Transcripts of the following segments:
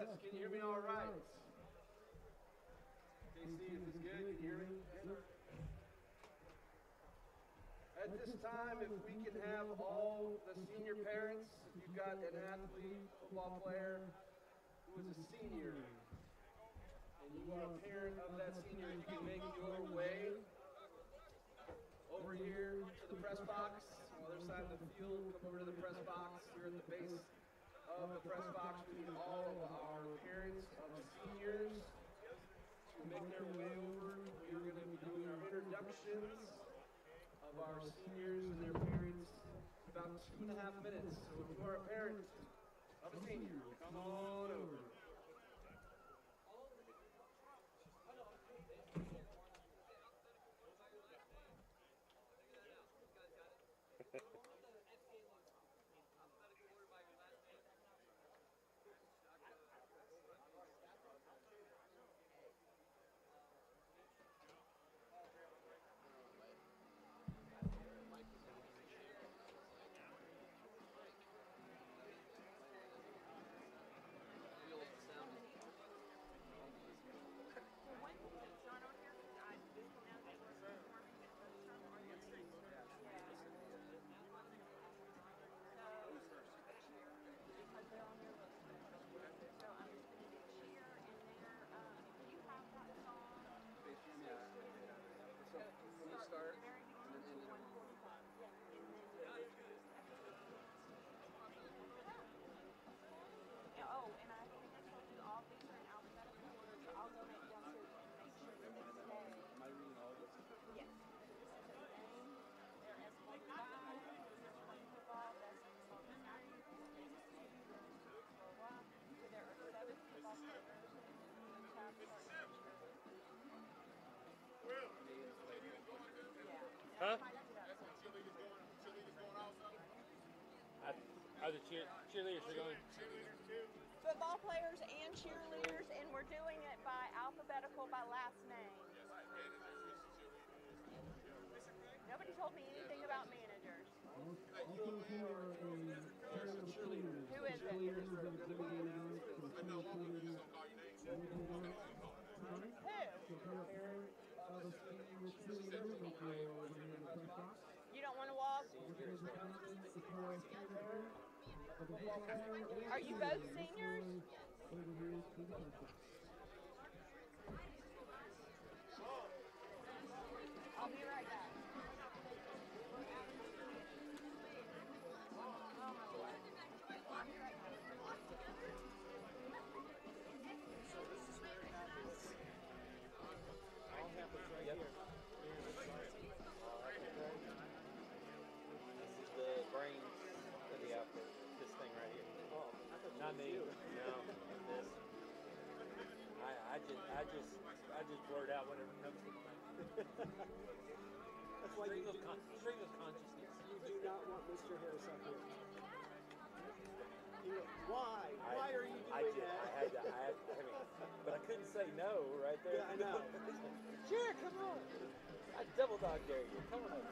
Yes, can you hear me all right? Okay, Steve, is this good? Can you hear me? At this time, if we can have all the senior parents, if you've got an athlete, football player who is a senior, and you are a parent of that senior, you can make your way over here to the press box, on the other side of the field, come over to the press box. Here at the base of the press box, we need all of our parents of seniors to make their way over. We are going to be doing our introductions of our seniors and their parents in about 2.5 minutes. So if you are a parent of a senior, come on over. Start and then end it. Oh, and I think I told you all these are in alphabetical order, so I'll go downstairs and make sure that they stay. Am I reading all this? Yes. So name, their S45, their spring football, that's on the screen. So there are 7 football players. Each have starting picture. Yeah. Huh? Cheerleaders going also? Are the cheerleaders are going? Football players and cheerleaders, and we're doing it by alphabetical by last name. Nobody told me anything about managers. Who is it? You don't want to walk? Are you both seniors? I'll be right back. I'll have it right here. This is the brains of the outfit. This thing right here. Oh, I thought Not me. you. No, this. I just blurt out whatever comes to mind. That's why Stream of consciousness. you do not want Mr. Harris up here. Why? Why are you doing that? I mean, but I couldn't say no right there. Yeah, I know. Sure, come on. I double dog dare you. Come on.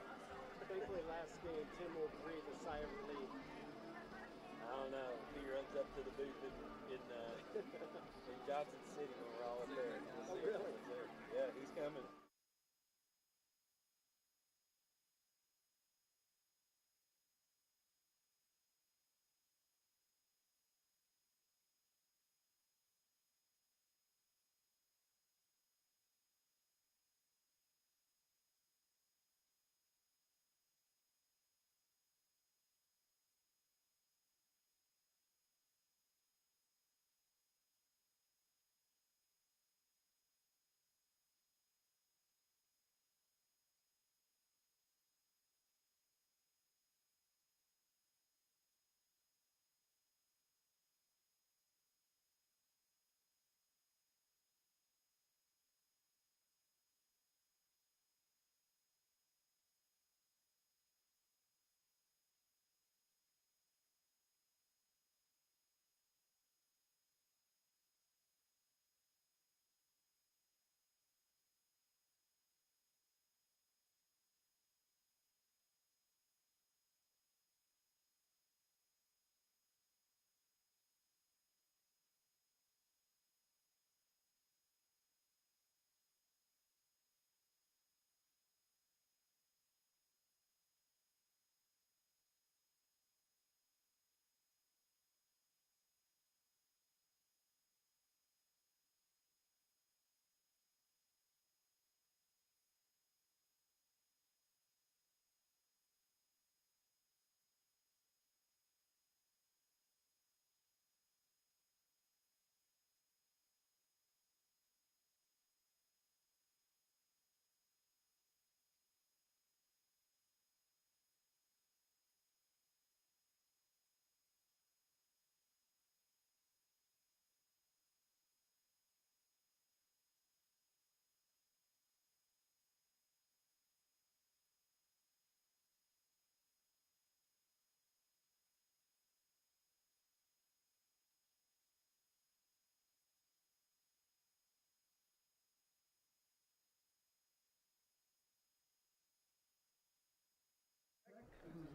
Thankfully, last game, Tim will breathe a sigh of relief. I don't know. He runs up to the booth in Johnson City when we're all up there. Oh, really? Yeah, he's coming.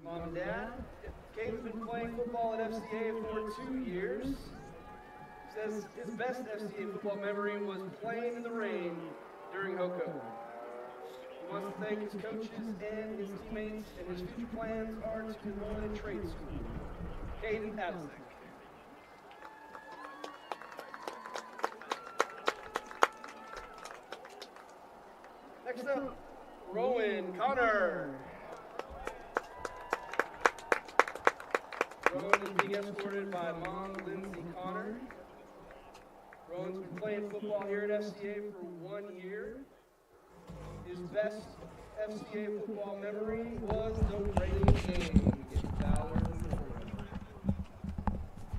Mom and Dad. Caden's been playing football at FCA for 2 years. Says his best FCA football memory was playing in the rain during HOCO. He wants to thank his coaches and his teammates, and his future plans are to enroll in trade school. Caden Abzek. Next up, Rowan Connor. Rowan is being escorted by Mom Lindsay Connor. Rowan's been playing football here at FCA for 1 year. His best FCA football memory was the rain game against Ballard and Florida.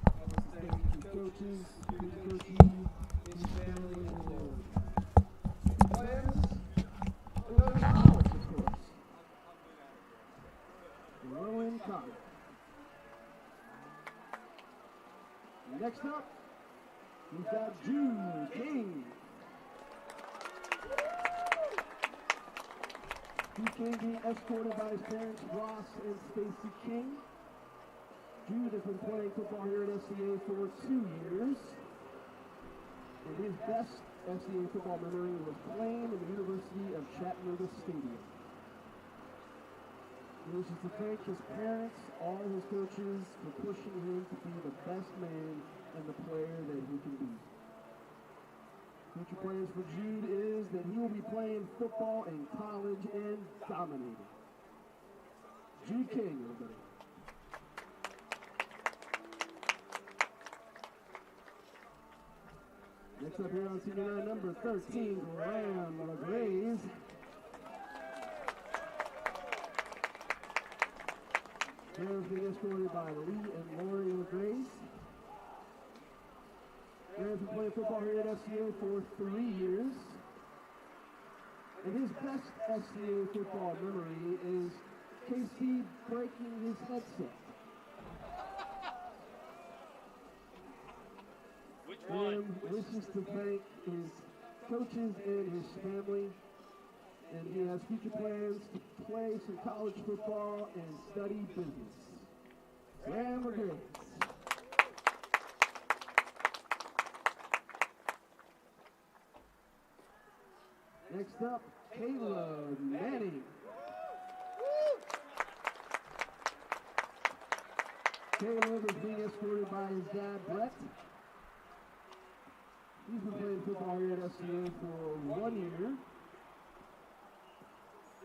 I want to thank his coaches, his family, and his Lord. Plans? We'll go to college, of course. Rowan Connor. Next up, we've got Jude King. Jude King being escorted by his parents, Ross and Stacy King. Jude has been playing football here at FCA for 2 years. And his best FCA football memory was playing in the University of Chattanooga Stadium. He wishes to thank his parents, all his coaches, for pushing him to be the best man and the player that he can be. Future plans for Jude is that he will be playing football in college and dominating. Jude King, everybody. Next up here on senior line, number 13, Graham LaGraze. Graham's being escorted by Lee and Lori LaGraze. Graham's been playing football here at FCA for 3 years. And his best FCA football memory is KC breaking his headset. Graham wishes to thank his coaches and his family, and he has future plans to play some college football and study business. Graham LaGraze. Next up, Caleb Manning. Caleb is being escorted by his dad, Brett. He's been playing football here at FCA for 1 year.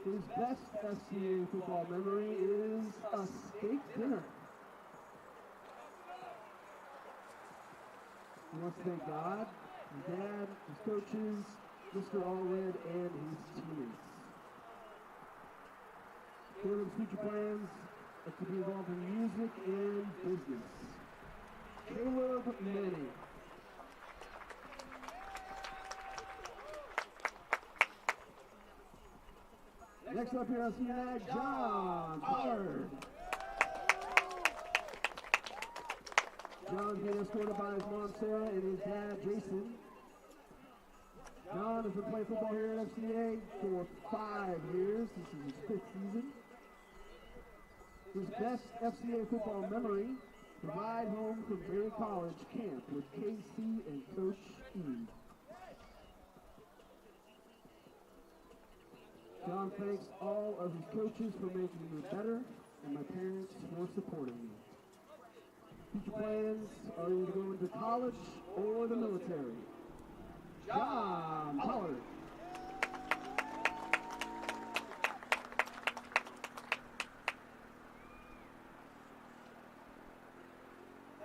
His best FCA football memory is a steak dinner. He wants to thank God, his dad, his coaches, Mr. Allred, and his teammates. Caleb's future plans are to be involved in music and business. Caleb Manning. Next up here on senior night, John Pollard. John's being escorted by his mom, Sarah, and his dad, Jason. John has been playing football here at FCA for 5 years. This is his 5th season. His best FCA football memory, the ride home from Berry College camp with KC and Coach E. John thanks all of his coaches for making me better, and my parents for supporting me. Future plans are either going to college or the military. John Pollard.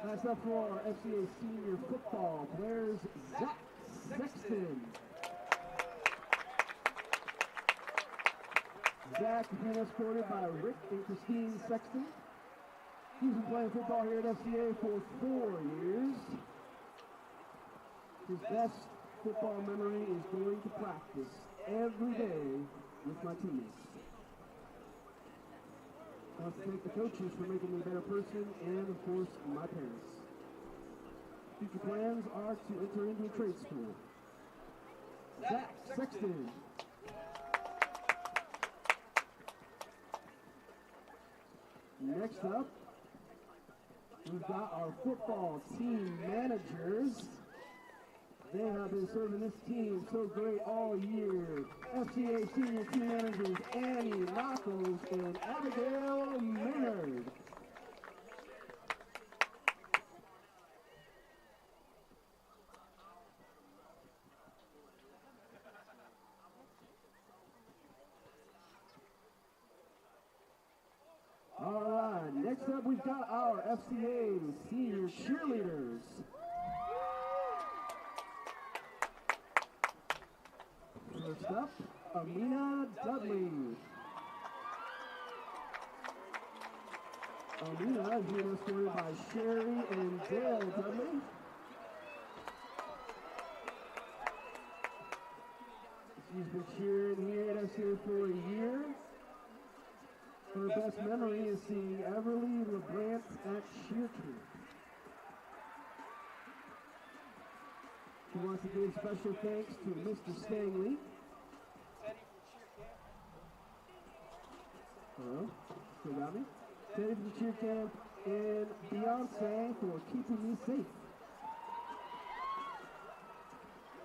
Last up for our FCA senior football players, Zach Sexton. Zach is being escorted by Rick and Christine Sexton. He's been playing football here at FCA for 4 years. His best football memory is going to practice every day with my teammates. I want to thank the coaches for making me a better person, and of course, my parents. Future plans are to enter into a trade school. Zach Sexton. Next up, we've got our football team managers. They have been serving this team so great all year. FCA senior team managers Annie Knuckles and Abigail Maynard. All right, next up we've got our FCA senior cheerleaders. First up, Amina Dudley. Amina is being escorted by Sherry and Dale Dudley. She's been cheering here at FCA for a year. Her best memory is seeing Everly LeBrant at cheer camp. She wants to give special thanks to Mr. Stanley. Hello? Still got me? Teddy from cheer camp and Beyonce for keeping me safe.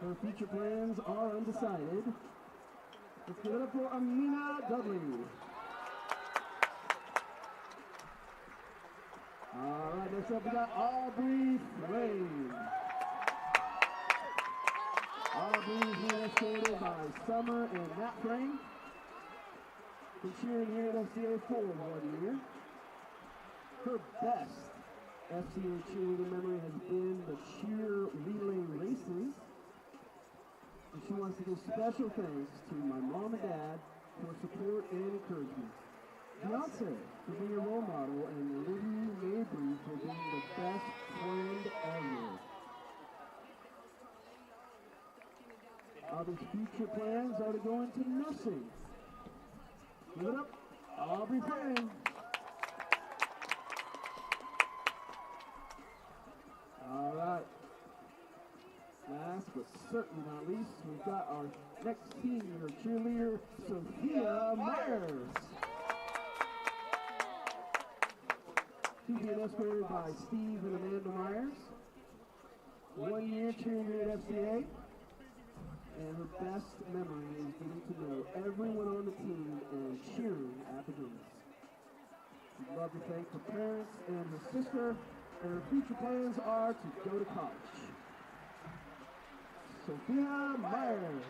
Her future plans are undecided. Let's give it up for Amina Dudley. All right, next up we got Aubrey Frame. Aubrey is being escorted by Summer and Nat Frame. Been cheering here at FCA for 1 year. Her best FCA cheerleading memory has been the cheer relay races. And she wants to give special thanks to my mom and dad for support and encouragement. Beyonce for being a role model, and Libby Mabry for being the best friend ever. Aubrey's future plans are to go into nursing. Give it up, Aubrey Frame. All right. Last but certainly not least, we've got our next senior cheerleader, Sophia Myers. She's being escorted by Steve and Amanda Myers. 1 year cheering here at FCA. And her best memory is getting to know everyone on the team and cheering at the games. We'd love to thank her parents and her sister, and her future plans are to go to college. Sophia Myers.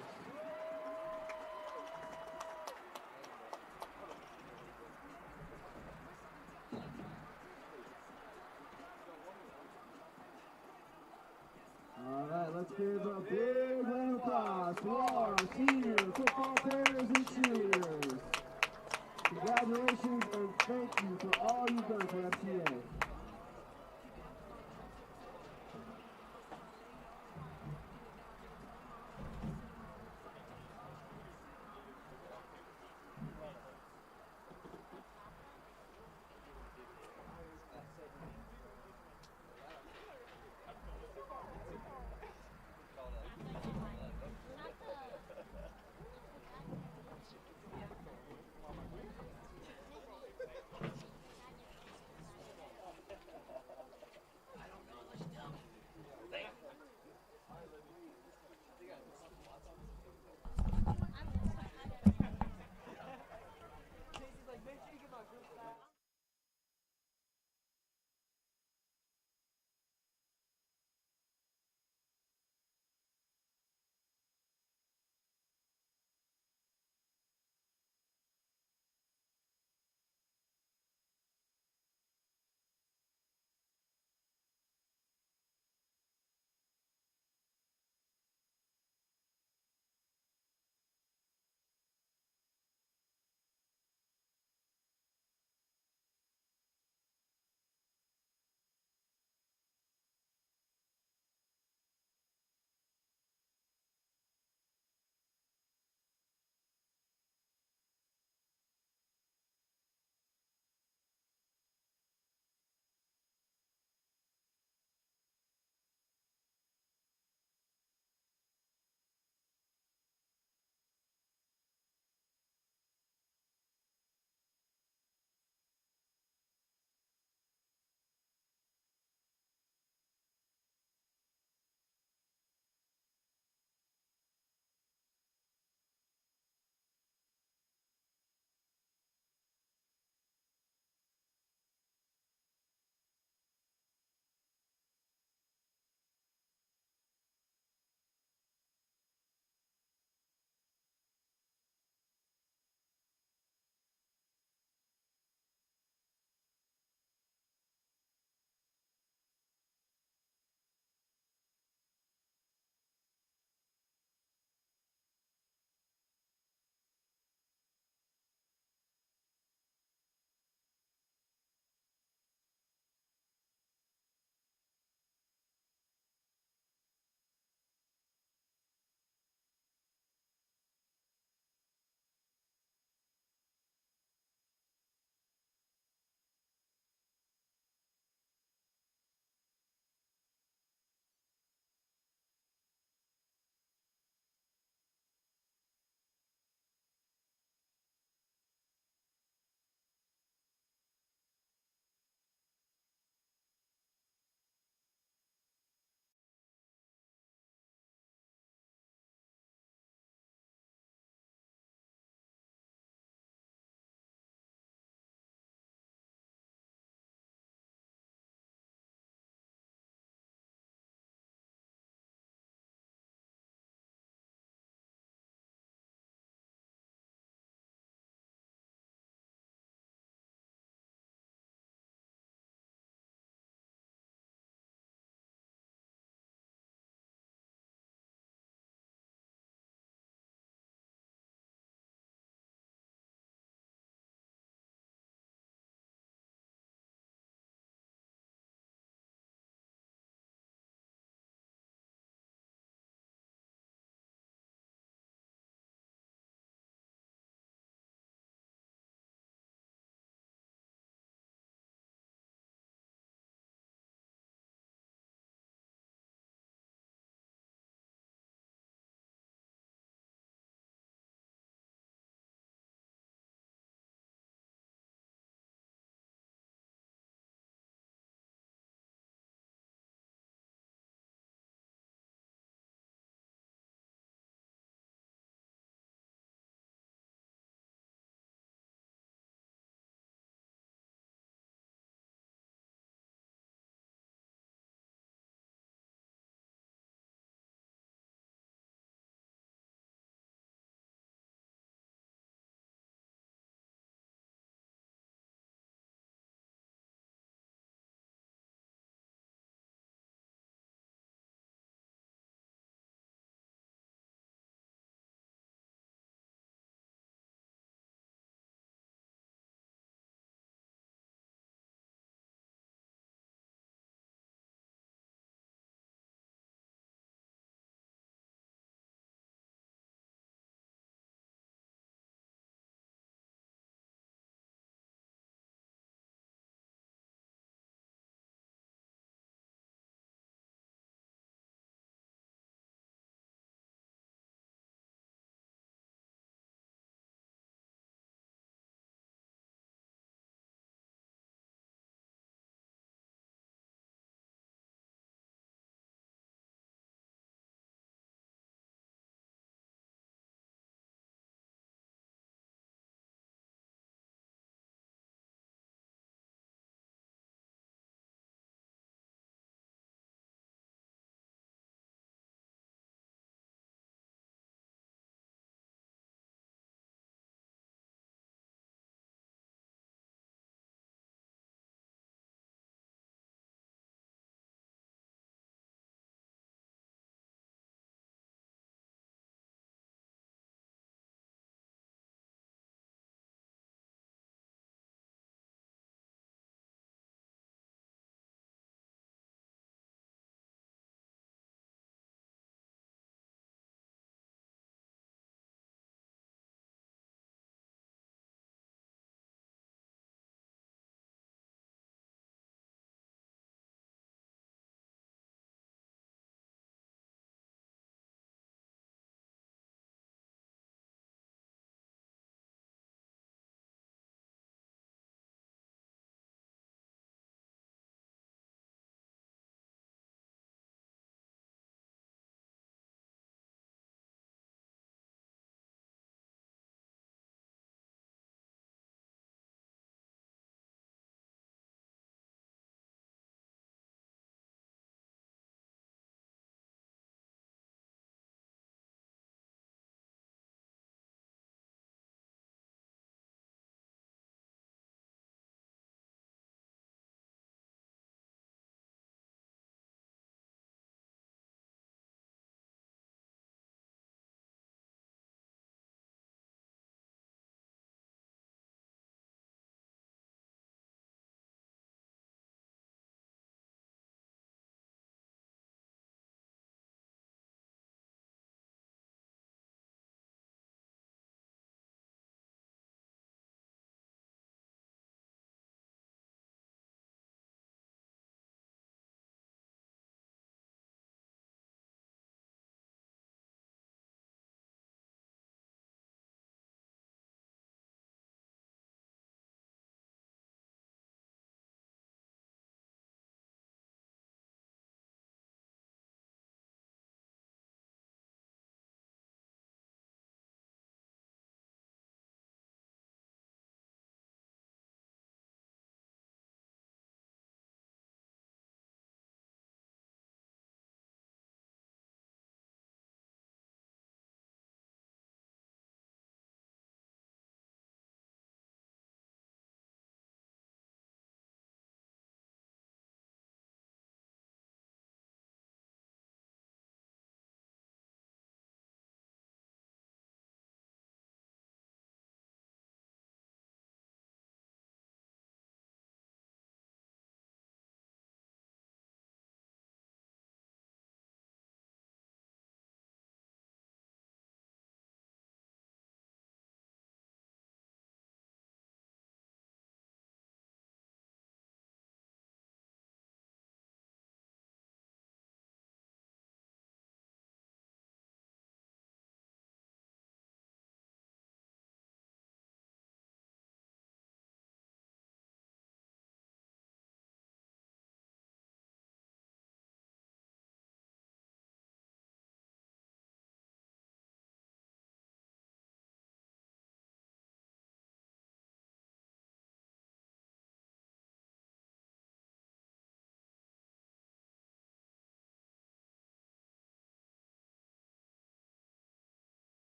All right, let's give a big round of applause to our senior football players and cheerleaders. Congratulations and thank you for all you've done for FCA.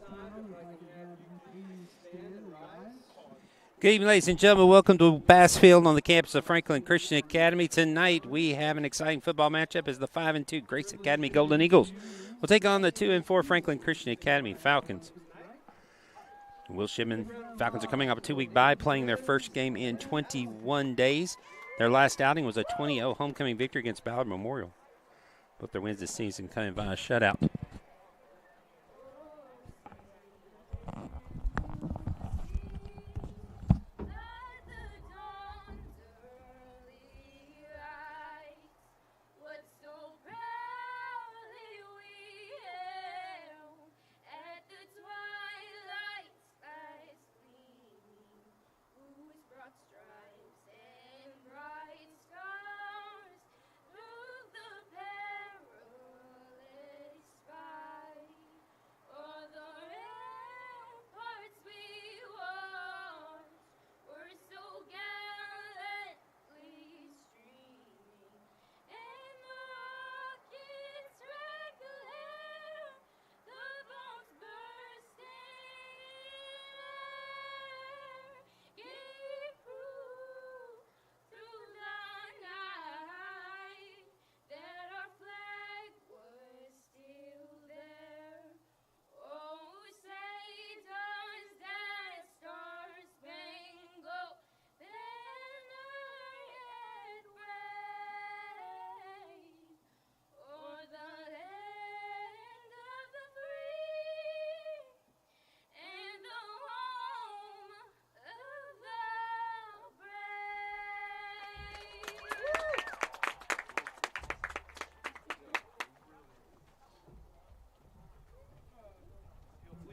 time, if I could have you please stand and rise. Good evening, ladies and gentlemen. Welcome to Bass Field on the campus of Franklin Christian Academy. Tonight we have an exciting football matchup as the 5-2 Grace Academy Golden Eagles will take on the 2-4 Franklin Christian Academy Falcons. Will Shipman Falcons are coming off a 2-week bye, playing their first game in 21 days. Their last outing was a 20-0 homecoming victory against Ballard Memorial. Both their wins this season coming via a shutout.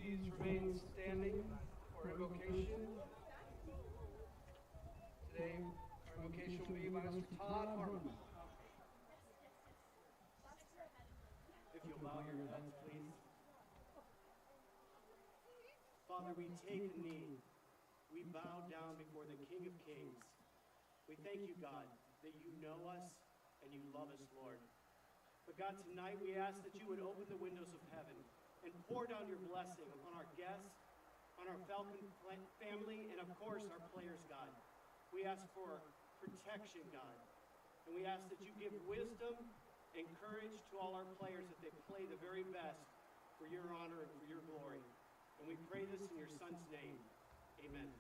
Please remain standing for invocation. Today, our invocation will be by Mr. Todd Hartman. If you'll bow your heads, please. Father, we take a knee. We bow down before the King of Kings. We thank you, God, that you know us and you love us, Lord. But God, tonight we ask that you would open the windows of heaven and pour down your blessing on our guests, on our Falcon family, and of course our players, God. We ask for protection, God. And we ask that you give wisdom and courage to all our players, that they play the very best for your honor and for your glory. And we pray this in your Son's name. Amen.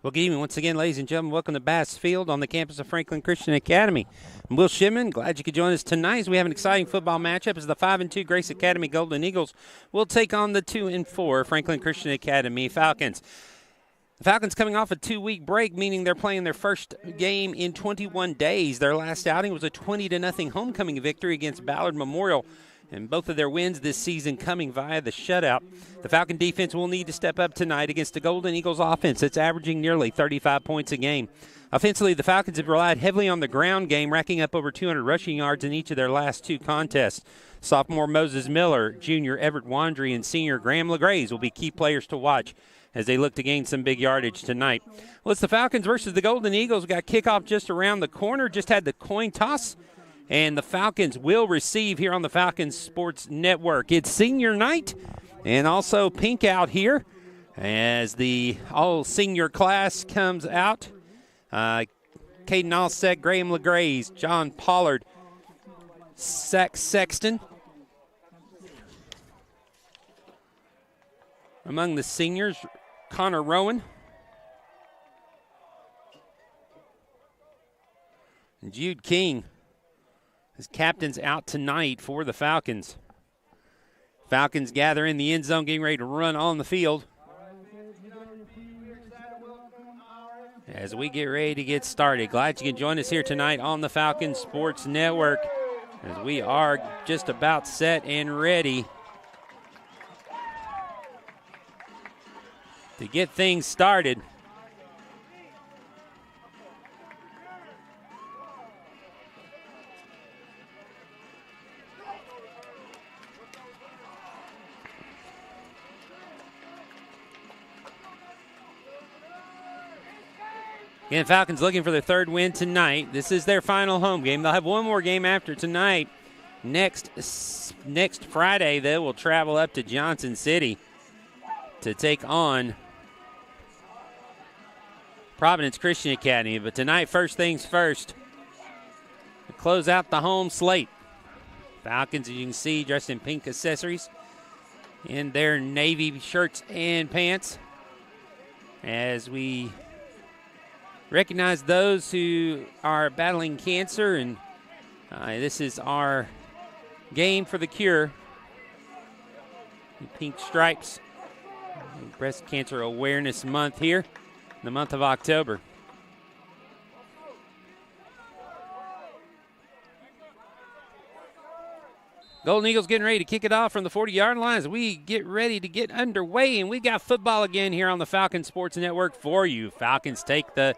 Well, good evening once again, ladies and gentlemen. Welcome to Bass Field on the campus of Franklin Christian Academy. I'm Will Shipman. Glad you could join us tonight as we have an exciting football matchup as the 5-2 Grace Academy Golden Eagles will take on the 2-4 Franklin Christian Academy Falcons. The Falcons coming off a 2-week break, meaning they're playing their first game in 21 days. Their last outing was a 20-0 homecoming victory against Ballard Memorial, and both of their wins this season coming via the shutout. The Falcon defense will need to step up tonight against the Golden Eagles offense that's averaging nearly 35 points a game. Offensively, the Falcons have relied heavily on the ground game, racking up over 200 rushing yards in each of their last two contests. Sophomore Moses Miller, junior Everett Wandry, and senior Graham LeGraze will be key players to watch as they look to gain some big yardage tonight. Well, it's the Falcons versus the Golden Eagles. We got kickoff just around the corner, just had the coin toss. And the Falcons will receive here on the Falcons Sports Network. It's senior night and also pink out here as the all-senior class comes out. Caden Allsett, Graham LeGraze, John Pollard, Zach Sexton. Among the seniors, Connor Rowan. And Jude King. His captain's out tonight for the Falcons. Falcons gather in the end zone, getting ready to run on the field. As we get ready to get started, glad you can join us here tonight on the Falcons Sports Network as we are just about set and ready to get things started. Again, Falcons looking for their third win tonight. This is their final home game. They'll have one more game after tonight. Next Friday, they will travel up to Johnson City to take on Providence Christian Academy. But tonight, first things first, to close out the home slate. Falcons, as you can see, dressed in pink accessories in their navy shirts and pants, as we recognize those who are battling cancer, and this is our game for the cure. Pink stripes, Breast Cancer Awareness Month here, in the month of October. Golden Eagles getting ready to kick it off from the 40-yard line as we get ready to get underway, and we got football again here on the Falcon Sports Network for you. Falcons take the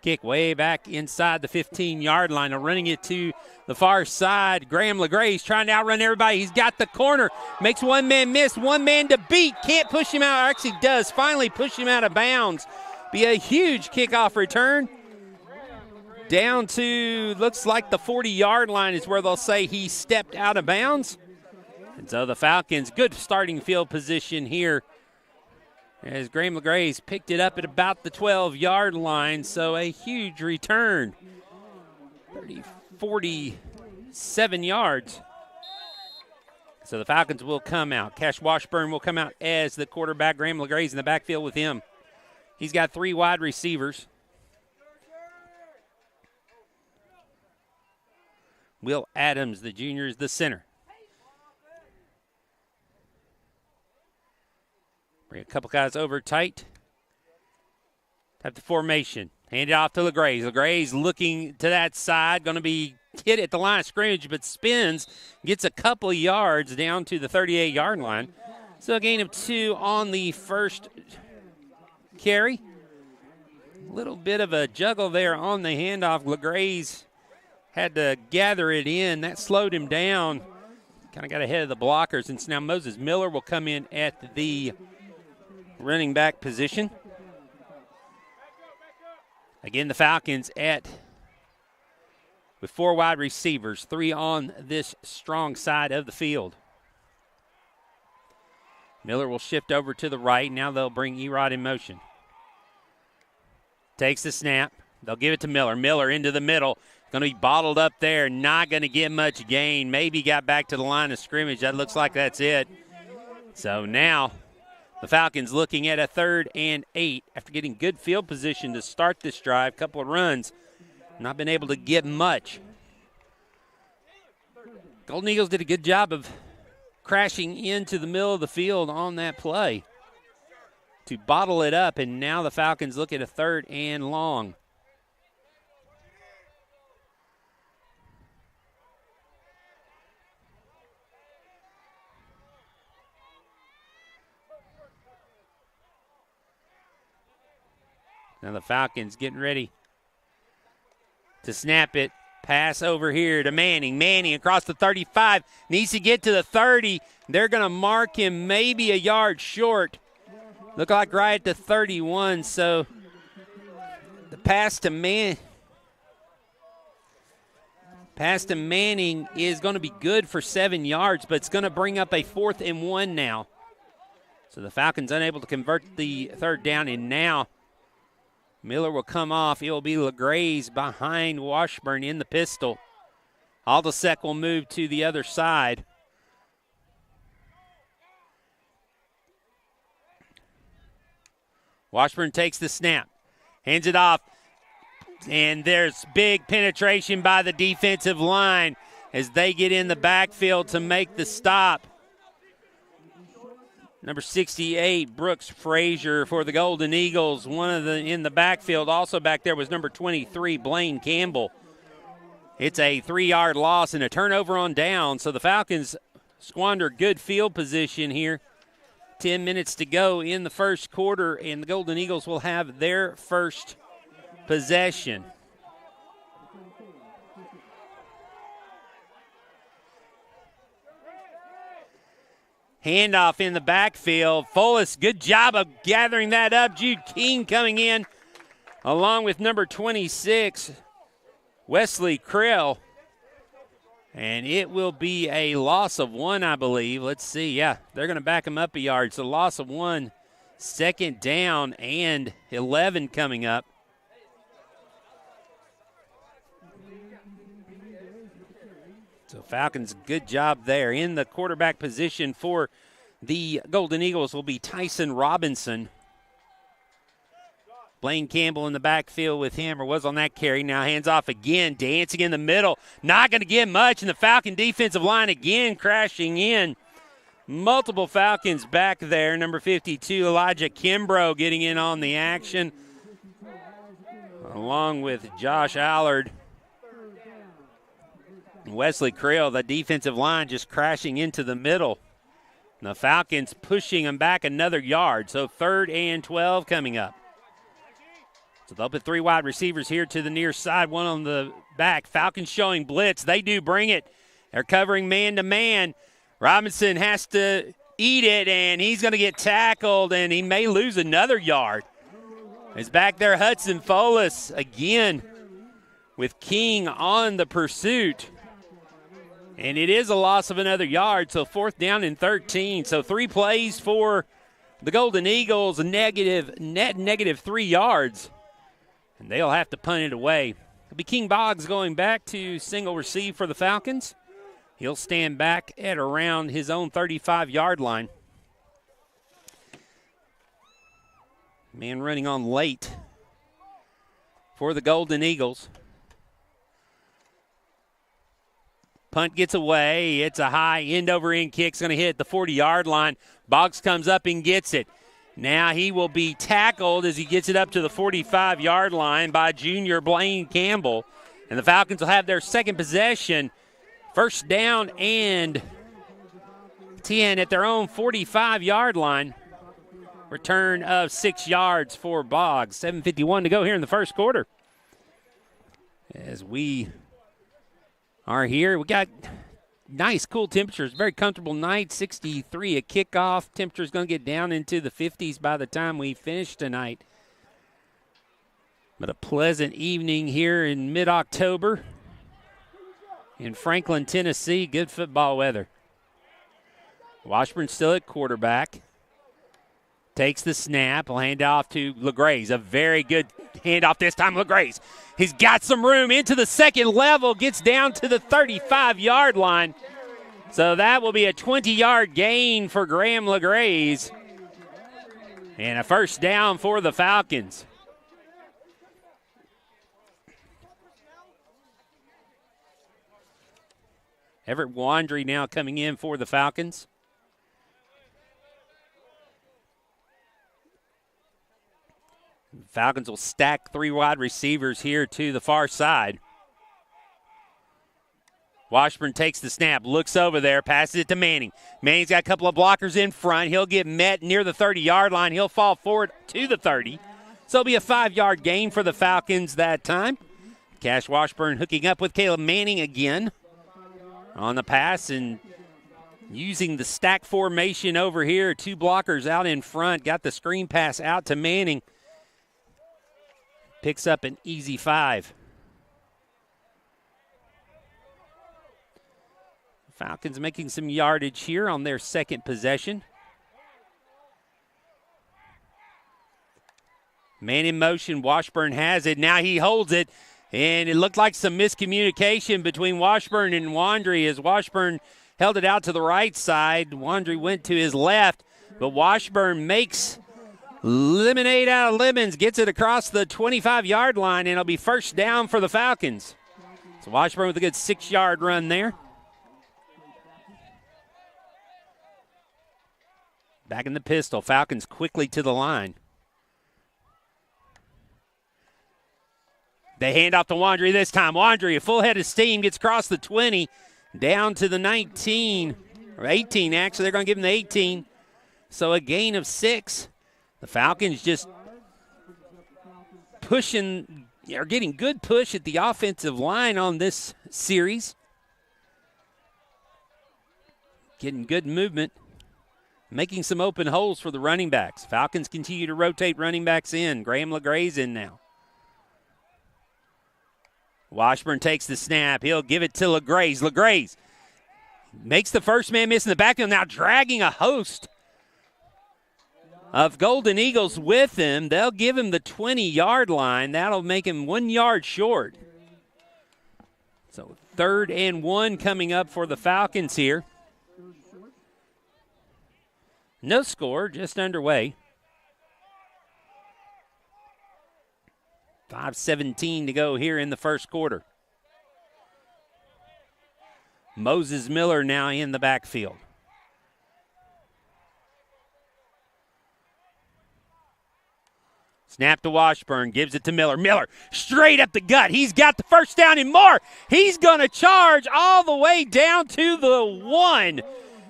kick way back inside the 15-yard line. They're running it to the far side. Graham LeGray's trying to outrun everybody. He's got the corner. Makes one man miss, one man to beat. Can't push him out. Actually does finally push him out of bounds. Be a huge kickoff return. Down to, looks like the 40-yard line is where they'll say he stepped out of bounds. And so the Falcons, good starting field position here, as Graham LeGray's picked it up at about the 12-yard line. So a huge return, 47 yards. So the Falcons will come out. Cash Washburn will come out as the quarterback. Graham LeGray's in the backfield with him. He's got 3 wide receivers. Will Adams, the junior, is the center. Bring a couple guys over tight. Have the formation. Hand it off to LeGray. LeGray's looking to that side. Going to be hit at the line of scrimmage, but spins. Gets a couple yards down to the 38-yard line. So a gain of 2 on the first carry. A little bit of a juggle there on the handoff. LeGray's had to gather it in. That slowed him down. Kind of got ahead of the blockers. And so now Moses Miller will come in at the running back position. Again, the Falcons with 4 wide receivers, 3 on this strong side of the field. Miller will shift over to the right. Now they'll bring Erod in motion. Takes the snap. They'll give it to Miller. Miller into the middle. Going to be bottled up there. Not going to get much gain. Maybe got back to the line of scrimmage. That looks like that's it. So now the Falcons looking at a 3rd and 8 after getting good field position to start this drive. Couple of runs. Not been able to get much. Golden Eagles did a good job of crashing into the middle of the field on that play to bottle it up, and now the Falcons look at a 3rd and long. Now the Falcons getting ready to snap it. Pass over here to Manning. Manning across the 35. Needs to get to the 30. They're going to mark him maybe a yard short. Look like right at the 31. So the pass to Manning is going to be good for 7 yards, but it's going to bring up a 4th and 1 now. So the Falcons unable to convert the 3rd down, and now Miller will come off. It will be LeGray's behind Washburn in the pistol. Aldisek will move to the other side. Washburn takes the snap, hands it off, and there's big penetration by the defensive line as they get in the backfield to make the stop. Number 68, Brooks Frazier for the Golden Eagles. One of the in the backfield. Also back there was number 23, Blaine Campbell. It's a 3-yard loss and a turnover on down. So the Falcons squander good field position here. 10 minutes to go in the first quarter, and the Golden Eagles will have their first possession. Handoff in the backfield. Fullis, good job of gathering that up. Jude King coming in along with number 26, Wesley Krill. And it will be a loss of 1, I believe. Let's see. Yeah, they're going to back him up a yard. So loss of 1, second down and 11 coming up. So Falcons, good job there. In the quarterback position for the Golden Eagles will be Tyson Robinson. Blaine Campbell in the backfield with him, or was on that carry. Now hands off again, dancing in the middle. Not going to get much, and the Falcon defensive line again crashing in. Multiple Falcons back there. Number 52, Elijah Kimbrough getting in on the action, along with Josh Allard. Wesley Krill, the defensive line, just crashing into the middle. And the Falcons pushing them back another yard. So 3rd and 12 coming up. So they'll put 3 wide receivers here to the near side, 1 on the back. Falcons showing blitz. They do bring it. They're covering man-to-man. Robinson has to eat it, and he's going to get tackled, and he may lose another yard. It's back there, Hudson Folis again with King on the pursuit. And it is a loss of another yard, so 4th down and 13. So 3 plays for the Golden Eagles, negative 3 yards. And they'll have to punt it away. It'll be King Boggs going back to single receive for the Falcons. He'll stand back at around his own 35-yard line. Man running on late for the Golden Eagles. Punt gets away. It's a high end-over-end kick. It's going to hit the 40-yard line. Boggs comes up and gets it. Now he will be tackled as he gets it up to the 45-yard line by junior Blaine Campbell. And the Falcons will have their second possession. 1st down and 10 at their own 45-yard line. Return of 6 yards for Boggs. 7:51 to go here in the first quarter. As we are here, we got nice, cool temperatures. Very comfortable night. 63 at kickoff. Temperature's going to get down into the 50s by the time we finish tonight. But a pleasant evening here in mid-October in Franklin, Tennessee. Good football weather. Washburn still at quarterback. Takes the snap. Will hand off to LeGraze. A very good handoff this time, LeGraze. He's got some room into the second level. Gets down to the 35-yard line. So that will be a 20-yard gain for Graham LeGraze. And a 1st down for the Falcons. Everett Wandry now coming in for the Falcons. Falcons will stack 3 wide receivers here to the far side. Washburn takes the snap, looks over there, passes it to Manning. Manning's got a couple of blockers in front. He'll get met near the 30-yard line. He'll fall forward to the 30. So it'll be a 5-yard gain for the Falcons that time. Cash Washburn hooking up with Caleb Manning again on the pass and using the stack formation over here. 2 blockers out in front. Got the screen pass out to Manning. Picks up an easy 5. Falcons making some yardage here on their second possession. Man in motion. Washburn has it. Now he holds it. And it looked like some miscommunication between Washburn and Wandry as Washburn held it out to the right side. Wandry went to his left. But Washburn makes lemonade out of lemons, gets it across the 25-yard line, and it'll be 1st down for the Falcons. So Washburn with a good 6-yard run there. Back in the pistol. Falcons quickly to the line. They hand off to Wandry this time. Wandry, a full head of steam, gets across the 20, down to the 19, or 18 actually. They're going to give him the 18. So a gain of 6. The Falcons just pushing, are getting good push at the offensive line on this series. Getting good movement, making some open holes for the running backs. Falcons continue to rotate running backs in. Graham LeGraze in now. Washburn takes the snap. He'll give it to LeGraze. LeGraze makes the first man miss in the backfield, now dragging a host of Golden Eagles with him. They'll give him the 20-yard line. That'll make him 1 yard short. So 3rd and 1 coming up for the Falcons here. No score, just underway. 5:17 to go here in the first quarter. Moses Miller now in the backfield. Snap to Washburn, gives it to Miller. Miller straight up the gut. He's got the first down and more. He's going to charge all the way down to the 1.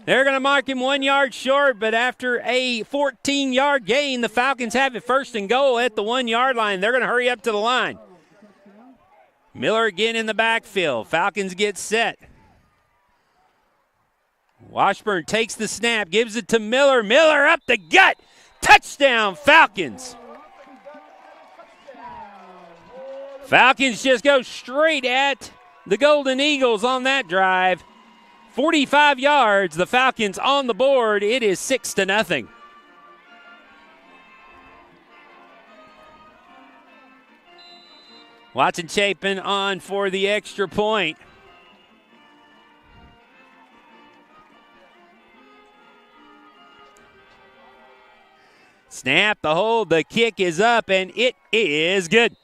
They're going to mark him 1 yard short, but after a 14-yard gain, the Falcons have it 1st and goal at the 1 yard line. They're going to hurry up to the line. Miller again in the backfield. Falcons get set. Washburn takes the snap, gives it to Miller. Miller up the gut. Touchdown, Falcons. Falcons just go straight at the Golden Eagles on that drive. 45 yards, the Falcons on the board. It is 6-0. Watson Chapin on for the extra point. Snap, the hold, the kick is up, and it is good.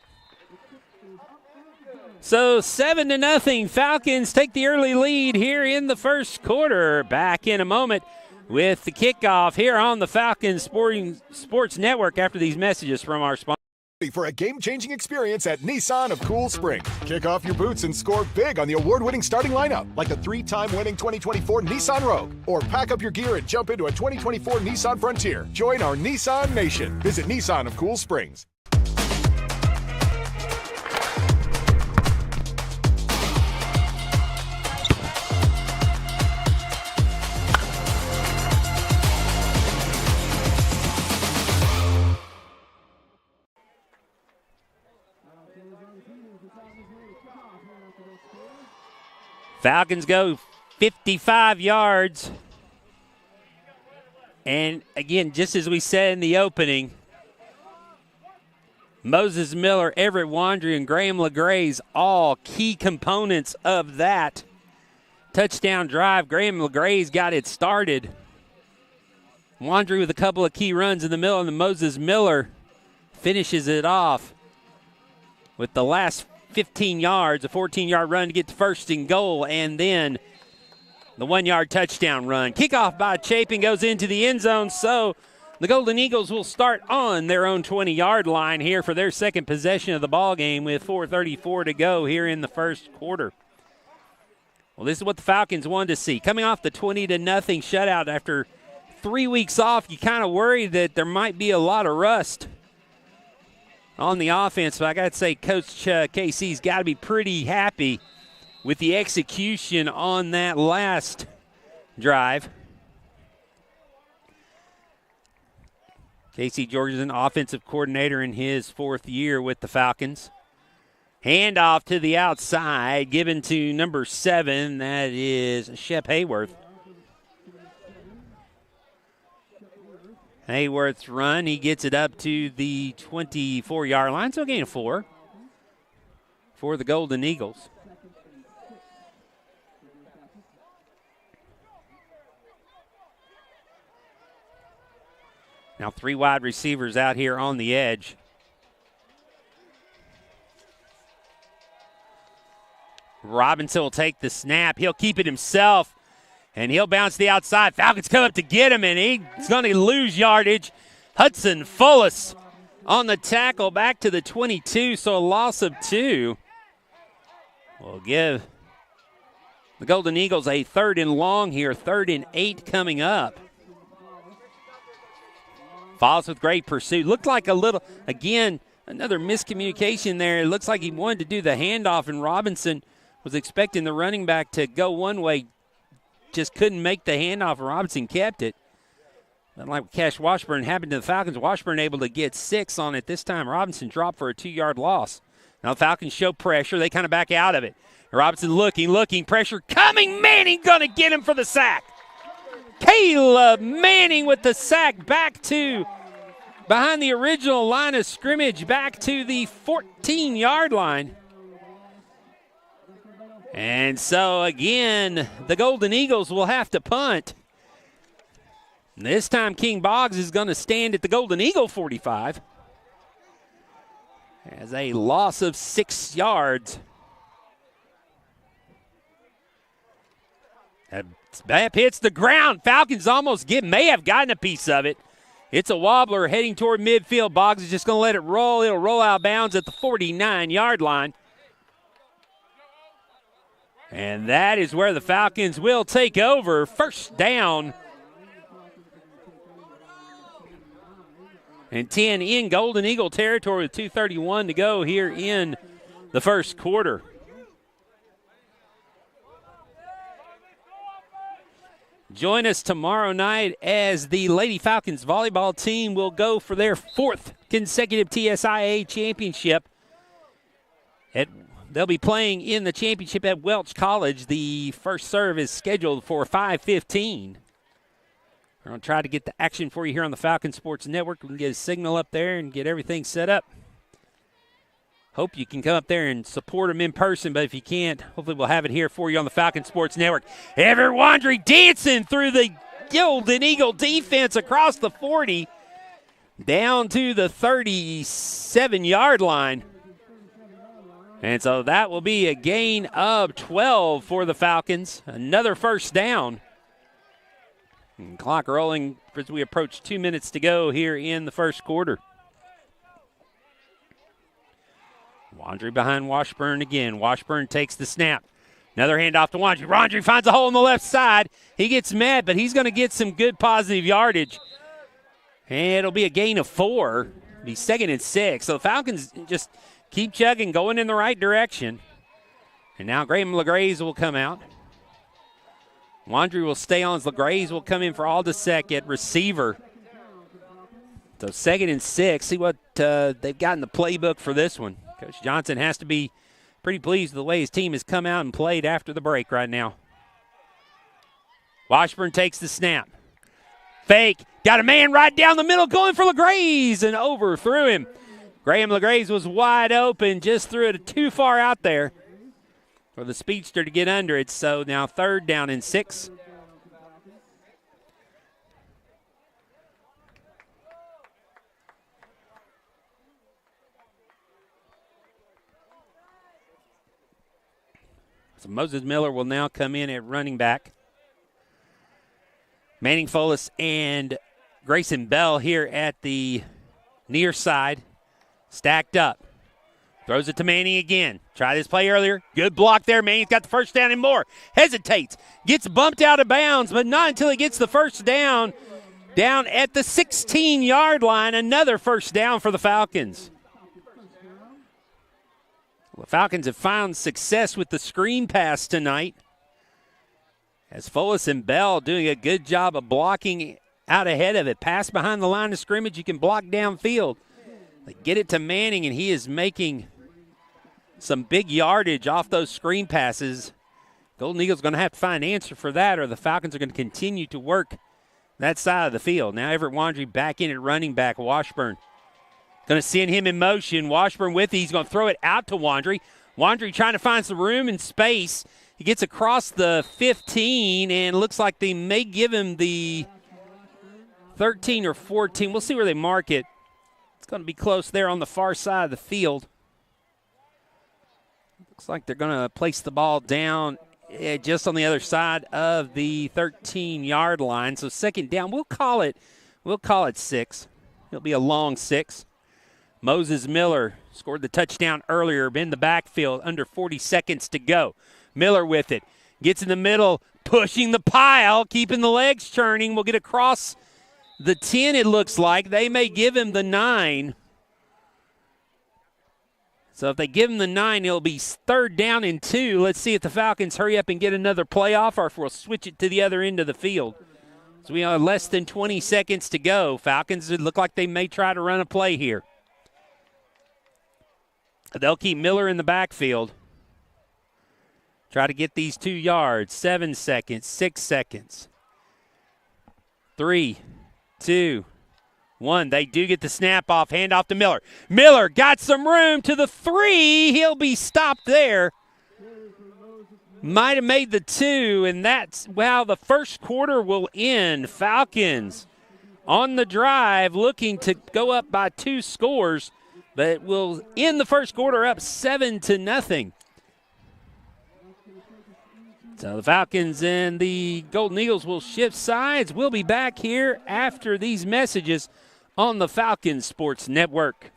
So 7-0, Falcons take the early lead here in the first quarter. Back in a moment with the kickoff here on the Falcons Sports Network after these messages from our sponsor. For a game-changing experience at Nissan of Cool Spring. Kick off your boots and score big on the award-winning starting lineup, like the 3-time winning 2024 Nissan Rogue. Or pack up your gear and jump into a 2024 Nissan Frontier. Join our Nissan Nation. Visit Nissan of Cool Springs. Falcons go 55 yards. And again, just as we said in the opening, Moses Miller, Everett Wandry, and Graham LeGraze, all key components of that touchdown drive. Graham LeGraze got it started. Wandry with a couple of key runs in the middle, and then Moses Miller finishes it off with the last 15 yards, a 14-yard run to get to 1st and goal, and then the 1 yard touchdown run. Kickoff by Chapin goes into the end zone, so the Golden Eagles will start on their own 20-yard line here for their second possession of the ball game with 4:34 to go here in the first quarter. Well, this is what the Falcons wanted to see. Coming off the 20-0 shutout after 3 weeks off, you kind of worry that there might be a lot of rust on the offense, but I got to say Coach KC's got to be pretty happy with the execution on that last drive. Casey Georgeson, offensive coordinator in his 4th year with the Falcons. Handoff to the outside, given to number 7. That is Shep Hayworth. Hayworth's run, he gets it up to the 24-yard line, so a gain of 4 for the Golden Eagles. Now 3 wide receivers out here on the edge. Robinson will take the snap. He'll keep it himself, and he'll bounce the outside. Falcons come up to get him, and he's going to lose yardage. Hudson Fullis on the tackle back to the 22, so a loss of 2. We'll give the Golden Eagles a 3rd and long here, 3rd and 8 coming up. Follows with great pursuit. Looked like a little, again, another miscommunication there. It looks like he wanted to do the handoff, and Robinson was expecting the running back to go one way, just couldn't make the handoff, and Robinson kept it. Unlike Cash Washburn happened to the Falcons, Washburn able to get 6 on it this time. Robinson dropped for a 2-yard loss. Now the Falcons show pressure. They kind of back out of it. Robinson looking, pressure coming. Manning going to get him for the sack. Caleb Manning with the sack back to behind the original line of scrimmage, back to the 14-yard line. And so, again, the Golden Eagles will have to punt. This time, King Boggs is going to stand at the Golden Eagle 45 as a loss of 6 yards. That hits the ground. Falcons may have gotten a piece of it. It's a wobbler heading toward midfield. Boggs is just going to let it roll. It'll roll out of bounds at the 49-yard line. And that is where the Falcons will take over. First down and 10 in Golden Eagle territory with 2:31 to go here in the first quarter. Join us tomorrow night as the Lady Falcons volleyball team will go for their 4th consecutive TSIA championship. They'll be playing in the championship at Welch College. The first serve is scheduled for 5:15. We're going to try to get the action for you here on the Falcon Sports Network. We can get a signal up there and get everything set up. Hope you can come up there and support them in person, but if you can't, hopefully we'll have it here for you on the Falcon Sports Network. Everett Wandry dancing through the Golden Eagle defense across the 40 down to the 37-yard line. And so that will be a gain of 12 for the Falcons. Another first down. And clock rolling as we approach 2 minutes to go here in the first quarter. Wandry behind Washburn again. Washburn takes the snap. Another handoff to Wandry. Wandry finds a hole on the left side. He gets mad, but he's going to get some good positive yardage. And it'll be a gain of 4. It'll be 2nd and 6. So the Falcons just keep chugging, going in the right direction. And now Graham LaGraze will come out. Wandry will stay on as LaGraze will come in for Aldisek at receiver. So 2nd and 6. See what they've got in the playbook for this one. Coach Johnson has to be pretty pleased with the way his team has come out and played after the break right now. Washburn takes the snap. Fake. Got a man right down the middle going for LaGraze and overthrew him. Graham LaGraze was wide open, just threw it too far out there for the speedster to get under it. So now 3rd down and 6. So Moses Miller will now come in at running back. Manning Folis and Grayson Bell here at the near side. Stacked up. Throws it to Manning again. Tried his play earlier. Good block there. Manning's got the first down and more. Hesitates. Gets bumped out of bounds, but not until he gets the first down. Down at the 16-yard line. Another first down for the Falcons. The Falcons have found success with the screen pass tonight, as Folis and Bell doing a good job of blocking out ahead of it. Pass behind the line of scrimmage, you can block downfield. They get it to Manning, and he is making some big yardage off those screen passes. Golden Eagles going to have to find an answer for that, or the Falcons are going to continue to work that side of the field. Now Everett Wandry back in at running back. Washburn going to send him in motion. Washburn with it. He's going to throw it out to Wandry. Wandry trying to find some room and space. He gets across the 15, and looks like they may give him the 13 or 14. We'll see where they mark it. It's going to be close there on the far side of the field. Looks like they're going to place the ball down just on the other side of the 13-yard line. So 2nd down. We'll call it 6. It'll be a long 6. Moses Miller scored the touchdown earlier, in the backfield, under 40 seconds to go. Miller with it. Gets in the middle, pushing the pile, keeping the legs churning. Will get across the 10, it looks like. They may give him the 9. So if they give him the 9, it'll be 3rd down and 2. Let's see if the Falcons hurry up and get another playoff, or if we'll switch it to the other end of the field. So we have less than 20 seconds to go. Falcons look like they may try to run a play here. They'll keep Miller in the backfield. Try to get these 2 yards. 7 seconds, 6 seconds. 3, 2, 1. They do get the snap off. Hand off to Miller. Miller got some room to the 3. He'll be stopped there. Might have made the 2, and that's how the first quarter will end. Falcons on the drive looking to go up by 2 scores, but will end the first quarter up 7-0. So the Falcons and the Golden Eagles will shift sides. We'll be back here after these messages on the Falcons Sports Network.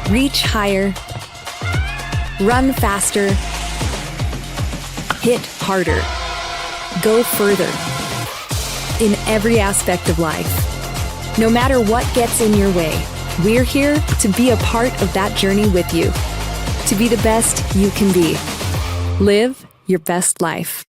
Reach higher, run faster, hit harder, go further. In every aspect of life. No matter what gets in your way, we're here to be a part of that journey with you. To be the best you can be. Live your best life.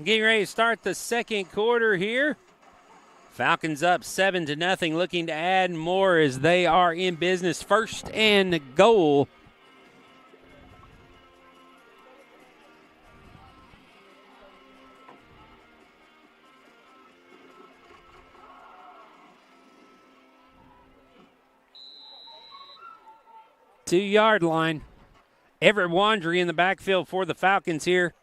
Getting ready to start the second quarter here. Falcons up 7-0, looking to add more as they are in business. 1st and goal. Two-yard line. Everett Wandry in the backfield for the Falcons here.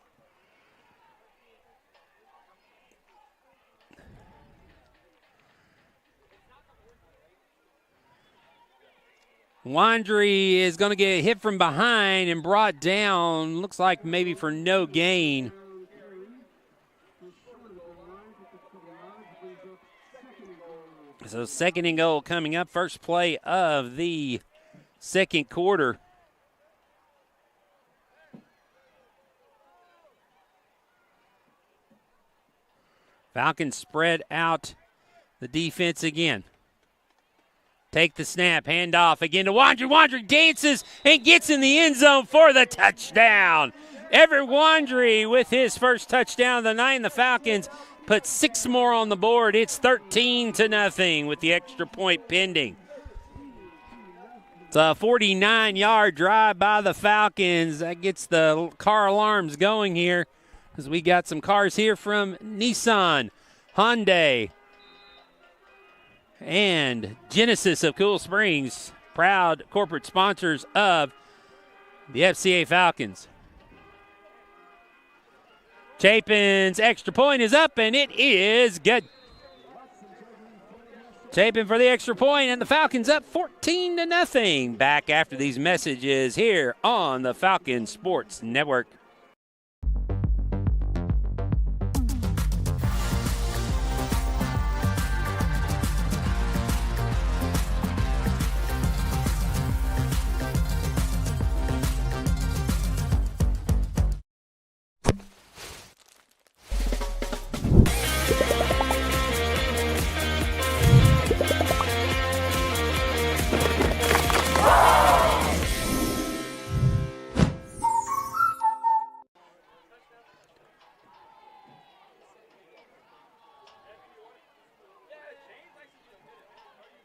Wandry is going to get hit from behind and brought down, looks like maybe for no gain. So 2nd and goal coming up, first play of the second quarter. Falcons spread out the defense again. Take the snap, hand off again to Wandry. Wandry dances and gets in the end zone for the touchdown. Everett Wandry with his first touchdown of the night, and the Falcons put 6 more on the board. It's 13-0 with the extra point pending. It's a 49-yard drive by the Falcons. That gets the car alarms going here as we got some cars here from Nissan, Hyundai, and Genesis of Cool Springs, proud corporate sponsors of the FCA Falcons. Chapin's extra point is up, and it is good. Chapin for the extra point, and the Falcons up 14-0. Back after these messages here on the Falcons Sports Network.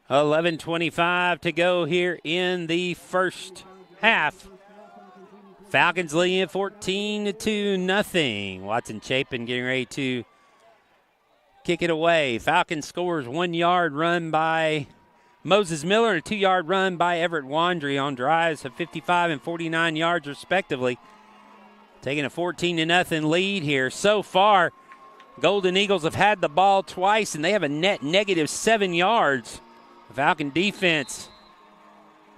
$11:25 to go here in the first half. Falcons leading at 14-0. Watson Chapin getting ready to kick it away. Falcons scores 1 yard run by Moses Miller and a 2 yard run by Everett Wandry on drives of 55 and 49 yards respectively. Taking a 14-0 lead here. So far, Golden Eagles have had the ball twice and they have a net -7 yards. The Falcon defense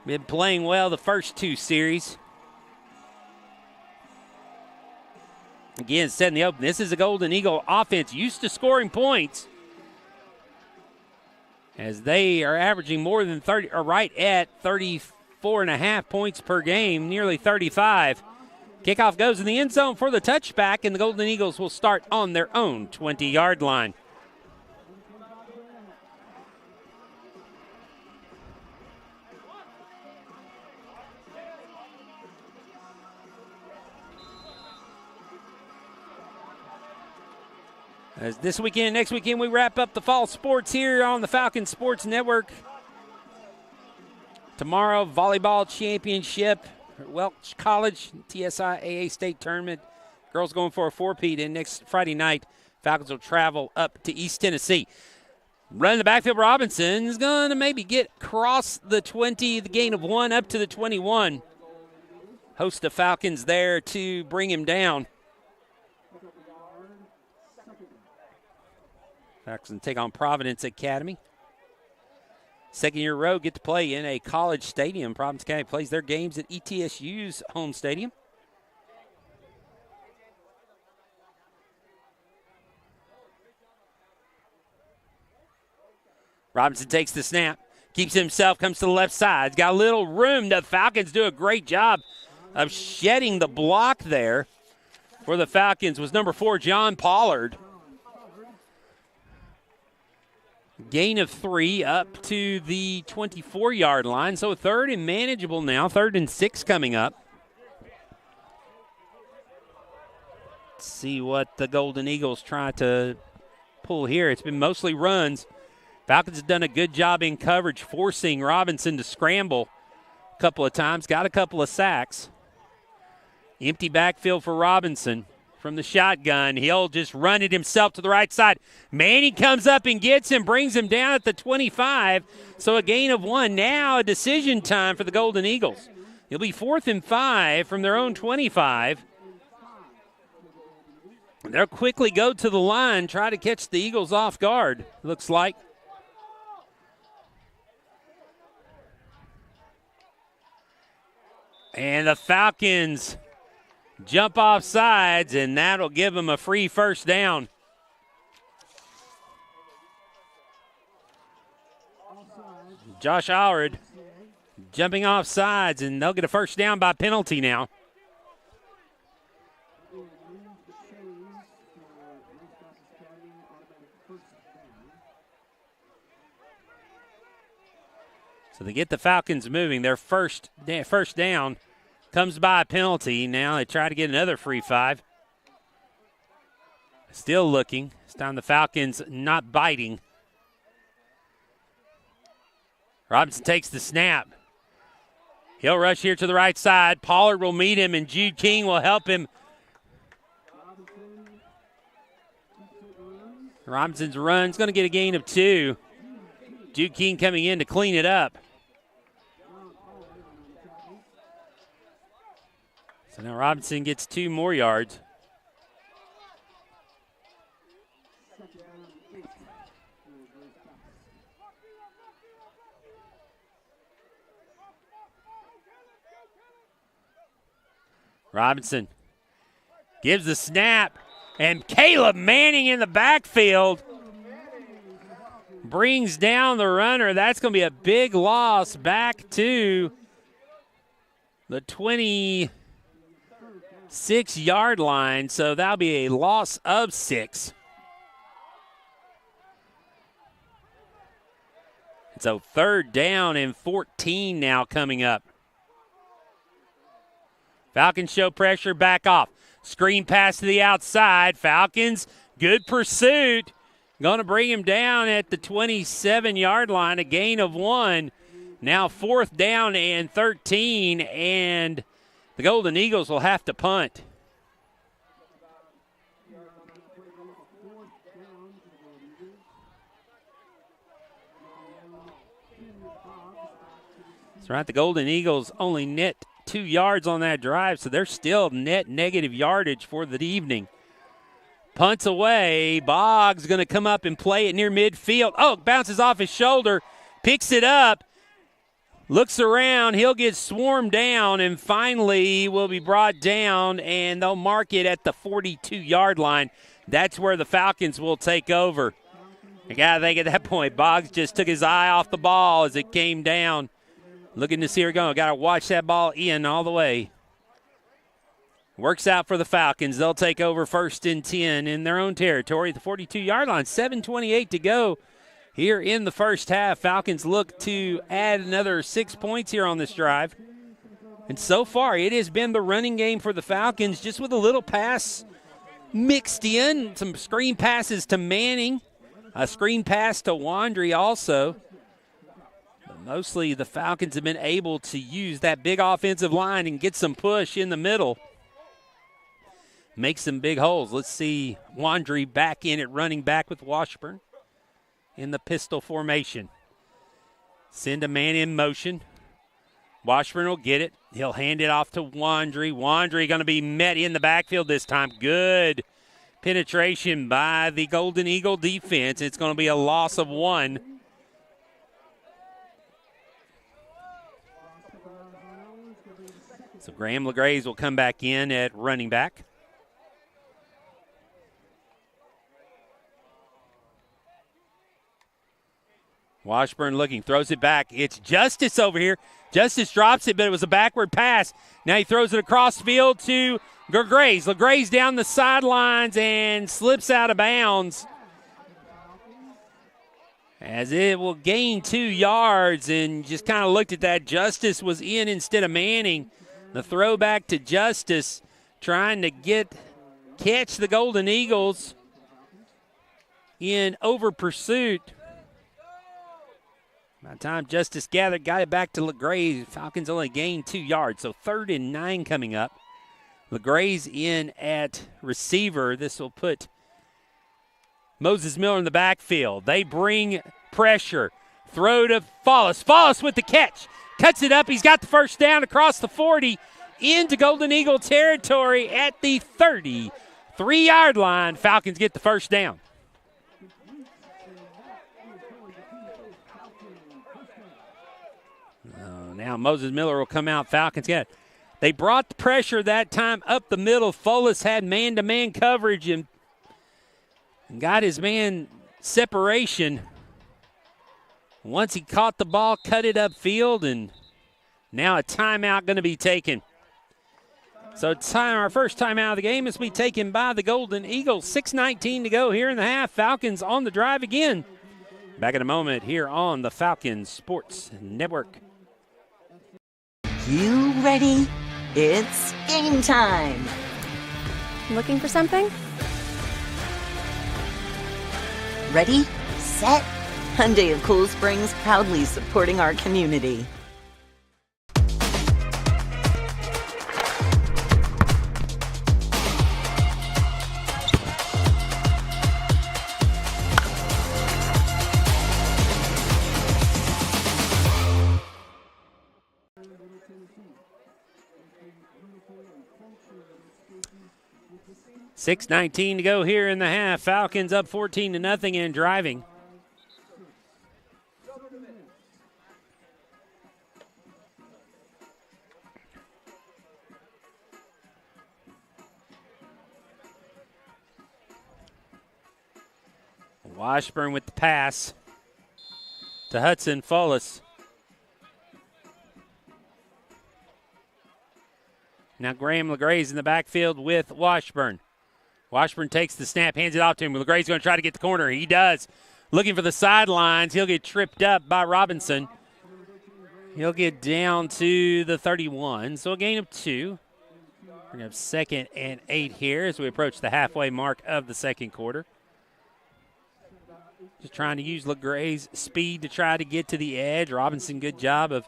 been playing well the first 2 series. Again, setting the open. This is a Golden Eagle offense used to scoring points, as they are averaging more than 30, or right at 34.5 points per game, nearly 35. Kickoff goes in the end zone for the touchback, and the Golden Eagles will start on their own 20-yard line. As this weekend, next weekend, we wrap up the fall sports here on the Falcon Sports Network. Tomorrow, volleyball championship, Welch College, TSIAA state tournament. Girls going for a four-peat, and next Friday night, Falcons will travel up to East Tennessee. Running the backfield, Robinson's going to maybe get across the 20, the gain of 1 up to the 21. Host of Falcons there to bring him down. Falcons take on Providence Academy. Second year row get to play in a college stadium. Providence Academy plays their games at ETSU's home stadium. Robinson takes the snap, keeps himself, comes to the left side. He's got a little room. The Falcons do a great job of shedding the block there. For the Falcons was number 4, John Pollard. Gain of 3 up to the 24-yard line. So 3rd and manageable now. 3rd and 6 coming up. Let's see what the Golden Eagles try to pull here. It's been mostly runs. Falcons have done a good job in coverage, forcing Robinson to scramble a couple of times. Got a couple of sacks. Empty backfield for Robinson. From the shotgun, he'll just run it himself to the right side. Manning comes up and gets him, brings him down at the 25. So a gain of 1. Now a decision time for the Golden Eagles. It'll be 4th and 5 from their own 25. They'll quickly go to the line, try to catch the Eagles off guard, looks like. And the Falcons jump off sides, and that'll give them a free first down. Josh Allred jumping off sides, and they'll get a first down by penalty now. So they get the Falcons moving. Their first down comes by a penalty. Now they try to get another free 5. Still looking. This time the Falcons not biting. Robinson takes the snap. He'll rush here to the right side. Pollard will meet him, and Jude King will help him. Robinson's run's going to get a gain of 2. Jude King coming in to clean it up. So now Robinson gets 2 more yards. Robinson gives the snap, and Caleb Manning in the backfield brings down the runner. That's going to be a big loss back to the 26-yard line, so that'll be a loss of 6. So 3rd down and 14 now coming up. Falcons show pressure, back off. Screen pass to the outside. Falcons, good pursuit. Going to bring him down at the 27-yard line, a gain of 1. Now 4th down and 13, and the Golden Eagles will have to punt. That's right, the Golden Eagles only net 2 yards on that drive, so they're still net negative yardage for the evening. Punts away. Boggs going to come up and play it near midfield. Oh, bounces off his shoulder, picks it up. Looks around, he'll get swarmed down, and finally will be brought down, and they'll mark it at the 42-yard line. That's where the Falcons will take over. I got to think at that point, Boggs just took his eye off the ball as it came down. Looking to see her go. Got to watch that ball in all the way. Works out for the Falcons. They'll take over 1st and 10 in their own territory at the 42-yard line. 7:28 to go here in the first half. Falcons look to add another 6 points here on this drive. And so far, it has been the running game for the Falcons, just with a little pass mixed in. Some screen passes to Manning, a screen pass to Wandry also. But mostly the Falcons have been able to use that big offensive line and get some push in the middle. Make some big holes. Let's see Wandry back in at running back with Washburn in the pistol formation. Send a man in motion. Washburn will get it. He'll hand it off to Wandry. Wandry going to be met in the backfield this time. Good penetration by the Golden Eagle defense. It's going to be a loss of 1. So Graham LeGraze will come back in at running back. Washburn looking, throws it back. It's Justice over here. Justice drops it, but it was a backward pass. Now he throws it across the field to LeGraze. LeGraze down the sidelines and slips out of bounds as it will gain 2 yards, and just kind of looked at that. Justice was in instead of Manning. The throwback to Justice trying to catch the Golden Eagles in over pursuit. By the time Justice got it back to LeGraze, Falcons only gained 2 yards. So 3rd and 9 coming up. LeGraze in at receiver. This will put Moses Miller in the backfield. They bring pressure. Throw to Follis. Follis with the catch. Cuts it up. He's got the first down across the 40 into Golden Eagle territory at the 33-yard line. Falcons get the first down. Now Moses Miller will come out. Falcons get it. They brought the pressure that time up the middle. Follis had man-to-man coverage and got his man separation. Once he caught the ball, cut it upfield, and now a timeout going to be taken. So our first timeout of the game is to be taken by the Golden Eagles. 6:19 to go here in the half. Falcons on the drive again. Back in a moment here on the Falcons Sports Network. You ready? It's game time. Looking for something? Ready, set. Hyundai of Cool Springs, proudly supporting our community. $6:19 to go here in the half. Falcons up 14-0 and driving. Washburn with the pass to Hudson Follis. Now Graham LeGraze in the backfield with Washburn. Washburn takes the snap, hands it off to him. LeGraze going to try to get the corner. He does. Looking for the sidelines. He'll get tripped up by Robinson. He'll get down to the 31. So a gain of 2. We're going to have 2nd and 8 here as we approach the halfway mark of the second quarter. Just trying to use LeGraze's speed to try to get to the edge. Robinson, good job of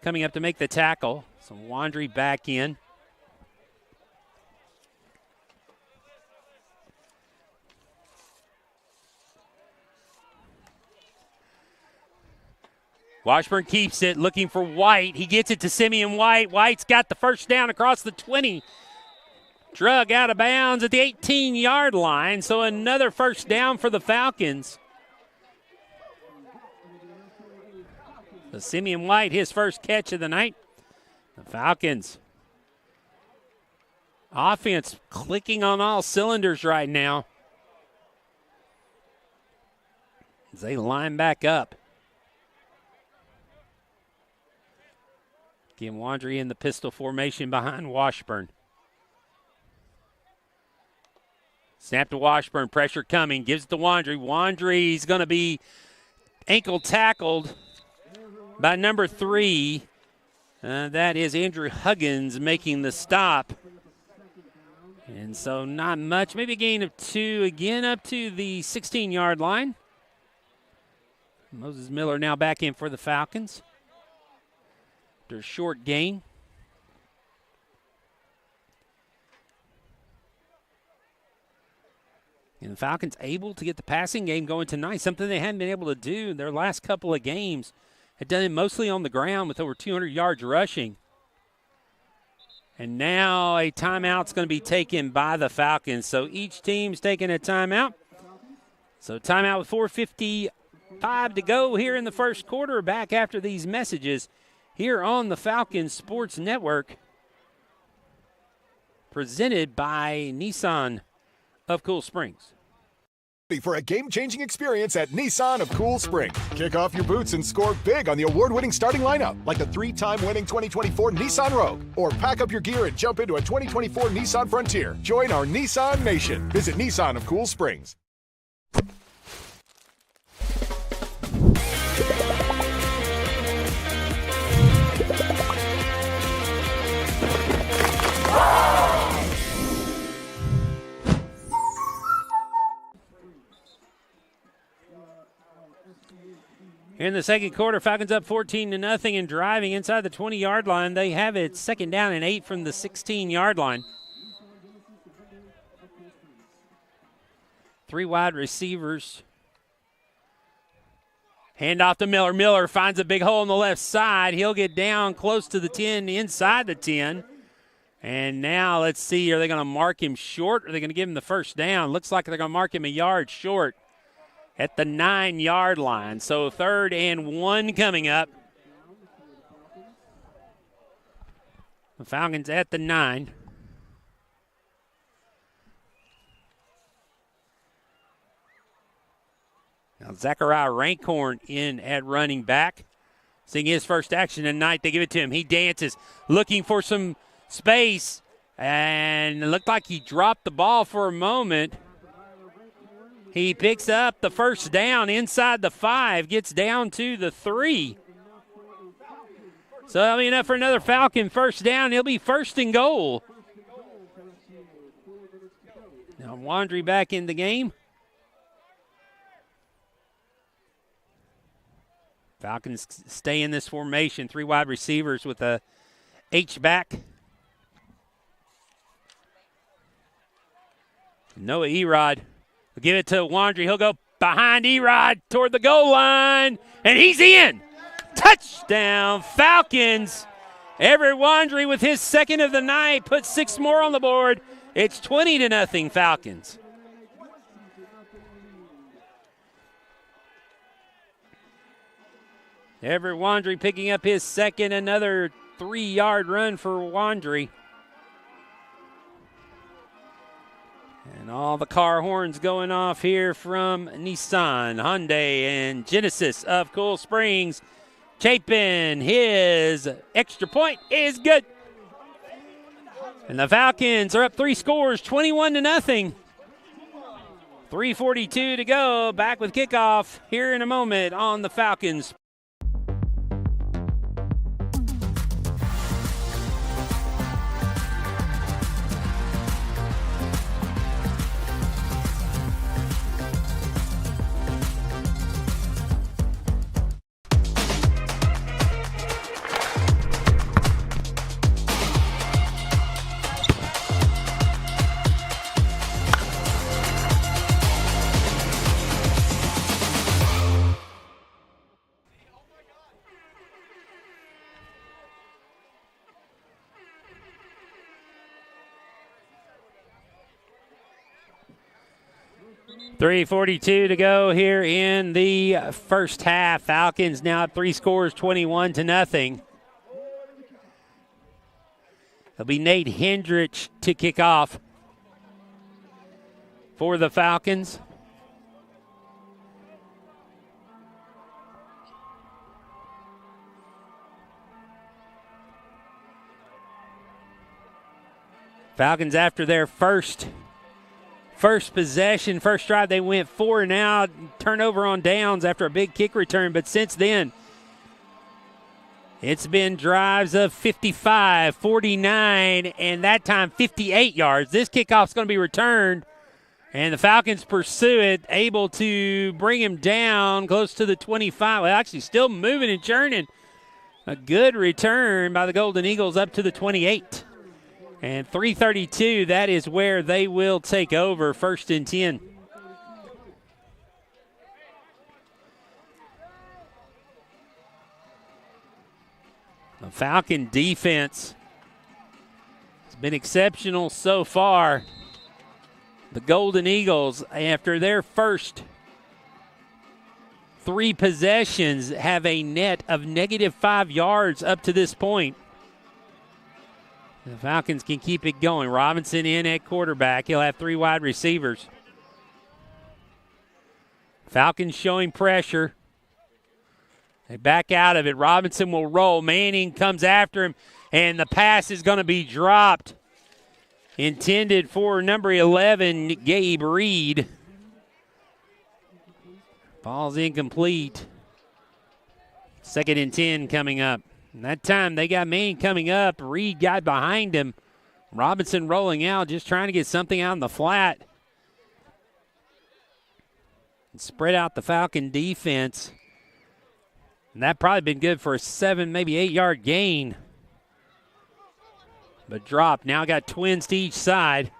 coming up to make the tackle. So Wandry back in. Washburn keeps it, looking for White. He gets it to Simeon White. White's got the first down across the 20. Drug out of bounds at the 18-yard line, so another first down for the Falcons. So Simeon White, his first catch of the night. The Falcons offense clicking on all cylinders right now as they line back up. Again, Wandry in the pistol formation behind Washburn. Snap to Washburn, pressure coming, gives it to Wandry. Wandry's going to be ankle tackled by number 3. That is Andrew Huggins making the stop. And so not much, maybe a gain of 2 again up to the 16-yard line. Moses Miller now back in for the Falcons. After a short gain. And the Falcons able to get the passing game going tonight, something they hadn't been able to do in their last couple of games. Had done it mostly on the ground with over 200 yards rushing. And now a timeout's going to be taken by the Falcons. So each team's taking a timeout. So timeout with 4:55 to go here in the first quarter. Back after these messages here on the Falcons Sports Network. Presented by Nissan of Cool Springs. For a game-changing experience at Nissan of Cool Springs. Kick off your boots and score big on the award-winning starting lineup, like the 3-time winning 2024 Nissan Rogue. Or pack up your gear and jump into a 2024 Nissan Frontier. Join our Nissan Nation. Visit Nissan of Cool Springs. In the second quarter, Falcons up 14-0 and driving inside the 20-yard line. They have it second down and 8 from the 16-yard line. 3 wide receivers. Hand off to Miller. Miller finds a big hole on the left side. He'll get down close to the 10, inside the 10. And now let's see, are they going to mark him short or are they going to give him the first down? Looks like they're going to mark him a yard short at the 9-yard line. So 3rd and 1 coming up. The Falcons at the 9. Now Zachariah Rankhorn in at running back. Seeing his first action tonight, they give it to him. He dances, looking for some space, and it looked like he dropped the ball for a moment. He picks up the first down inside the 5, gets down to the 3. So that'll be enough for another Falcon first down. He'll be 1st and goal. Now Wandry back in the game. Falcons stay in this formation. 3 wide receivers with a H-back. Noah Erod. Give it to Wandry. He'll go behind Erod toward the goal line, and he's in. Touchdown, Falcons. Everett Wandry with his 2nd of the night puts 6 more on the board. It's 20-0 Falcons. Everett Wandry picking up his 2nd, another 3-yard run for Wandry. And all the car horns going off here from Nissan, Hyundai, and Genesis of Cool Springs. Chapin, his extra point is good. And the Falcons are up 3 scores, 21-0. 3:42 to go. Back with kickoff here in a moment on the Falcons. 3:42 to go here in the first half. Falcons now up 3 scores, 21-0. It'll be Nate Hendrich to kick off for the Falcons. Falcons after their first possession, first drive, they went 4 and out, turnover on downs after a big kick return. But since then, it's been drives of 55, 49, and that time 58 yards. This kickoff's going to be returned, and the Falcons pursue it, able to bring him down close to the 25. Well, actually still moving and churning. A good return by the Golden Eagles up to the 28. And 3:32, that is where they will take over, 1st and 10. The Falcon defense has been exceptional so far. The Golden Eagles, after their first 3 possessions, have a net of -5 yards up to this point. The Falcons can keep it going. Robinson in at quarterback. He'll have 3 wide receivers. Falcons showing pressure. They back out of it. Robinson will roll. Manning comes after him, and the pass is going to be dropped. Intended for number 11, Gabe Reed. Ball's incomplete. 2nd and 10 coming up. And that time they got Manning coming up. Reed got behind him. Robinson rolling out, just trying to get something out in the flat. And spread out the Falcon defense. And that probably been good for a 7, maybe 8-yard gain. But drop. Now got twins to each side.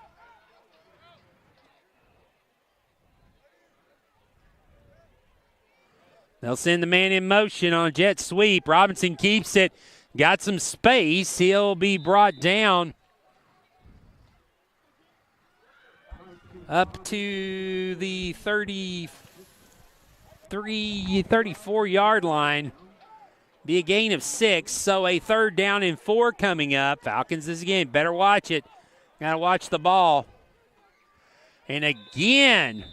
They'll send the man in motion on a jet sweep. Robinson keeps it. Got some space. He'll be brought down up to the 34-yard line. Be a gain of 6, so a 3rd down and 4 coming up. Falcons this again. Better watch it. Got to watch the ball. And again,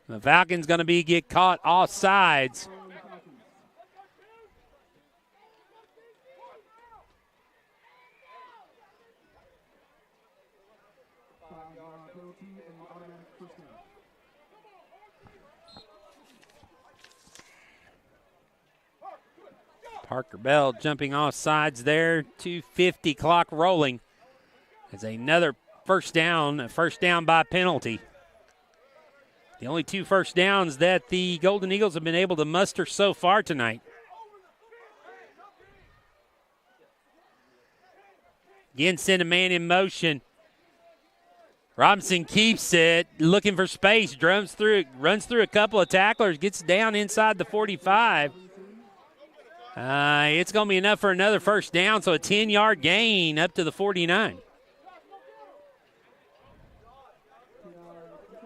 the Falcons going to get caught off sides. Parker Bell jumping off sides there. 2:50 clock rolling. It's another first down by penalty. The only 2 first downs that the Golden Eagles have been able to muster so far tonight. Again, send a man in motion. Robinson keeps it, looking for space, runs through a couple of tacklers, gets down inside the 45. It's going to be enough for another first down, so a 10-yard gain up to the 49.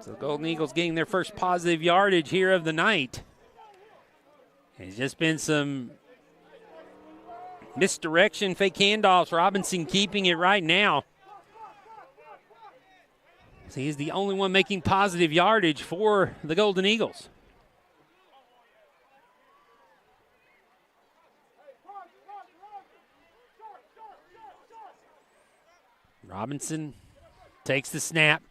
So the Golden Eagles getting their first positive yardage here of the night. It's just been some misdirection, fake handoffs. Robinson keeping it right now. So he's the only one making positive yardage for the Golden Eagles. Robinson takes the snap.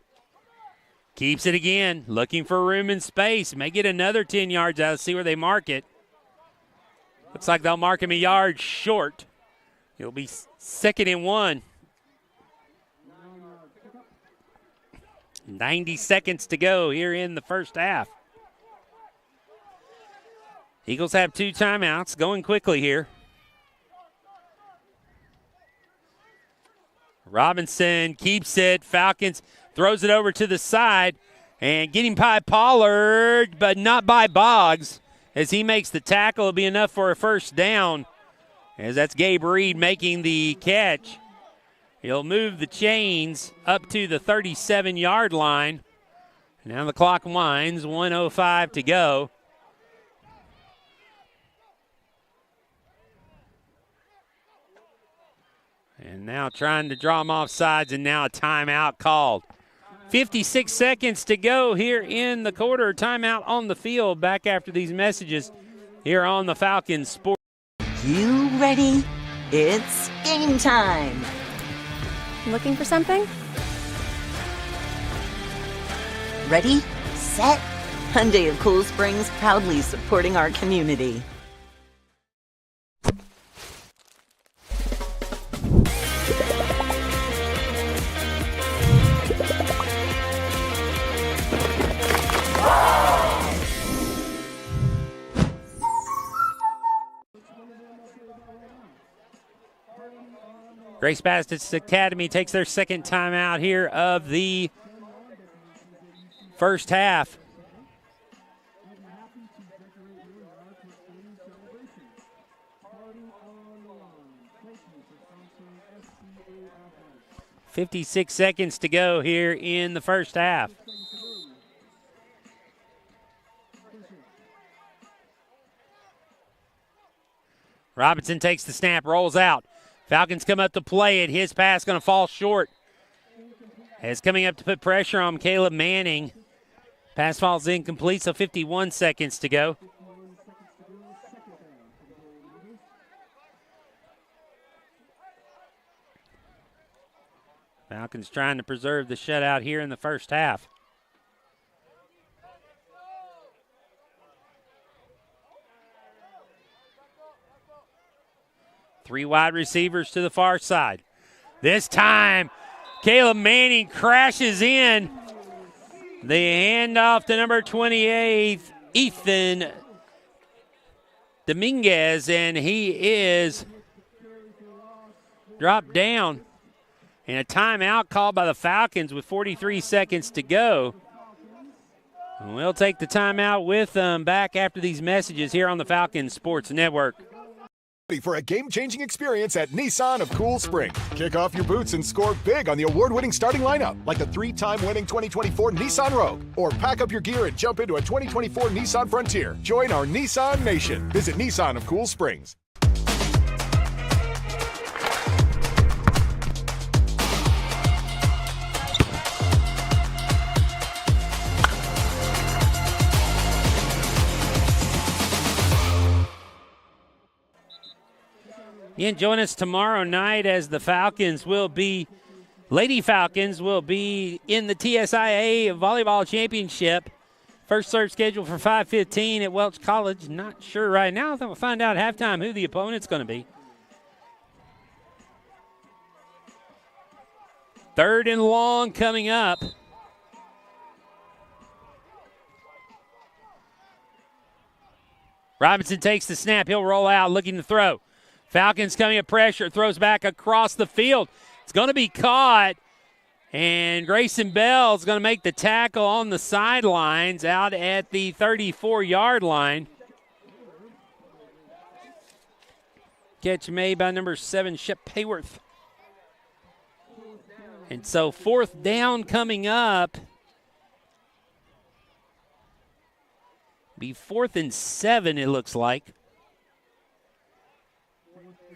Keeps it again, looking for room and space. May get another 10 yards out. See where they mark it. Looks like they'll mark him a yard short. It'll be 2nd and 1. 90 seconds to go here in the first half. Eagles have 2 timeouts, going quickly here. Robinson keeps it. Falcons throws it over to the side and getting by Pollard, but not by Boggs. As he makes the tackle, it'll be enough for a first down. As that's Gabe Reed making the catch. He'll move the chains up to the 37-yard line. Now the clock winds, 1:05 to go. And now trying to draw them off sides, and now a timeout called. 56 seconds to go here in the quarter. Timeout on the field. Back after these messages here on the Falcons Sports. You ready? It's game time. Looking for something? Ready, set. Hyundai of Cool Springs, proudly supporting our community. Grace Baptist Academy takes their second timeout here of the first half. .56 seconds to go here in the first half. Robinson takes the snap, rolls out. Falcons come up to play it. His pass going to fall short. As coming up to put pressure on Caleb Manning. Pass falls incomplete, so 51 seconds to go. Falcons trying to preserve the shutout here in the first half. Three wide receivers to the far side. This time, Caleb Manning crashes in. The handoff to number 28, Ethan Dominguez, and he is dropped down. And a timeout called by the Falcons with 43 seconds to go. And we'll take the timeout with them back after these messages here on the Falcons Sports Network. For a game-changing experience at Nissan of Cool Spring. Kick off your boots and score big on the award-winning starting lineup, like the 3-time winning 2024 Nissan Rogue. Or pack up your gear and jump into a 2024 Nissan Frontier. Join our Nissan Nation. Visit Nissan of Cool Springs. And join us tomorrow night as the Lady Falcons will be in the TSIA Volleyball Championship. First serve scheduled for 5:15 at Welch College. Not sure right now. We'll find out at halftime who the opponent's going to be. Third and long coming up. Robinson takes the snap. He'll roll out looking to throw. Falcons coming at pressure, throws back across the field. It's going to be caught, and Grayson Bell is going to make the tackle on the sidelines out at the 34-yard line. Catch made by number 7, Shep Hayworth. And so fourth down coming up. Be 4th and 7, it looks like.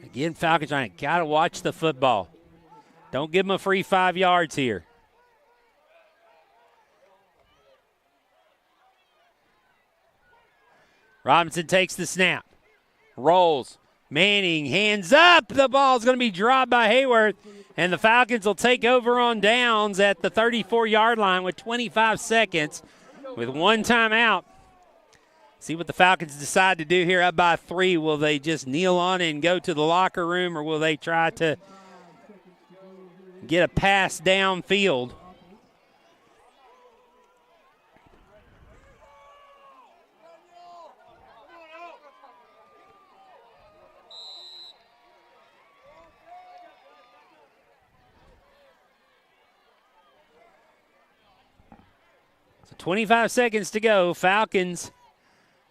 Again, Falcons trying, got to watch the football. Don't give them a free 5 yards here. Robinson takes the snap. Rolls. Manning, hands up. The ball's going to be dropped by Hayworth. And the Falcons will take over on downs at the 34-yard line with 25 seconds with one timeout. See what the Falcons decide to do here up by 3. Will they just kneel on it and go to the locker room, or will they try to get a pass downfield? So 25 seconds to go. Falcons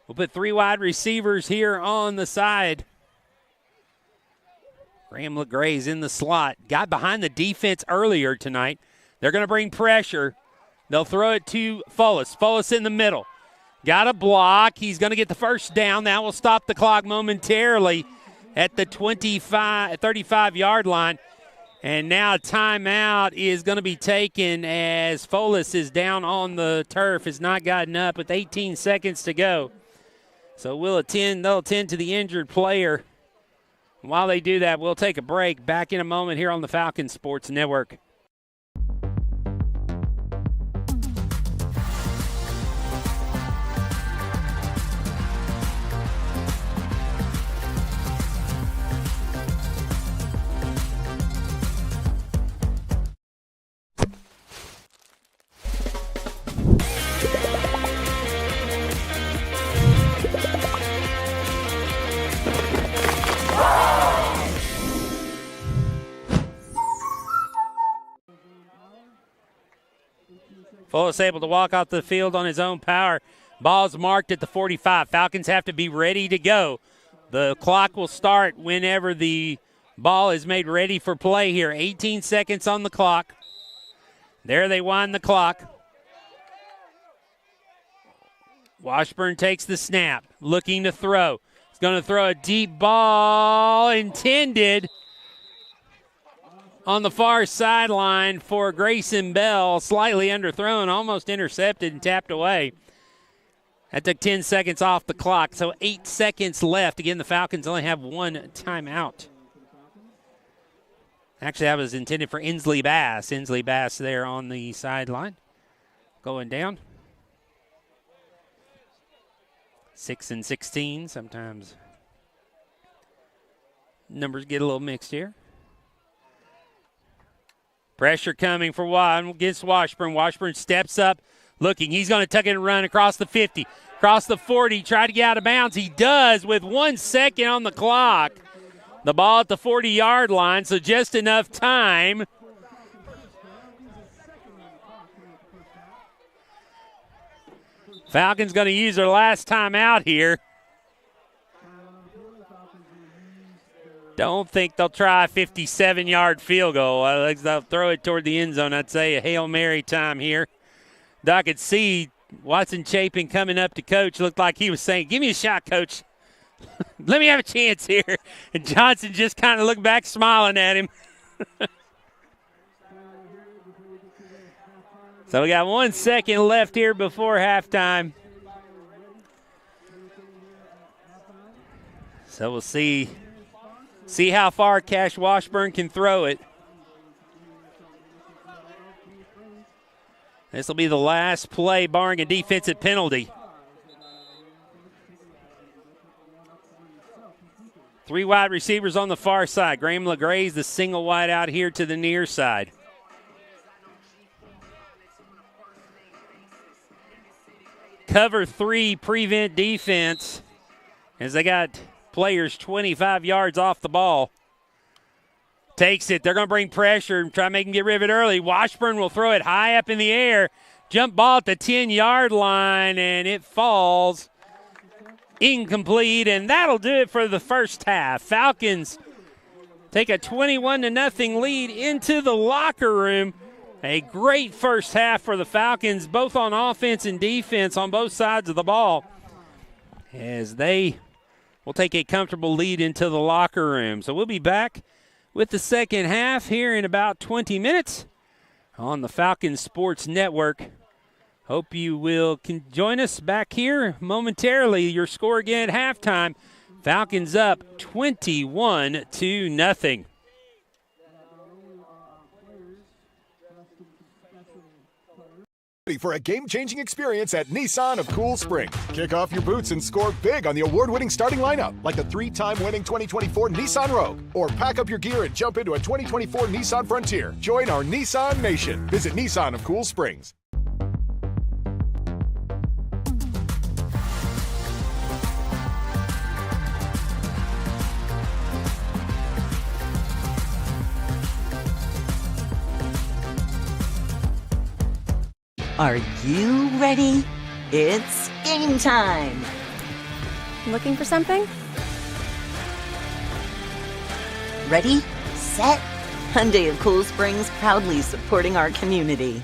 will put 3 wide receivers here on the side. Graham LeGray's in the slot. Got behind the defense earlier tonight. They're going to bring pressure. They'll throw it to Fullis. Fullis in the middle. Got a block. He's going to get the first down. That will stop the clock momentarily at the 35-yard line. And now a timeout is going to be taken as Fullis is down on the turf, has not gotten up with 18 seconds to go. So they'll attend to the injured player. While they do that, we'll take a break. Back in a moment here on the Falcon Sports Network. Fullis able to walk off the field on his own power. Ball's marked at the 45. Falcons have to be ready to go. The clock will start whenever the ball is made ready for play here. 18 seconds on the clock. There they wind the clock. Washburn takes the snap, looking to throw. He's going to throw a deep ball intended on the far sideline for Grayson Bell, slightly underthrown, almost intercepted and tapped away. That took 10 seconds off the clock, so 8 seconds left. Again, the Falcons only have one timeout. Actually, that was intended for Inslee Bass. Inslee Bass there on the sideline, going down. 6 and 16, sometimes numbers get a little mixed here. Pressure coming for against Washburn. Washburn steps up, looking. He's going to tuck it and run across the 50, across the 40, try to get out of bounds. He does with 1 second on the clock. The ball at the 40-yard line, so just enough time. Falcons going to use their last time out here. Don't think they'll try a 57-yard field goal. They'll throw it toward the end zone. I'd say a Hail Mary time here. I could see Watson Chapin coming up to Coach. Looked like he was saying, give me a shot, Coach. Let me have a chance here. And Johnson just kind of looked back smiling at him. So we got 1 second left here before halftime. So we'll see how far Cash Washburn can throw it. This will be the last play, barring a defensive penalty. 3 wide receivers on the far side. Graham LeGray's the single wide out here to the near side. Cover 3 prevent defense as they got players 25 yards off the ball. Takes it. They're going to bring pressure and try to make him get rid of it early. Washburn will throw it high up in the air. Jump ball at the 10-yard line, and it falls incomplete, and that'll do it for the first half. Falcons take a 21-0 lead into the locker room. A great first half for the Falcons, both on offense and defense on both sides of the ball, as they will take a comfortable lead into the locker room. So we'll be back with the second half here in about 20 minutes on the Falcon Sports Network. Hope you will join us back here momentarily. Your score again at halftime. Falcons up 21-0. For a game-changing experience at Nissan of Cool Spring. Kick off your boots and score big on the award-winning starting lineup, like the 3-time winning 2024 Nissan Rogue. Or pack up your gear and jump into a 2024 Nissan Frontier. Join our Nissan Nation. Visit Nissan of Cool Springs. Are you ready? It's game time. Looking for something? Ready, set, Hyundai of Cool Springs, proudly supporting our community.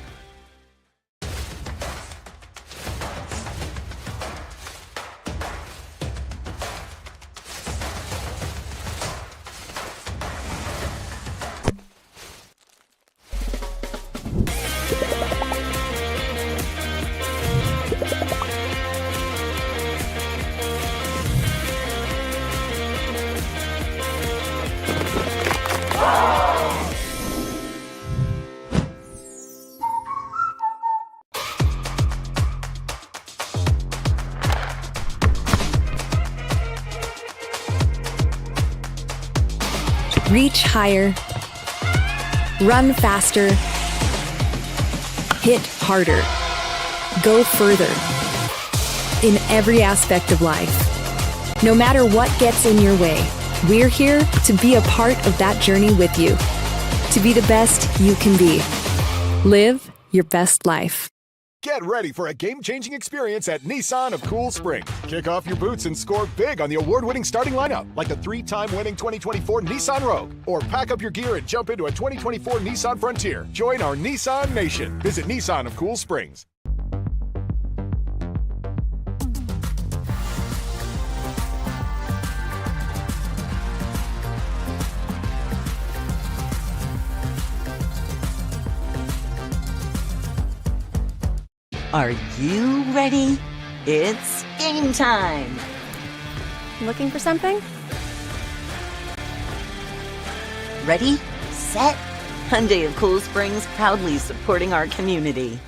Reach higher. Run faster. Hit harder. Go further. In every aspect of life. No matter what gets in your way, we're here to be a part of that journey with you. To be the best you can be. Live your best life. Get ready for a game-changing experience at Nissan of Cool Spring. Kick off your boots and score big on the award-winning starting lineup, like the 3-time winning 2024 Nissan Rogue. Or pack up your gear and jump into a 2024 Nissan Frontier. Join our Nissan Nation. Visit Nissan of Cool Springs. Are you ready? It's game time! Looking for something? Ready, set, Hyundai of Cool Springs, proudly supporting our community.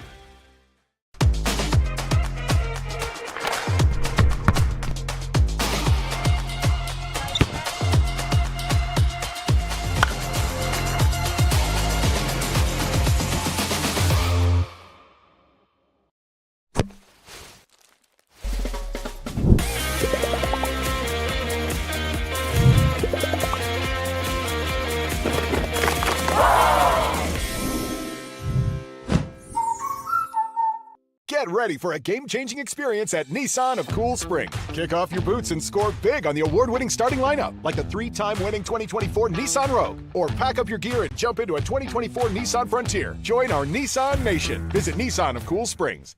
Get ready for a game-changing experience at Nissan of Cool Spring. Kick off your boots and score big on the award-winning starting lineup, like the 3-time winning 2024 Nissan Rogue. Or pack up your gear and jump into a 2024 Nissan Frontier. Join our Nissan Nation. Visit Nissan of Cool Springs.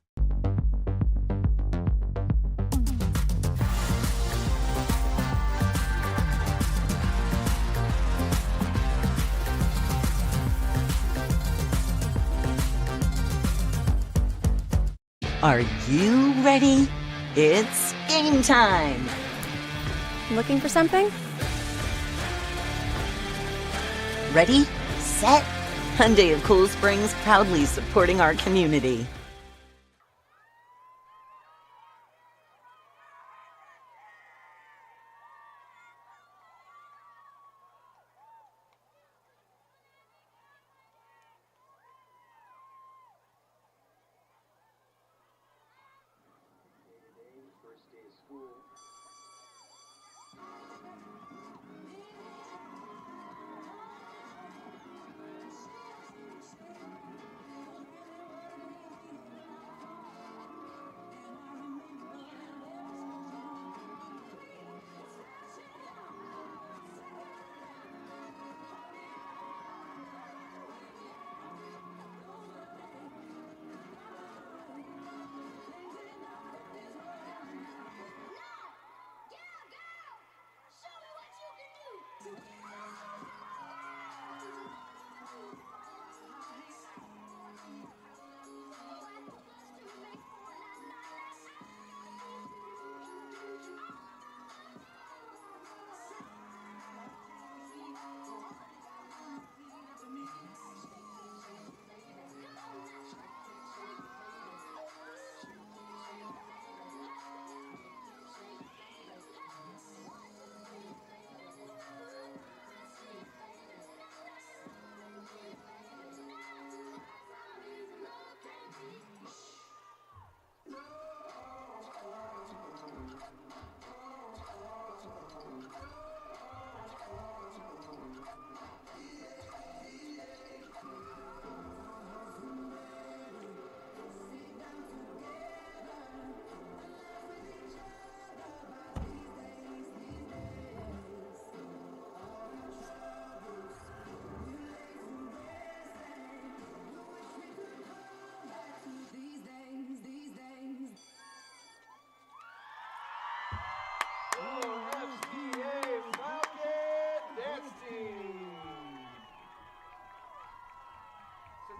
Are you ready? It's game time! Looking for something? Ready, set, Hyundai of Cool Springs, proudly supporting our community.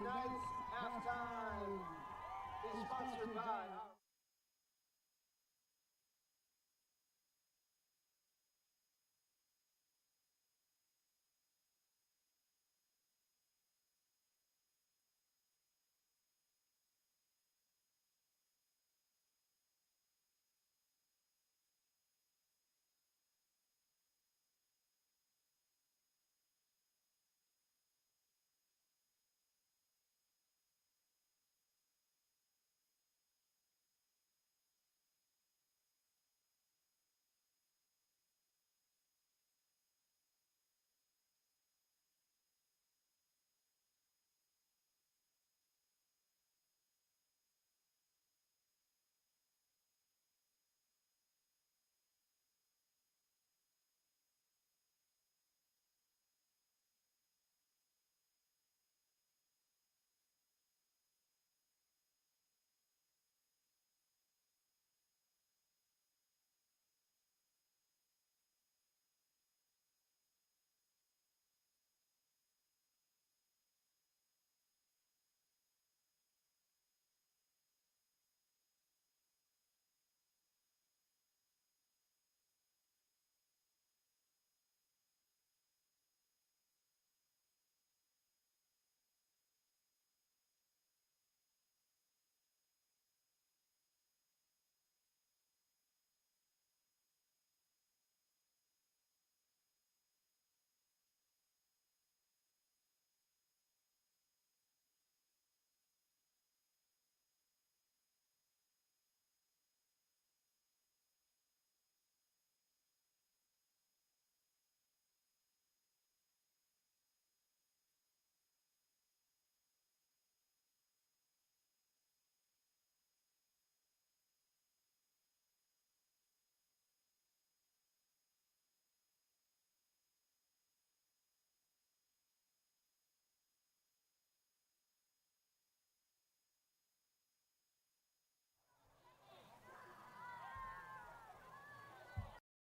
tonight's halftime is sponsored by...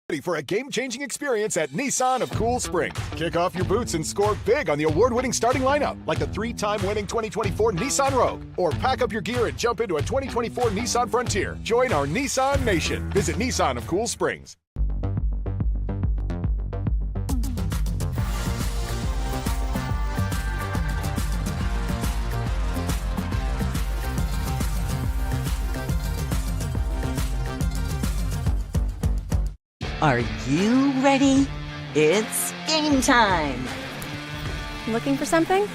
Ready for a game-changing experience at Nissan of Cool Spring. Kick off your boots and score big on the award-winning starting lineup, like the 3-time winning 2024 Nissan Rogue. Or pack up your gear and jump into a 2024 Nissan Frontier. Join our Nissan Nation. Visit Nissan of Cool Springs. Are you ready? It's game time! Looking for something?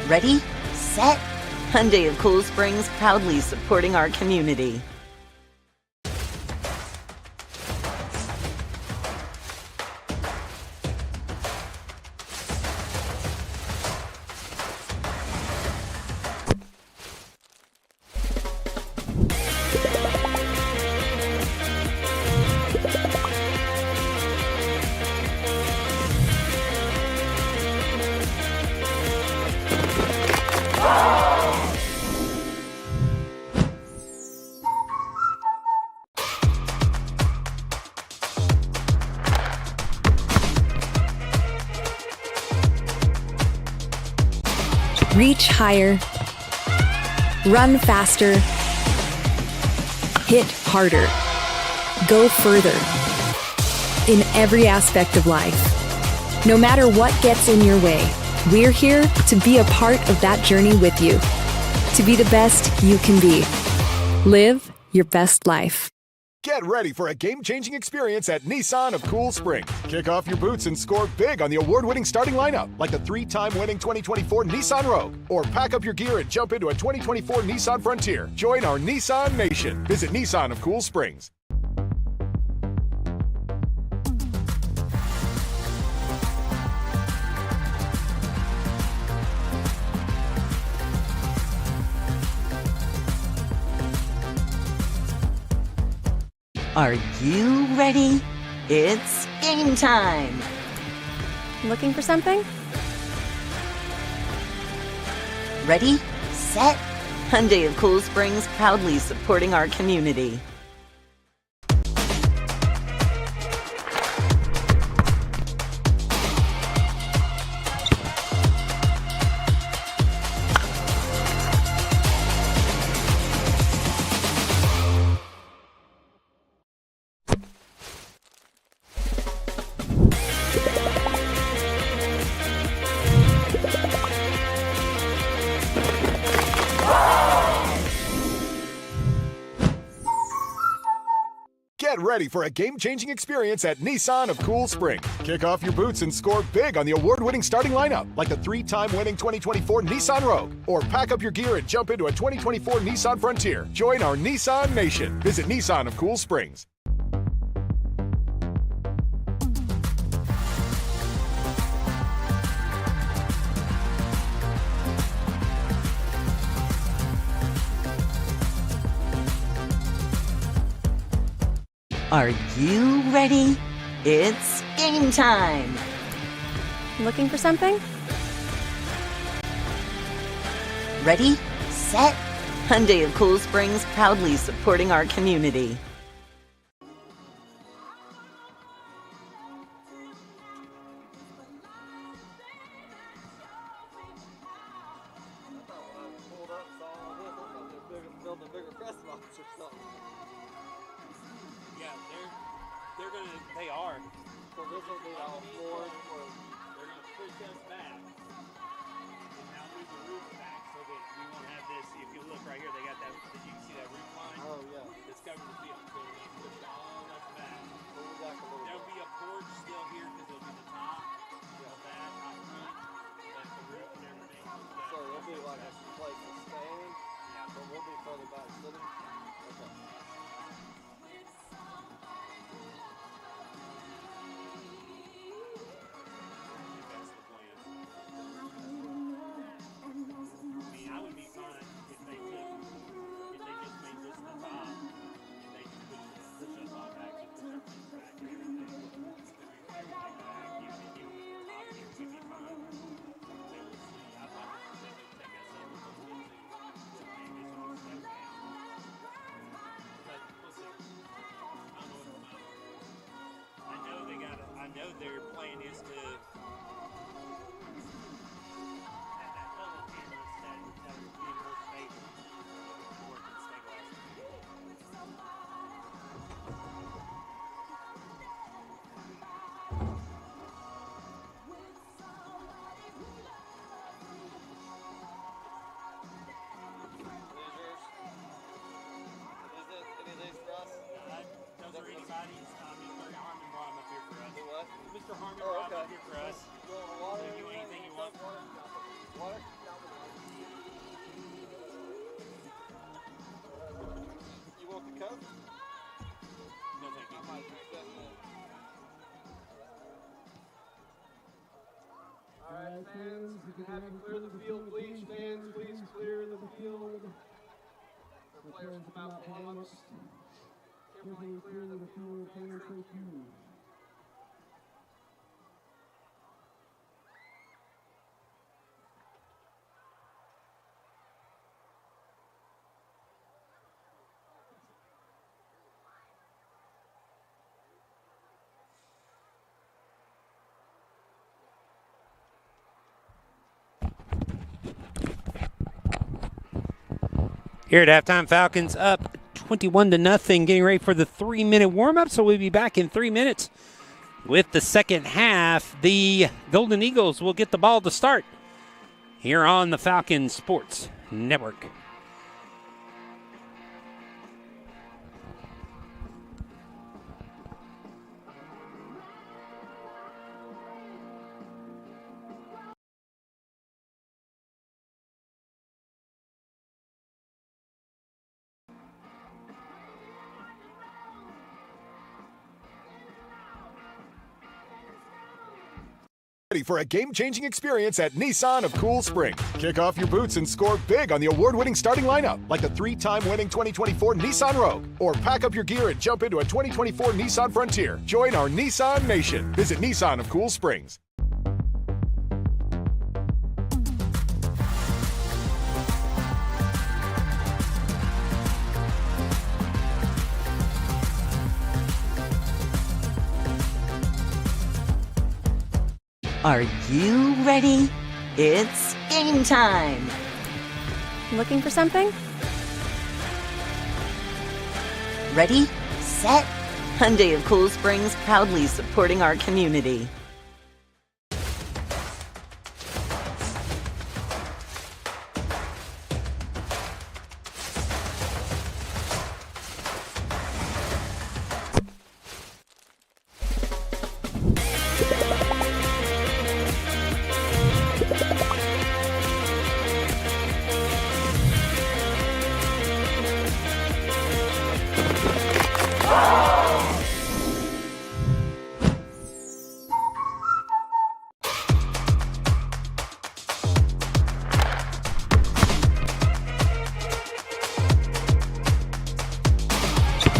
Ready, set, Hyundai of Cool Springs, proudly supporting our community. Reach higher, run faster, hit harder, go further. In every aspect of life, no matter what gets in your way, we're here to be a part of that journey with you. To be the best you can be. Live your best life. Get ready for a game-changing experience at Nissan of Cool Spring. Kick off your boots and score big on the award-winning starting lineup, like the 3-time winning 2024 Nissan Rogue. Or pack up your gear and jump into a 2024 Nissan Frontier. Join our Nissan Nation. Visit Nissan of Cool Springs. Are you ready? It's game time! Looking for something? Ready, set, Hyundai of Cool Springs, proudly supporting our community. ready for a game-changing experience at Nissan of Cool Spring. Kick off your boots and score big on the award-winning starting lineup, like the 3-time winning 2024 Nissan Rogue. Or pack up your gear and jump into a 2024 Nissan Frontier. Join our Nissan Nation. Visit Nissan of Cool Springs. Are you ready? It's game time! Looking for something? Ready, set, Hyundai of Cool Springs, proudly supporting our community. Building bigger press box or something. Yeah, they are. So this will be all floors for. They're gonna push us back. And now move the roof back so that we won't have this. If you look right here, they got that. Did you see that roof line? Oh yeah. It's covered the field. So they're gonna push all us back. Pull it back a little There'll bit. be a porch still here because it'll be the top of that out front. But the roof and everything. So it'll be like a place to stand. Yeah. But we'll be further back sitting. Okay. That's the plan. I mean, I would be fine if they just made this the top and they just push us all back and push everything back and everything. Everything back, even if you were the top here, we'd be fine. They will see. I'd like to see them take us in with those little things. Maybe some of them step down. But we'll see. I don't know what it's about. I know their plan is to have that other cameras that are being more stable. Work and stabilize. Any of these for us? Those are anybody's. Mr. Harmon brought them up here for us. Do what? Mr. Harmon brought them up here for us. You want water? So you anything you want? Water? You want the Coke? No, thank you. I might drink that then. All right, fans, you can have you clear the field, please. Fans, please clear the field. The players come out to warm-ups. Carefully clear the field. Fans, thank you. Here at halftime, Falcons up 21-0, getting ready for the 3-minute warm-up. So we'll be back in 3 minutes with the second half. The Golden Eagles will get the ball to start here on the Falcons Sports Network. Ready for a game-changing experience at Nissan of Cool Spring. Kick off your boots and score big on the award-winning starting lineup, like the 3-time winning 2024 Nissan Rogue. Or pack up your gear and jump into a 2024 Nissan Frontier. Join our Nissan Nation. Visit Nissan of Cool Springs. Are you ready? It's game time! Looking for something? Ready, set, Hyundai of Cool Springs, proudly supporting our community.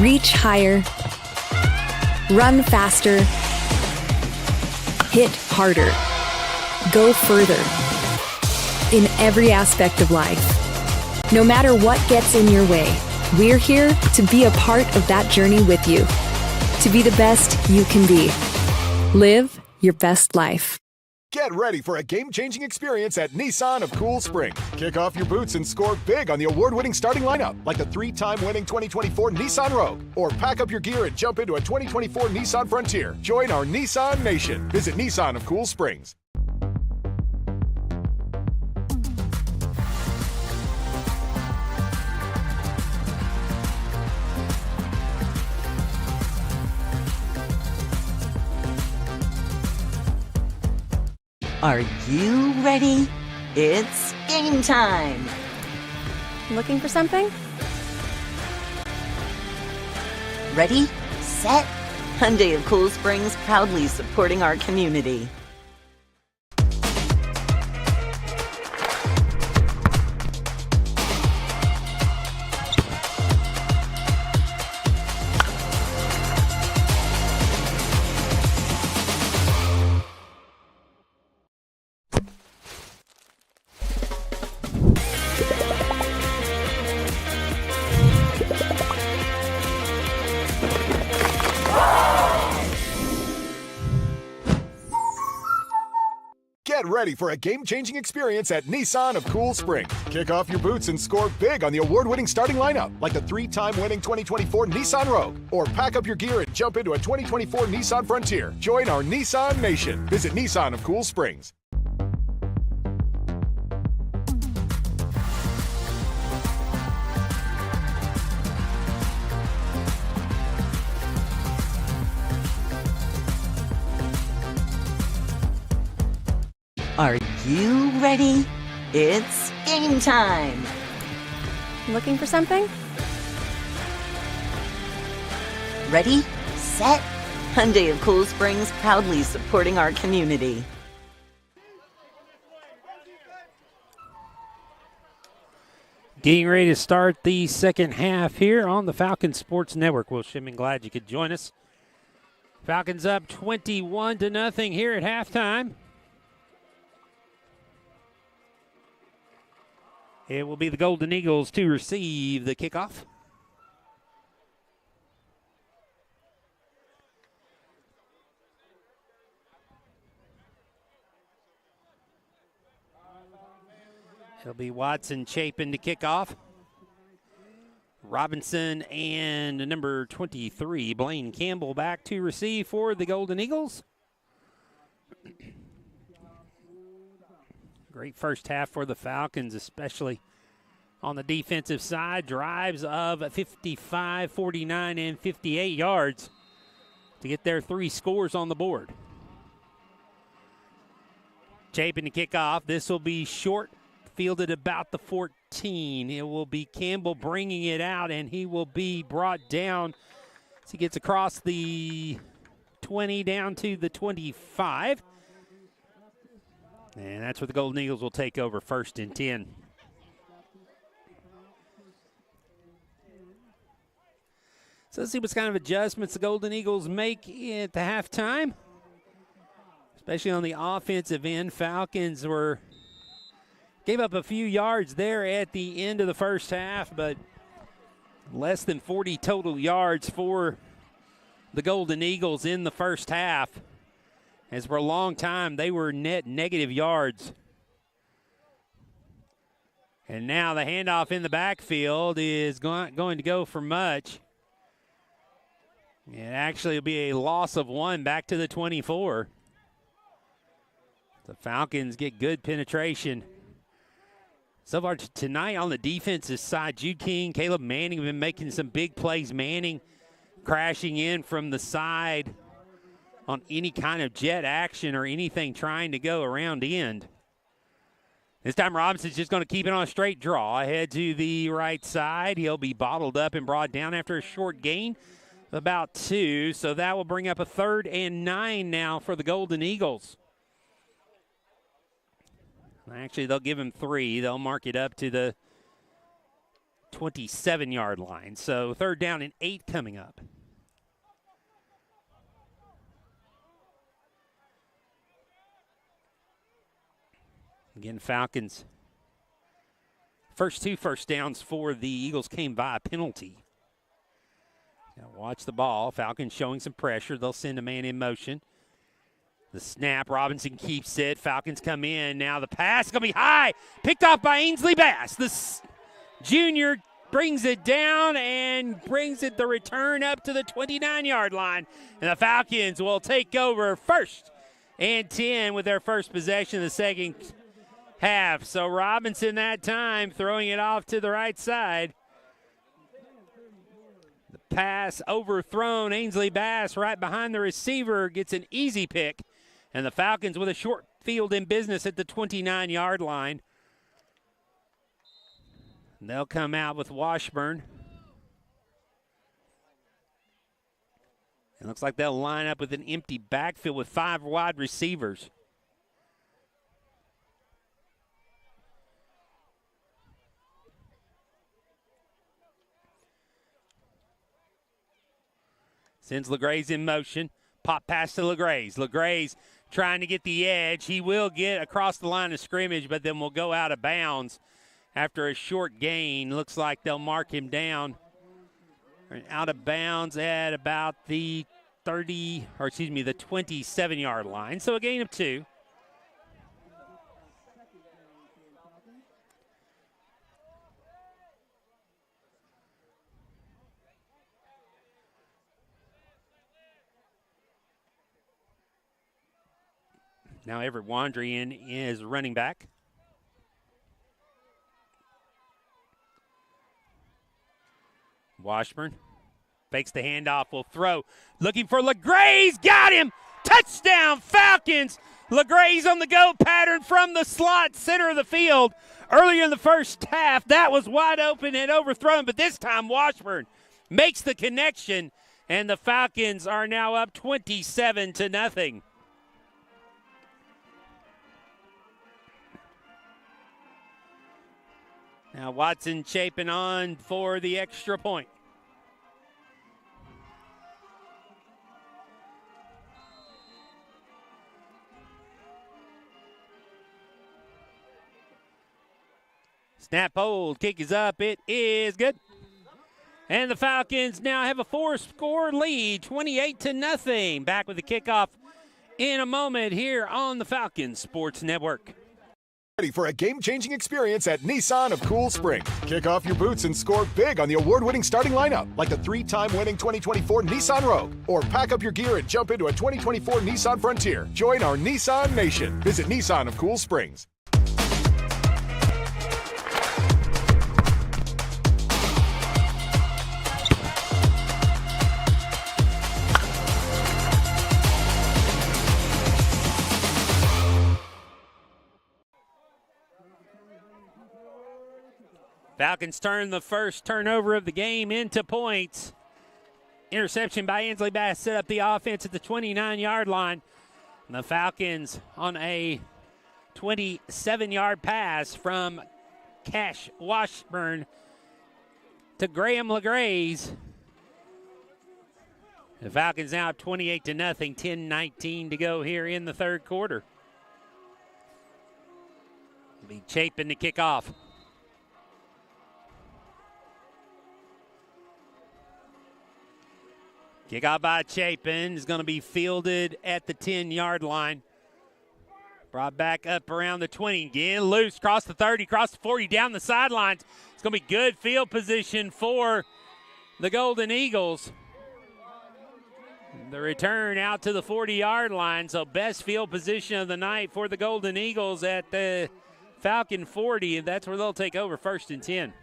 Reach higher. Run faster. Hit harder. Go further. In every aspect of life. No matter what gets in your way, we're here to be a part of that journey with you. To be the best you can be. Live your best life. Get ready for a game-changing experience at Nissan of Cool Spring. Kick off your boots and score big on the award-winning starting lineup, like the 3-time winning 2024 Nissan Rogue. Or pack up your gear and jump into a 2024 Nissan Frontier. Join our Nissan Nation. Visit Nissan of Cool Springs. Are you ready? It's game time! Looking for something? Ready, set, Hyundai of Cool Springs, proudly supporting our community. Get ready for a game-changing experience at Nissan of Cool Spring. Kick off your boots and score big on the award-winning starting lineup, like the 3-time winning 2024 Nissan Rogue. Or pack up your gear and jump into a 2024 Nissan Frontier. Join our Nissan Nation. Visit Nissan of Cool Springs. Are you ready? It's game time! Looking for something? Ready, set, Hyundai of Cool Springs, proudly supporting our community. Getting ready to start the second half here on the Falcon Sports Network. Will Shimon, glad you could join us. Falcons up 21-0 here at halftime. It will be the Golden Eagles to receive the kickoff. It'll be Watson Chapin to kick off. Robinson and number 23, Blaine Campbell, back to receive for the Golden Eagles. Great first half for the Falcons, especially on the defensive side. Drives of 55, 49, and 58 yards to get their 3 scores on the board. Chapin to kick off. This will be short, fielded about the 14. It will be Campbell bringing it out, and he will be brought down as he gets across the 20 down to the 25. And that's where the Golden Eagles will take over, 1st and 10. So let's see what kind of adjustments the Golden Eagles make at the halftime. Especially on the offensive end. Falcons gave up a few yards there at the end of the first half, but less than 40 total yards for the Golden Eagles in the first half. As for a long time, they were net negative yards. And now the handoff in the backfield is going to go for much. It actually will be a loss of 1 back to the 24. The Falcons get good penetration. So far tonight on the defensive side, Jude King, Caleb Manning have been making some big plays. Manning crashing in from the side on any kind of jet action or anything trying to go around end. This time Robinson's just going to keep it on a straight draw. Ahead to the right side. He'll be bottled up and brought down after a short gain of about 2. So that will bring up a 3rd and 9 now for the Golden Eagles. Actually, they'll give him 3. They'll mark it up to the 27-yard line. So 3rd down and 8 coming up. Again, Falcons. First 2 first downs for the Eagles came by a penalty. Now watch the ball. Falcons showing some pressure. They'll send a man in motion. The snap, Robinson keeps it. Falcons come in. Now the pass is going to be high. Picked off by Ainsley Bass. The junior brings it down and brings it the return up to the 29-yard line. And the Falcons will take over 1st and 10 with their first possession of the second half. So Robinson that time throwing it off to the right side. The pass overthrown. Ainsley Bass right behind the receiver gets an easy pick. And the Falcons with a short field in business at the 29-yard line. They'll come out with Washburn. It looks like they'll line up with an empty backfield with 5 wide receivers. Sends LeGraze in motion. Pop pass to LeGraze. LeGraze trying to get the edge. He will get across the line of scrimmage, but then will go out of bounds after a short gain. Looks like they'll mark him down. Out of bounds at about the 27-yard line. So a gain of 2. Now Everett Wandrian is running back. Washburn fakes the handoff, will throw. Looking for LeGraze, got him! Touchdown Falcons! LeGraze on the go pattern from the slot center of the field. Earlier in the first half, that was wide open and overthrown, but this time Washburn makes the connection, and the Falcons are now up 27-0. Now Watson Chapin on for the extra point. Snap, hold, kick is up. It is good. And the Falcons now have a 4-score lead, 28-0. Back with the kickoff in a moment here on the Falcons Sports Network. Ready for a game-changing experience at Nissan of Cool Spring. Kick off your boots and score big on the award-winning starting lineup, like the 3-time winning 2024 Nissan Rogue. Or pack up your gear and jump into a 2024 Nissan Frontier. Join our Nissan Nation. Visit Nissan of Cool Springs. Falcons turn the first turnover of the game into points. Interception by Ainsley Bass set up the offense at the 29-yard line. And the Falcons on a 27-yard pass from Cash Washburn to Graham LeGraze. The Falcons now up 28-0, 10-19 to go here in the third quarter. It'll be Chapin to kick off. Kickoff by Chapin is going to be fielded at the 10-yard line. Brought back up around the 20 again. Loose, across the 30, across the 40, down the sidelines. It's going to be good field position for the Golden Eagles. The return out to the 40-yard line, so best field position of the night for the Golden Eagles at the Falcon 40, and that's where they'll take over 1st and 10.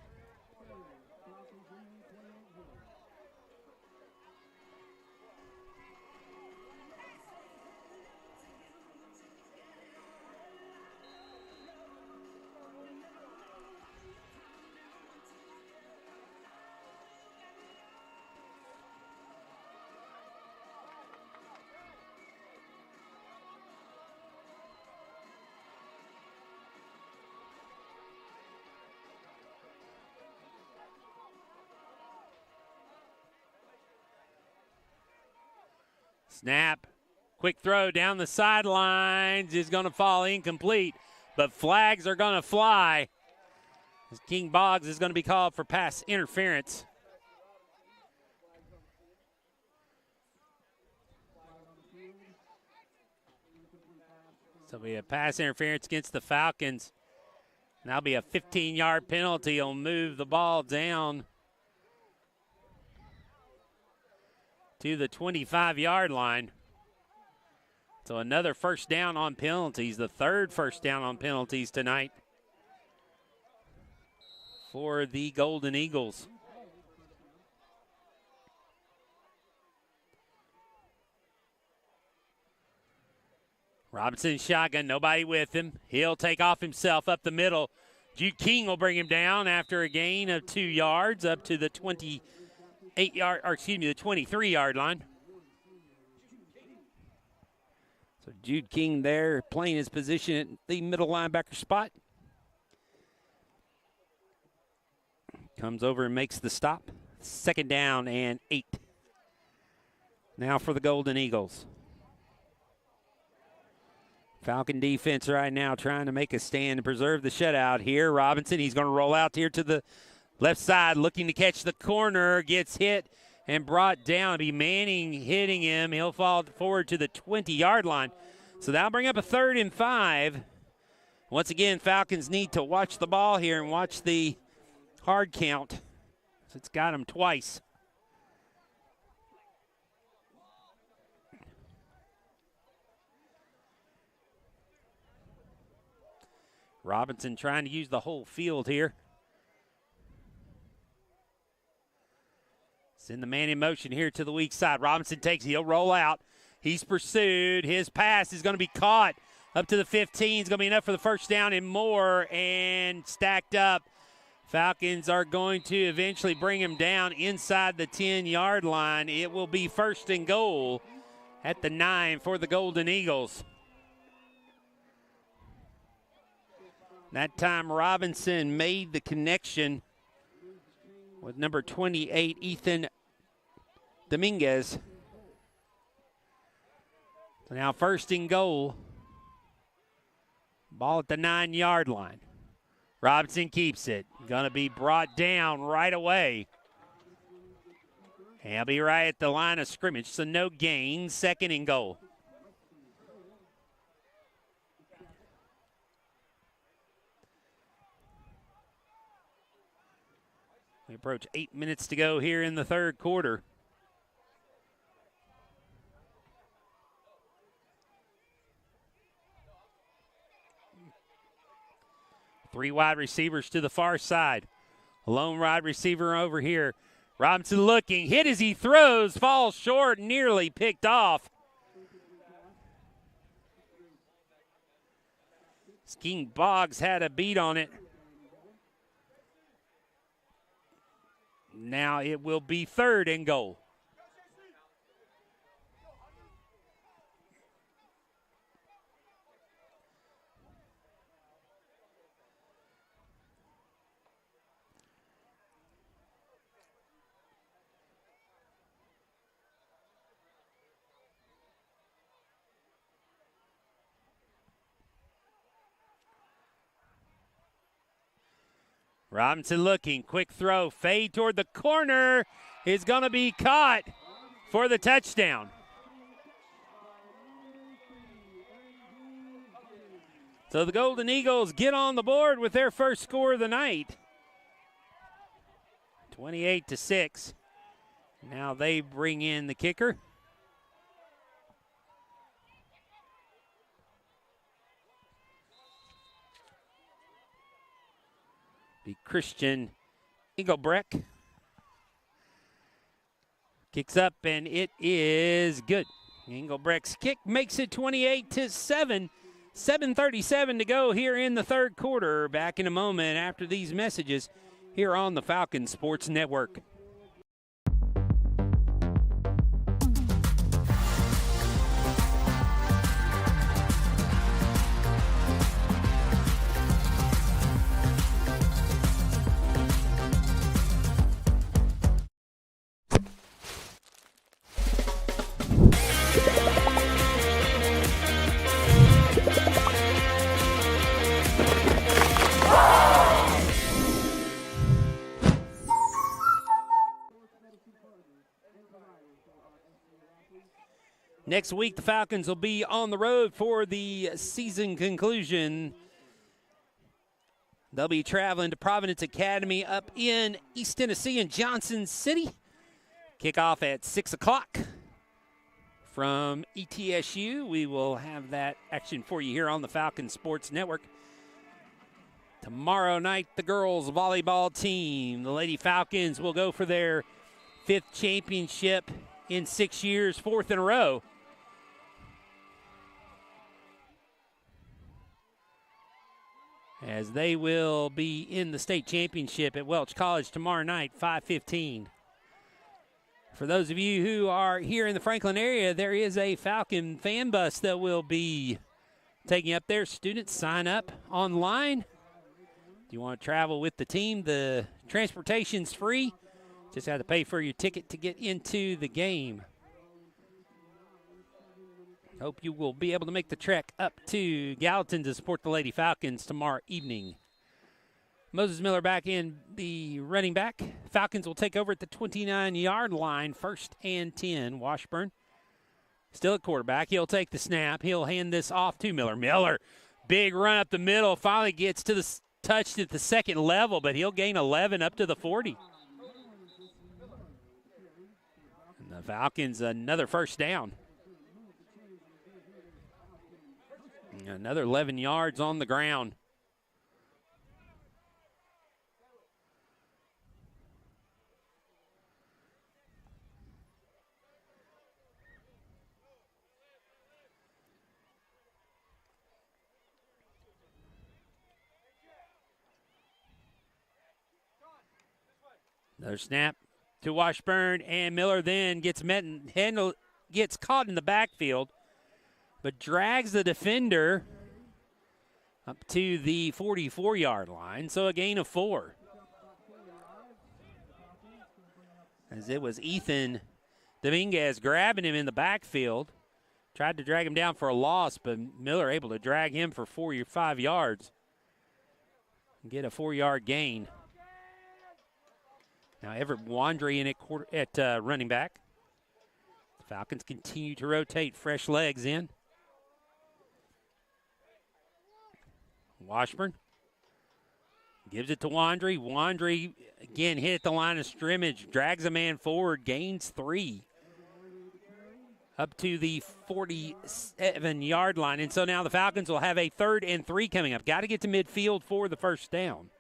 Snap. Quick throw down the sidelines is going to fall incomplete, but flags are going to fly. King Boggs is going to be called for pass interference. So we have pass interference against the Falcons. And that'll be a 15-yard penalty. He'll move the ball down to the 25-yard line. So another first down on penalties, the third first down on penalties tonight for the Golden Eagles. Robinson shotgun, nobody with him. He'll take off himself up the middle. Jude King will bring him down after a gain of 2 yards up to the 23-yard line. So Jude King there playing his position at the middle linebacker spot. Comes over and makes the stop. 2nd down and 8. Now for the Golden Eagles. Falcon defense right now trying to make a stand and preserve the shutout here. Robinson, he's going to roll out here to the left side, looking to catch the corner. Gets hit and brought down. Be Manning hitting him. He'll fall forward to the 20-yard line. So that'll bring up a 3rd and 5. Once again, Falcons need to watch the ball here and watch the hard count. So it's got him twice. Robinson trying to use the whole field here. Send the man in motion here to the weak side. Robinson takes it. He'll roll out. He's pursued. His pass is going to be caught up to the 15. It's going to be enough for the first down and more, and stacked up. Falcons are going to eventually bring him down inside the 10-yard line. It will be 1st and goal at the 9 for the Golden Eagles. That time Robinson made the connection with number 28, Ethan Dominguez. So now 1st and goal. Ball at the 9-yard line. Robinson keeps it. Going to be brought down right away. He'll be right at the line of scrimmage, so no gain. 2nd and goal. We approach 8 minutes to go here in the 3rd quarter. Three wide receivers to the far side. A lone wide receiver over here. Robinson looking, hit as he throws, falls short, nearly picked off. King Boggs had a beat on it. Now it will be 3rd and goal. Robinson looking, quick throw, fade toward the corner, is going to be caught for the touchdown. So the Golden Eagles get on the board with their first score of the night. 28-6. Now they bring in the kicker. Be Christian Engelbrecht. Kicks up, and it is good. Engelbrecht's kick makes it 28-7. 7:37 to go here in the 3rd quarter. Back in a moment after these messages here on the Falcon Sports Network. Next week, the Falcons will be on the road for the season conclusion. They'll be traveling to Providence Academy up in East Tennessee in Johnson City. Kickoff at 6 o'clock from ETSU. We will have that action for you here on the Falcon Sports Network. Tomorrow night, the girls volleyball team, the Lady Falcons, will go for their 5th championship in 6 years, 4th in a row. As they will be in the state championship at Welch College tomorrow night, 5:15. For those of you who are here in the Franklin area, there is a Falcon fan bus that will be taking up there. Students sign up online. If you want to travel with the team, the transportation's free. Just have to pay for your ticket to get into the game. Hope you will be able to make the trek up to Gallatin to support the Lady Falcons tomorrow evening. Moses Miller back in the running back. Falcons will take over at the 29-yard line, 1st and 10. Washburn still at quarterback. He'll take the snap. He'll hand this off to Miller. Miller, big run up the middle, finally gets to the touched at the second level, but he'll gain 11 up to the 40. And the Falcons, another first down. Another 11 yards on the ground. Another snap to Washburn, and Miller then gets met and gets caught in the backfield, but drags the defender up to the 44-yard line, so a gain of 4. As it was Ethan Dominguez grabbing him in the backfield, tried to drag him down for a loss, but Miller able to drag him for 4 or 5 yards and get a 4-yard gain. Now Everett Wandry in at running back. The Falcons continue to rotate fresh legs in. Washburn gives it to Wandry. Wandry again hit at the line of scrimmage, drags a man forward, gains 3 up to the 47-yard line. And so now the Falcons will have a 3rd and 3 coming up. Got to get to midfield for the first down.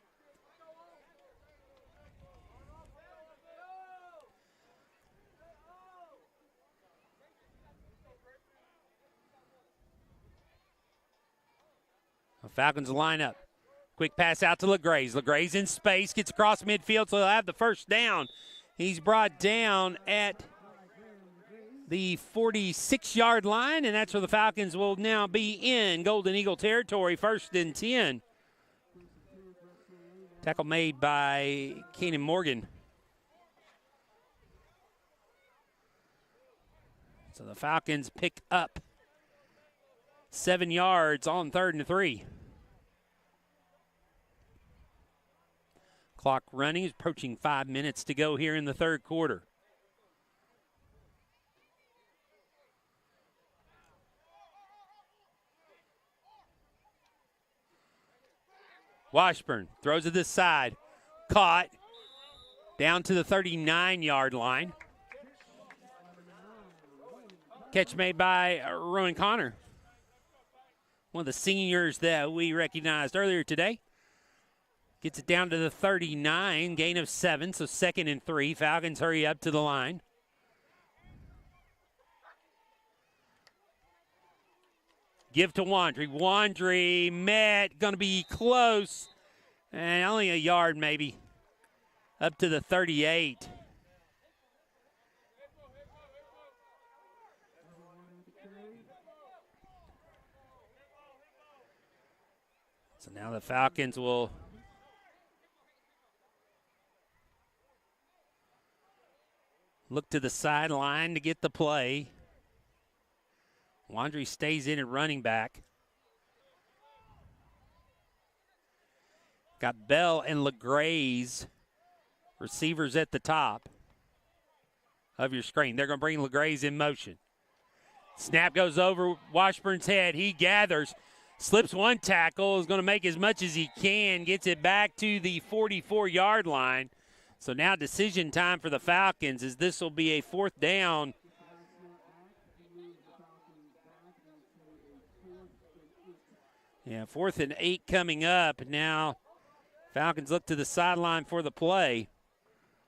The Falcons line up. Quick pass out to LeGraze. LeGraze in space, gets across midfield, so he'll have the first down. He's brought down at the 46-yard line, and that's where the Falcons will now be in Golden Eagle territory, 1st and 10. Tackle made by Keenan Morgan. So the Falcons pick up 7 yards on 3rd and 3. Clock running, approaching 5 minutes to go here in the 3rd quarter. Washburn throws it this side. Caught down to the 39-yard line. Catch made by Rowan Connor, one of the seniors that we recognized earlier today. Gets it down to the 39, gain of 7, so 2nd and 3. Falcons hurry up to the line. Give to Wandry. Wandry met, going to be close, and only a yard maybe, up to the 38. So now the Falcons will look to the sideline to get the play. Wandry stays in at running back. Got Bell and LeGraze, receivers at the top of your screen. They're going to bring LeGraze in motion. Snap goes over Washburn's head. He gathers, slips one tackle, is going to make as much as he can, gets it back to the 44-yard line. So now decision time for the Falcons, as this will be a 4th down. Yeah, 4th and 8 coming up. Now Falcons look to the sideline for the play.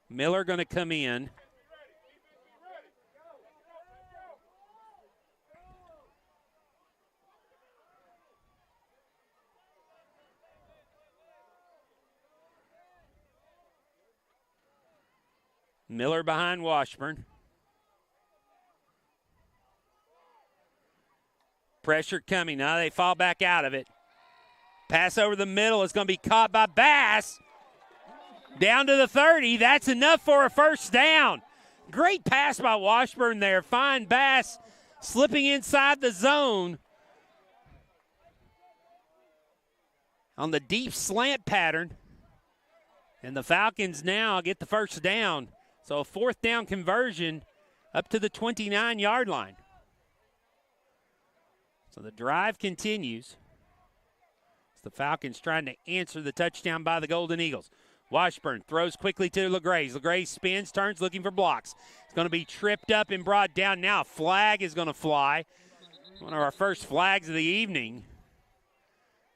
Miller going to come in. Miller behind Washburn. Pressure coming. Now they fall back out of it. Pass over the middle is going to be caught by Bass. Down to the 30. That's enough for a 1st down. Great pass by Washburn there. Fine Bass slipping inside the zone on the deep slant pattern. And the Falcons now get the 1st down. So a 4th down conversion up to the 29-yard line. So the drive continues. It's the Falcons trying to answer the touchdown by the Golden Eagles. Washburn throws quickly to LeGraze. LeGraze spins, turns, looking for blocks. It's going to be tripped up and brought down. Now a flag is going to fly. One of our first flags of the evening.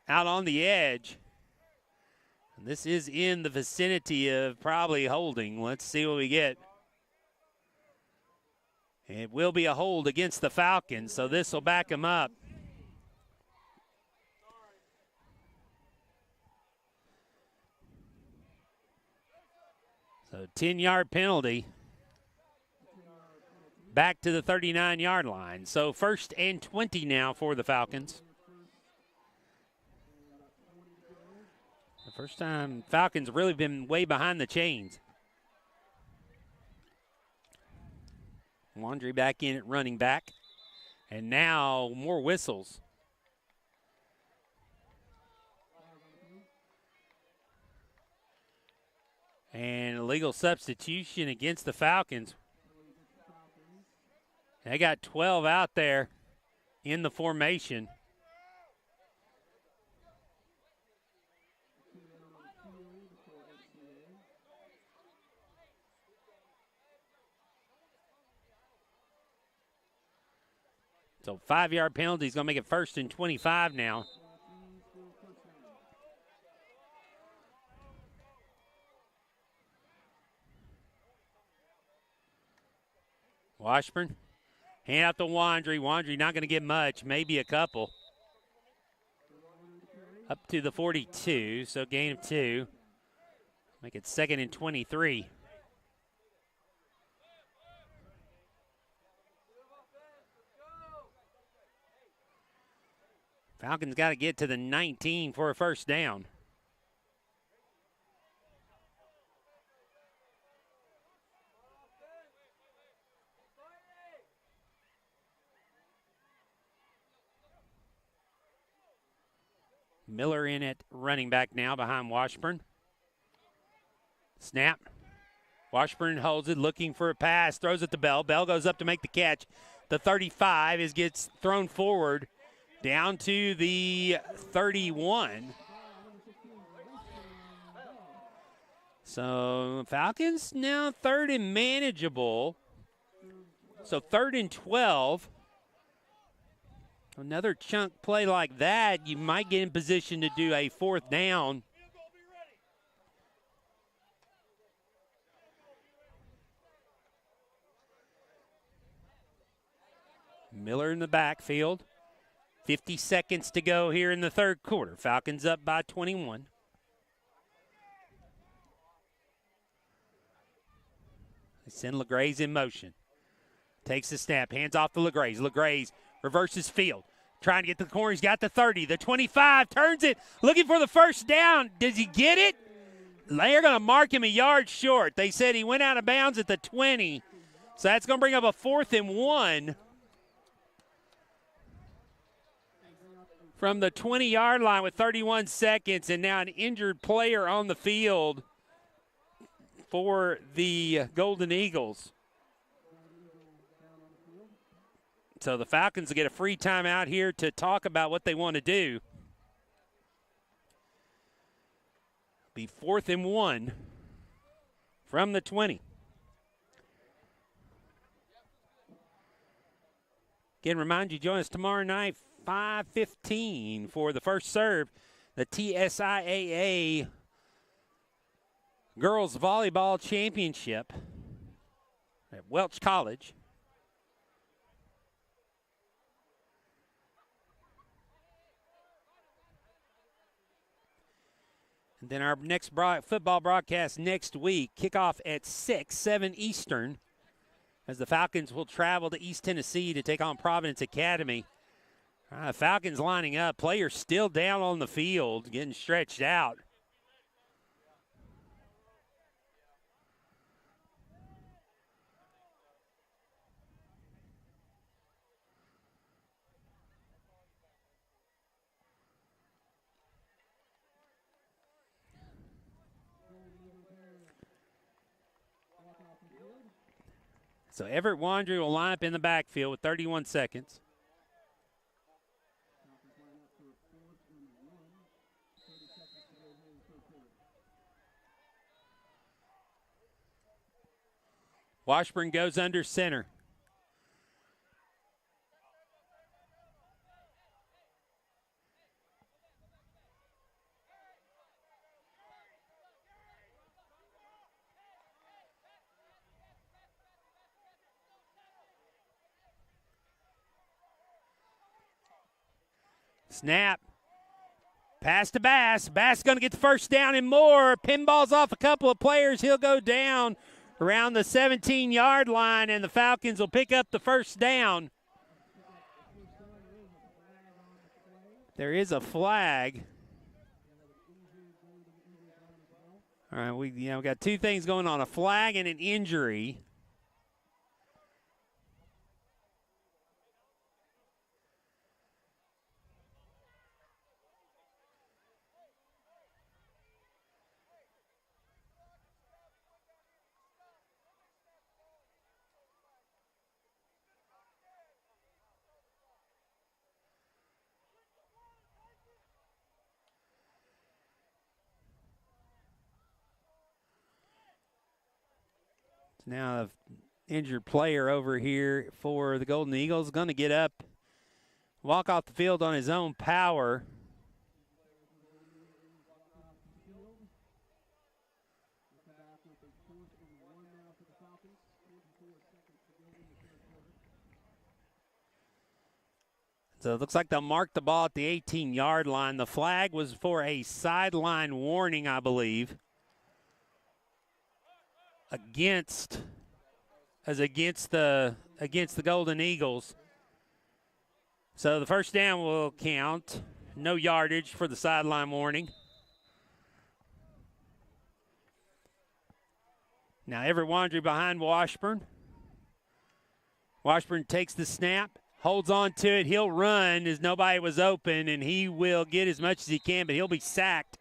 Out on the edge. And this is in the vicinity of probably holding. Let's see what we get. It will be a hold against the Falcons, so this will back them up. So 10-yard penalty. Back to the 39-yard line. So 1st and 20 now for the Falcons. The first time Falcons really been way behind the chains. Laundry back in at running back. And now more whistles. And illegal substitution against the Falcons. They got 12 out there in the formation. So 5-yard penalty is going to make it 1st and 25 now. Washburn, hand out to Wandry. Wandry not going to get much, maybe a couple. Up to the 42, so gain of 2. Make it 2nd and 23. Falcons got to get to the 19 for a 1st down. Miller in at running back now behind Washburn. Snap. Washburn holds it, looking for a pass, throws it to Bell. Bell goes up to make the catch. The 35 gets thrown forward down to the 31. So Falcons now 3rd and manageable. So 3rd and 12. Another chunk play like that, you might get in position to do a 4th down. Miller in the backfield. 50 seconds to go here in the 3rd quarter. Falcons up by 21. They send LeGraze in motion. Takes the snap, hands off to LeGraze. LeGraze reverses field. Trying to get to the corner. He's got the 30, the 25, turns it, looking for the 1st down. Does he get it? They're going to mark him a yard short. They said he went out of bounds at the 20. So that's going to bring up a 4th and 1. From the 20-yard line with 31 seconds, and now an injured player on the field for the Golden Eagles. So the Falcons will get a free timeout here to talk about what they want to do. Be 4th and 1 from the 20. Again, remind you, join us tomorrow night, 5:15 for the first serve. The TSIAA Girls Volleyball Championship at Welch College. And then our next football broadcast next week, kickoff at 7 Eastern, as the Falcons will travel to East Tennessee to take on Providence Academy. Falcons lining up. Players still down on the field, getting stretched out. So Everett Wandry will line up in the backfield with 31 seconds. Washburn goes under center. Snap. Pass to Bass. Bass going to get the first down and more. Pinballs off a couple of players. He'll go down around the 17-yard line, and the Falcons will pick up the first down. There is a flag. All right, we got two things going on, a flag and an injury. Now, an injured player over here for the Golden Eagles going to get up, walk off the field on his own power. So it looks like they'll mark the ball at the 18-yard line. The flag was for a sideline warning, I believe, against the Golden Eagles. So the first down will count. No yardage for the sideline warning. Now Everett Wandry behind Washburn. Washburn takes the snap, holds on to it. He'll run as nobody was open, and he will get as much as he can, but he'll be sacked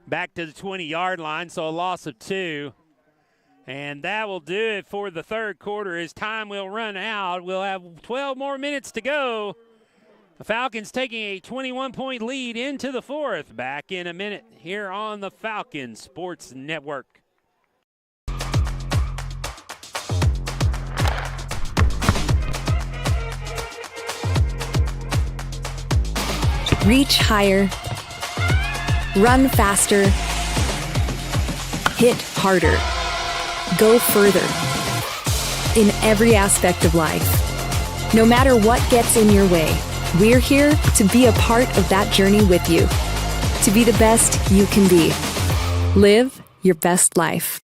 back to the 20-yard line, so a loss of 2. And that will do it for the third quarter as time will run out. We'll have 12 more minutes to go. The Falcons taking a 21-point lead into the fourth. Back in a minute here on the Falcons Sports Network. Reach higher, run faster, hit harder, go further. In every aspect of life, no matter what gets in your way, we're here to be a part of that journey with you. To be the best you can be. Live your best life.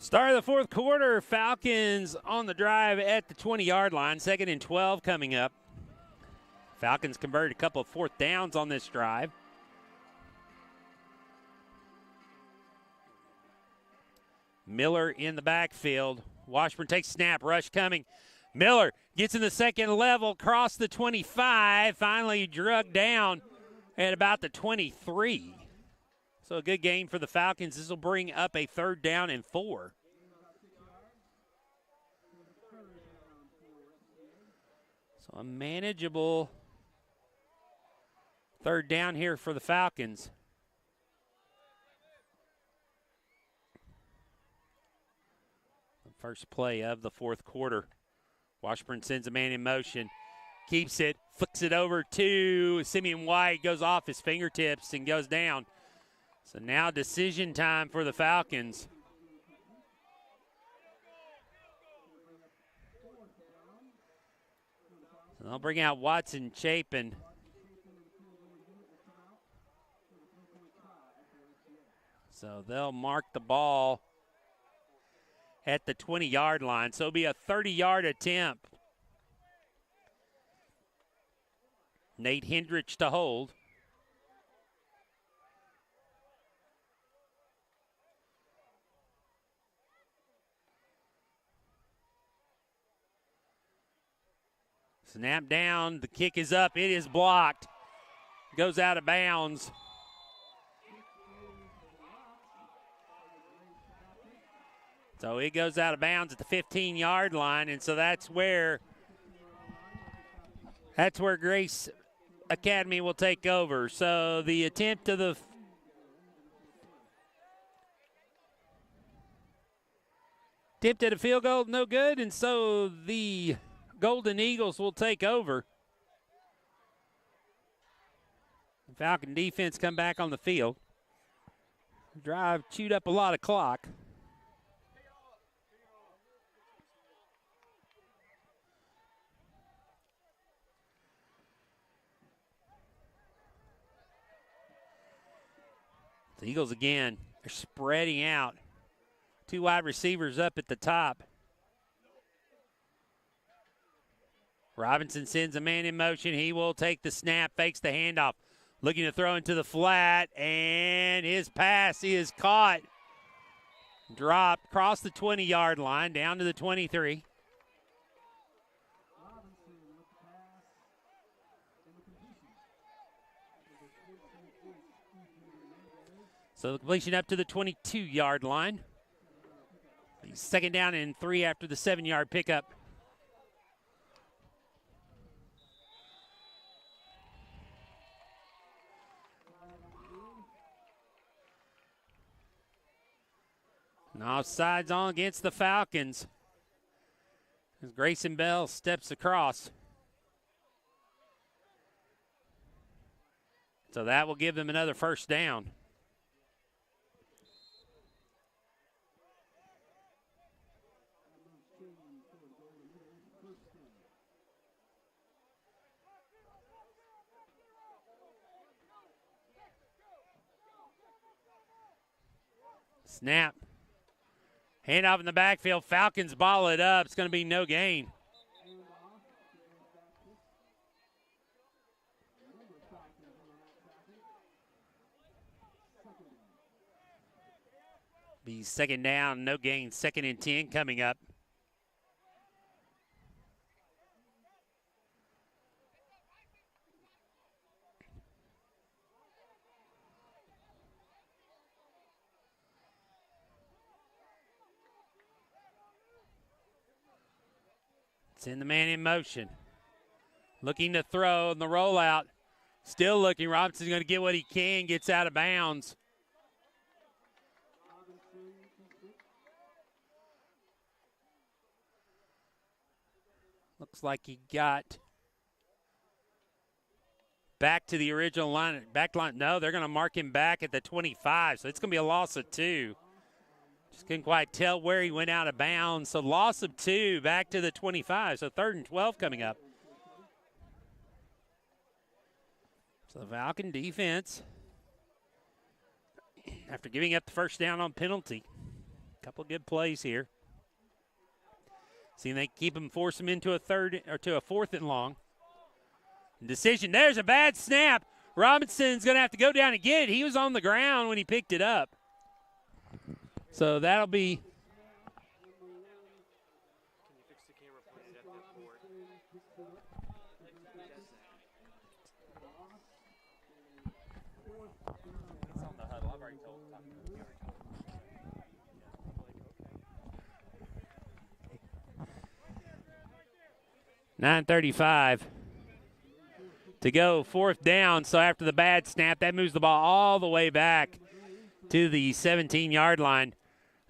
Start of the fourth quarter, Falcons on the drive at the 20-yard line. 2nd and 12 coming up. Falcons converted a couple of fourth downs on this drive. Miller in the backfield. Washburn takes snap, rush coming. Miller gets in the second level, across the 25, finally drugged down at about the 23. So a good gain for the Falcons. This will bring up a 3rd down and 4. So a manageable 3rd down here for the Falcons. The first play of the fourth quarter. Washburn sends a man in motion, keeps it, flicks it over to Simeon White, goes off his fingertips and goes down. So now decision time for the Falcons. So they'll bring out Watson Chapin. So they'll mark the ball at the 20-yard line. So it'll be a 30-yard attempt. Nate Hendricks to hold. Snap down, the kick is up, it is blocked. Goes out of bounds. So it goes out of bounds at the 15-yard line, and so that's where Grace Academy will take over. So the attempt of the tipped at a field goal, no good, and so the Golden Eagles will take over. The Falcon defense come back on the field. Drive chewed up a lot of clock. The Eagles again are spreading out. 2 wide receivers up at the top. Robinson sends a man in motion. He will take the snap, fakes the handoff. Looking to throw into the flat, and his pass is caught. Dropped across the 20-yard line, down to the 23. So the completion up to the 22-yard line. 2nd down and 3 after the 7-yard pickup. And offsides on against the Falcons as Grayson Bell steps across. So that will give them another 1st down. Snap. Handoff in the backfield. Falcons ball it up. It's going to be no gain. Be 2nd down, no gain. 2nd and 10 coming up. Send the man in motion. Looking to throw in the rollout. Still looking. Robinson's going to get what he can. Gets out of bounds. Looks like he got back to the original line. Back line. No, they're going to mark him back at the 25. So it's going to be a loss of 2. Just couldn't quite tell where he went out of bounds. So loss of 2 back to the 25. So 3rd and 12 coming up. So the Falcon defense, after giving up the 1st down on penalty, Couple good plays here. See, they keep him, force him into a third or to a 4th and long. Decision. There's a bad snap. Robinson's going to have to go down and get it. He was on the ground when he picked it up. So that'll be. It's on the huddle. I've already told him. 9:35 to go, 4th down. So after the bad snap, that moves the ball all the way back to the 17-yard line.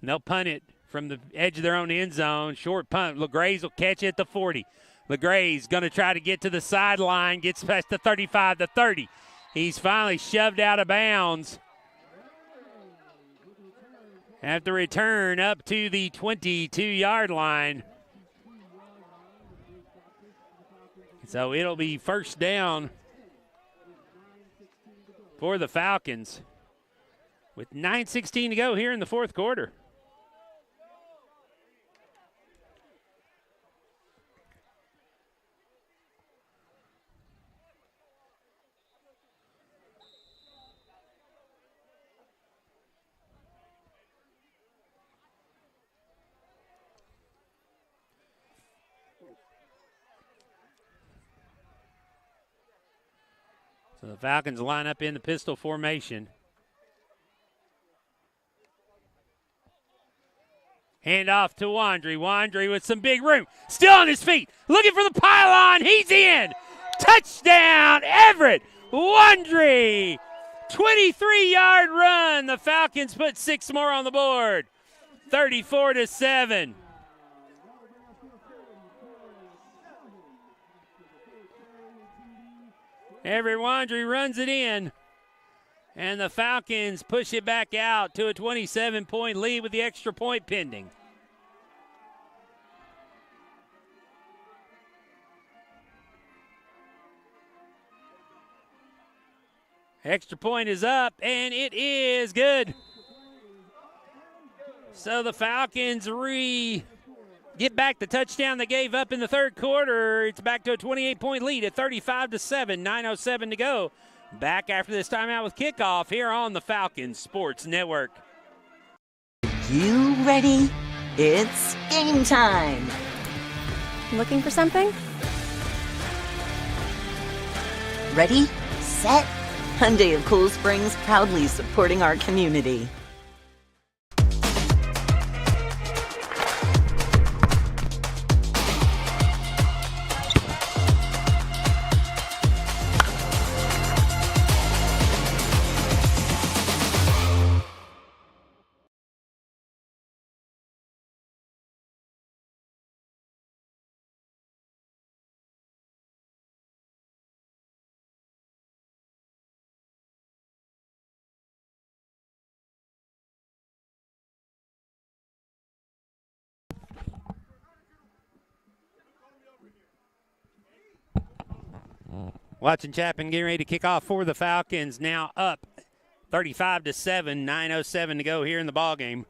And they'll punt it from the edge of their own end zone. Short punt. LeGrays will catch it at the 40. LeGrays going to try to get to the sideline, gets past the 35, the 30. He's finally shoved out of bounds. After return up to the 22-yard line. So it'll be 1st down for the Falcons with 9:16 to go here in the 4th quarter. So the Falcons line up in the pistol formation. Hand off to Wandry. Wandry with some big room. Still on his feet. Looking for the pylon. He's in. Touchdown, Everett Wandry. 23-yard run. The Falcons put 6 more on the board. 34-7. Everett Wandry runs it in, and the Falcons push it back out to a 27-point lead with the extra point pending. Extra point is up, and it is good. So the Falcons get back the touchdown they gave up in the 3rd quarter. It's back to a 28-point lead at 35-7, 9:07 to go. Back after this timeout with kickoff here on the Falcons Sports Network. You ready? It's game time. Looking for something? Ready, set. Hyundai of Cool Springs, proudly supporting our community. Watson Chapman getting ready to kick off for the Falcons. Now up 35-7, 9:07 to go here in the ball game.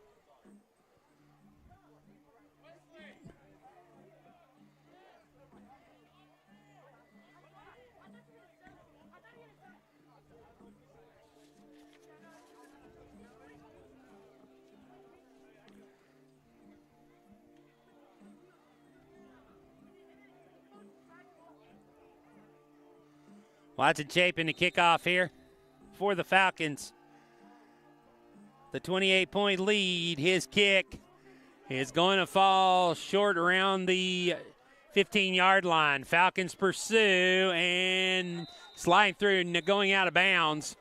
Watson Chapin to kick off here for the Falcons. The 28-point lead. His kick is going to fall short around the 15-yard line. Falcons pursue and sliding through and going out of bounds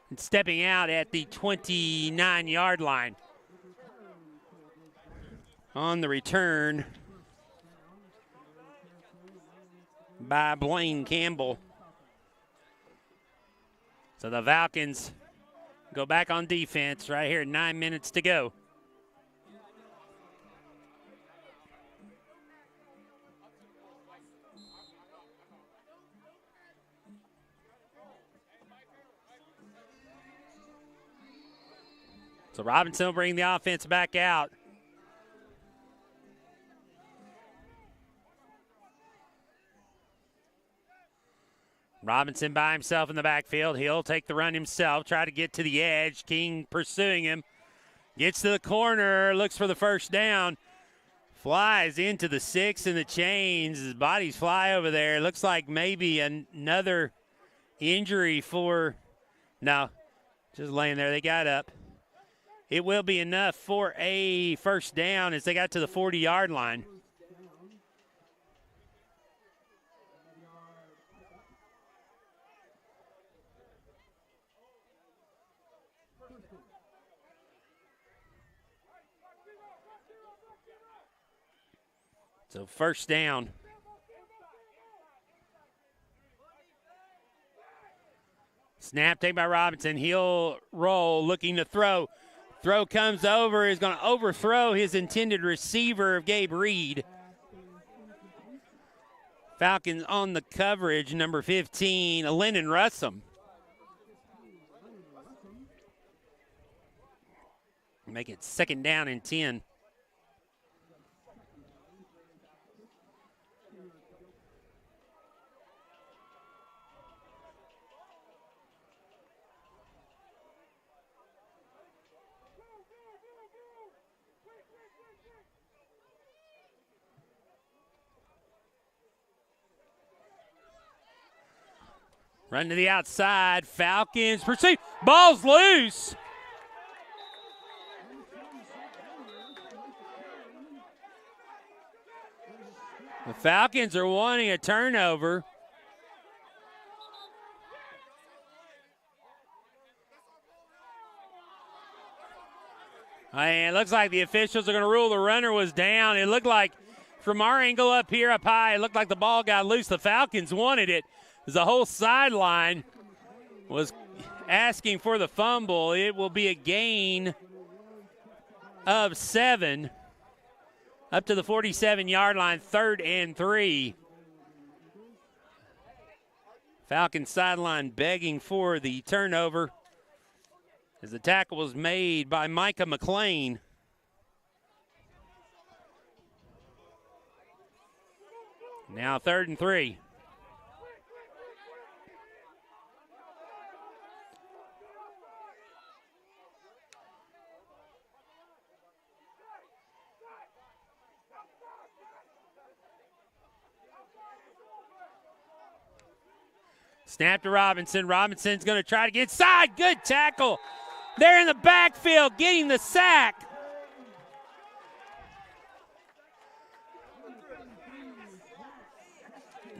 and stepping out at the 29-yard line. On the return by Blaine Campbell. So the Falcons go back on defense right here, 9 minutes to go. So Robinson will bring the offense back out. Robinson by himself in the backfield. He'll take the run himself, try to get to the edge. King pursuing him. Gets to the corner, looks for the first down. Flies into the 6 and the chains. His bodies fly over there. Looks like maybe another injury for, no, just laying there. They got up. It will be enough for a first down as they got to the 40-yard line. So first down. Snap taken by Robinson. He'll roll, looking to throw. Throw comes over. He's going to overthrow his intended receiver of Gabe Reed. Falcons on the coverage, number 15, Lennon Russum. Make it second down and 10. Run to the outside. Falcons pursue. Ball's loose. The Falcons are wanting a turnover. And it looks like the officials are going to rule the runner was down. It looked like from our angle up here, up high, it looked like the ball got loose. The Falcons wanted it. The whole sideline was asking for the fumble. It will be a gain of 7 up to the 47-yard line, 3rd and 3. Falcons sideline begging for the turnover as the tackle was made by Micah McLean. Now 3rd and 3. Snap to Robinson. Robinson's going to try to get inside. Good tackle. They're in the backfield getting the sack.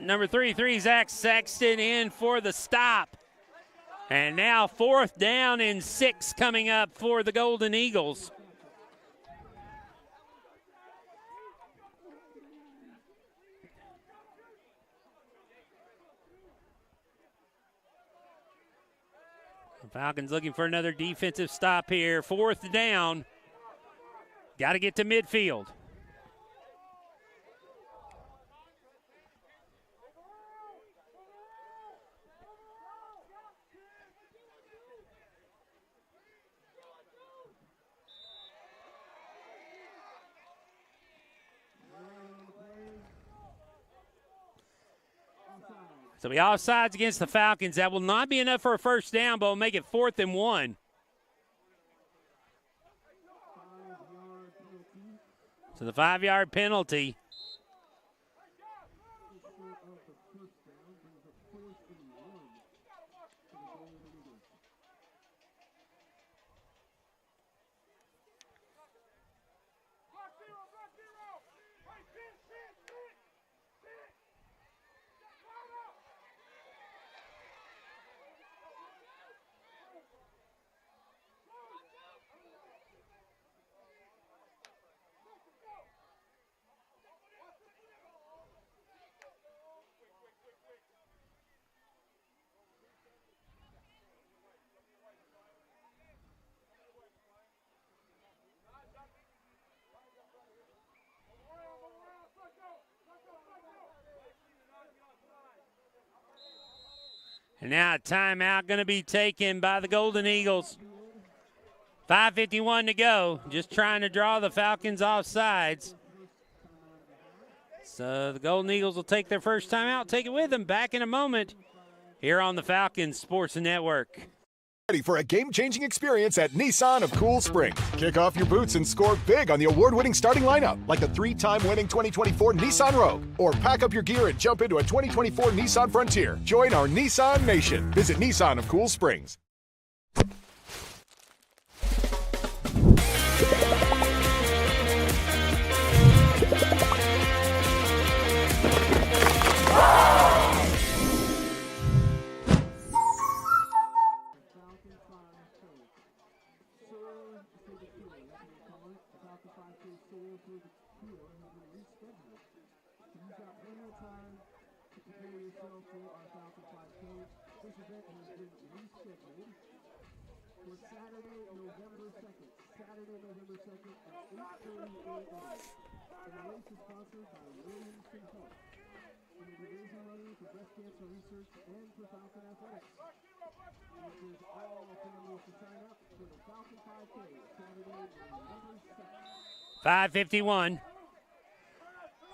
Number 33, Zach Sexton, in for the stop. And now 4th down and 6 coming up for the Golden Eagles. Falcons looking for another defensive stop here. 4th down. Got to get to midfield. So we offsides against the Falcons. That will not be enough for a first down, but will make it 4th and 1. So the 5-yard penalty. And now a timeout going to be taken by the Golden Eagles. 5:51 to go. Just trying to draw the Falcons off sides. So the Golden Eagles will take their first time out, take it with them. Back in a moment here on the Falcons Sports Network. Ready for a game-changing experience at Nissan of Cool Spring. Kick off your boots and score big on the award-winning starting lineup, like the 3-time winning 2024 Nissan Rogue. Or pack up your gear and jump into a 2024 Nissan Frontier. Join our Nissan Nation. Visit Nissan of Cool Springs. .551.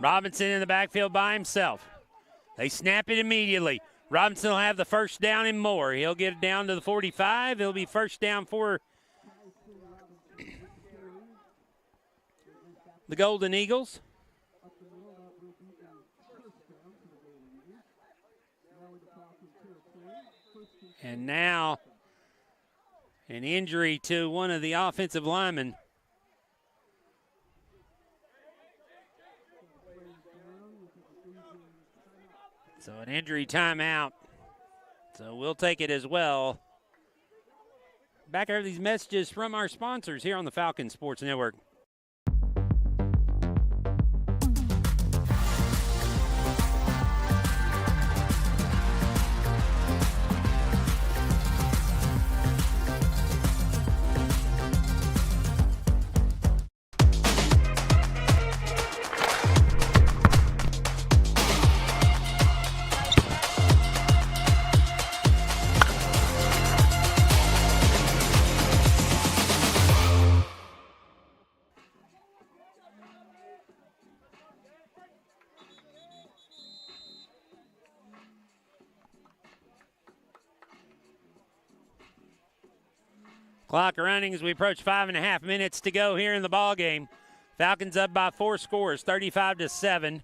Robinson in the backfield by himself. They snap it immediately. Robinson will have the first down and more. He'll get it down to the 45. It'll be first down for the Golden Eagles. And now an injury to one of the offensive linemen. So an injury timeout. So we'll take it as well. Back after these messages from our sponsors here on the Falcon Sports Network. Clock running as we approach 5.5 minutes to go here in the ball game. Falcons up by 4 scores, 35-7.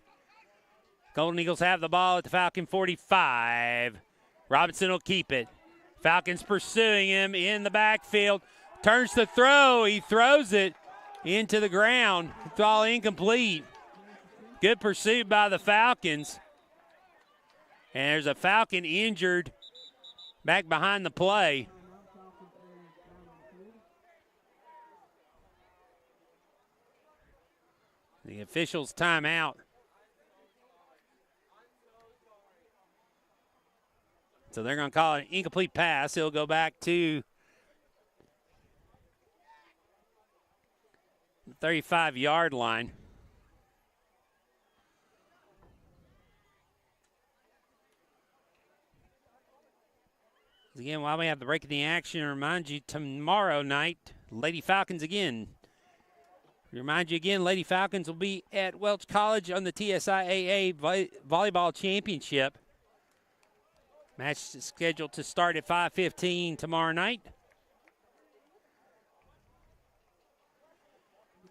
Golden Eagles have the ball at the Falcon 45. Robinson will keep it. Falcons pursuing him in the backfield. Turns to throw. He throws it into the ground. It's all incomplete. Good pursuit by the Falcons. And there's a Falcon injured back behind the play. The officials' timeout. So they're going to call it an incomplete pass. He'll go back to the 35-yard line. Again, while we have the break in the action, I remind you tomorrow night, Lady Falcons again. Remind you again, Lady Falcons will be at Welch College on the TSIAA Volleyball Championship. Match is scheduled to start at 5:15 tomorrow night.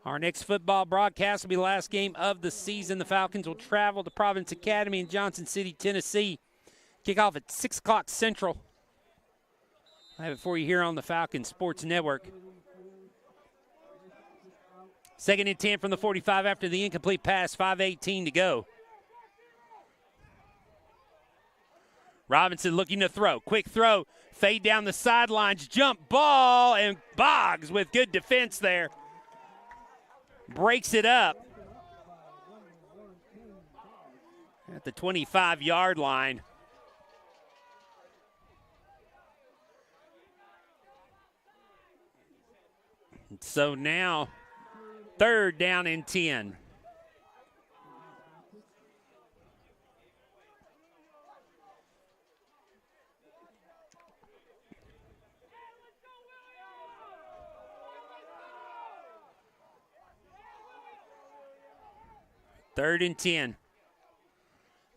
Our next football broadcast will be the last game of the season. The Falcons will travel to Providence Academy in Johnson City, Tennessee. Kickoff at 6 o'clock Central. I have it for you here on the Falcon Sports Network. Second and 10 from the 45 after the incomplete pass, 5:18 to go. Robinson looking to throw. Quick throw, fade down the sidelines, jump ball, and Boggs with good defense there. Breaks it up at the 25-yard line. So now, third down and 10. 3rd and 10.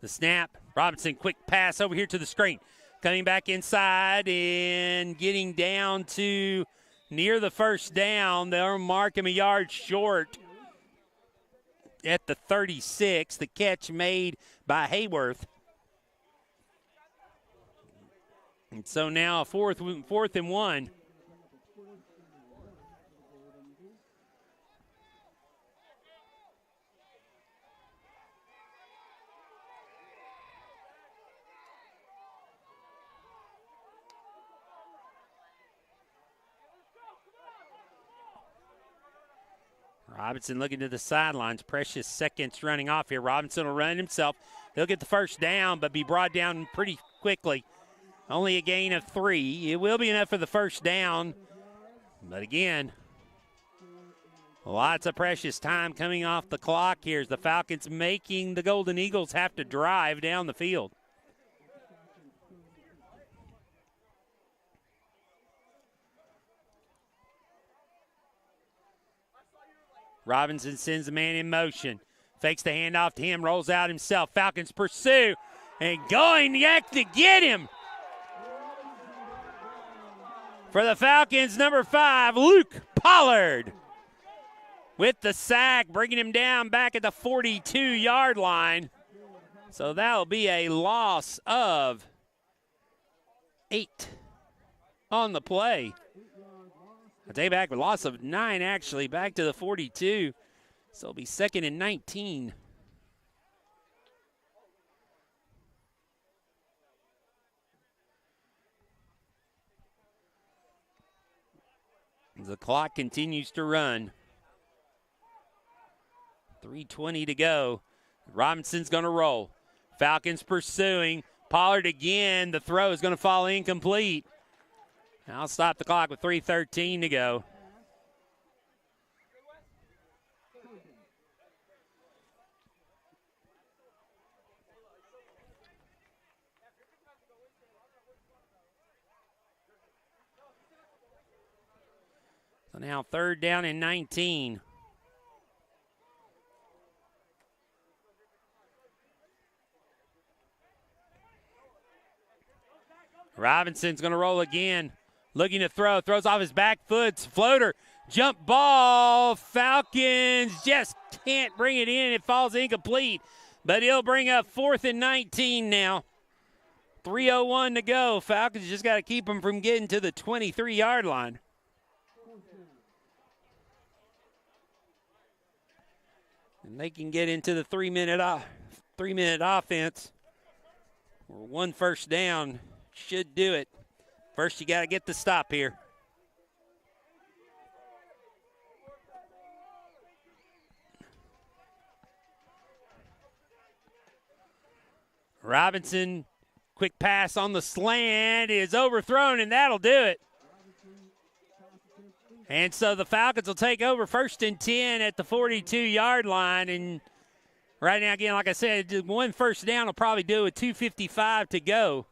The snap. Robinson, quick pass over here to the screen. Coming back inside and getting down to near the first down. They'll mark him a yard short at the 36. The catch made by Hayworth. And so now fourth and 1. Robinson looking to the sidelines. Precious seconds running off here. Robinson will run himself. He'll get the first down, but be brought down pretty quickly. Only a gain of 3. It will be enough for the first down. But again, lots of precious time coming off the clock here as the Falcons making the Golden Eagles have to drive down the field. Robinson sends the man in motion. Fakes the handoff to him, rolls out himself. Falcons pursue and going yet to get him. For the Falcons, number 5, Luke Pollard with the sack, bringing him down back at the 42-yard line. So that'll be a loss of 8 on the play. I take back, a loss of 9 actually, back to the 42. So it'll be 2nd and 19. The clock continues to run. 3:20 to go. Robinson's going to roll. Falcons pursuing. Pollard again. The throw is going to fall incomplete. I'll stop the clock with 3:13 to go. So now 3rd down and 19. Robinson's going to roll again. Looking to throw. Throws off his back foot. Floater. Jump ball. Falcons just can't bring it in. It falls incomplete. But he'll bring up 4th and 19 now. 3:01 to go. Falcons just got to keep them from getting to the 23-yard line. And they can get into the 3-minute offense. Or 1 first down should do it. First, you got to get the stop here. Robinson, quick pass on the slant is overthrown, and that'll do it. And so the Falcons will take over 1st and 10 at the 42-yard line. And right now, again, like I said, 1 first down will probably do it. 2:55 to go.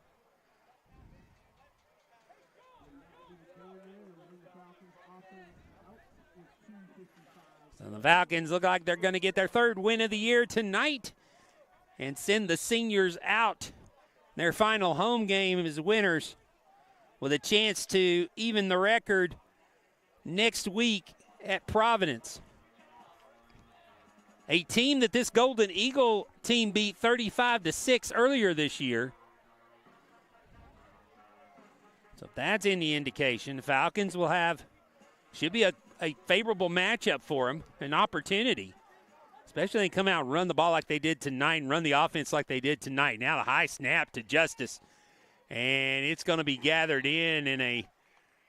So the Falcons look like they're going to get their 3rd win of the year tonight and send the seniors out. Their final home game as winners with a chance to even the record next week at Providence. A team that this Golden Eagle team beat 35-6 earlier this year. So if that's any indication, the Falcons should be a favorable matchup for them, an opportunity. Especially they come out and run the ball like they did tonight and run the offense like they did tonight. Now the high snap to Justice. And it's going to be gathered in a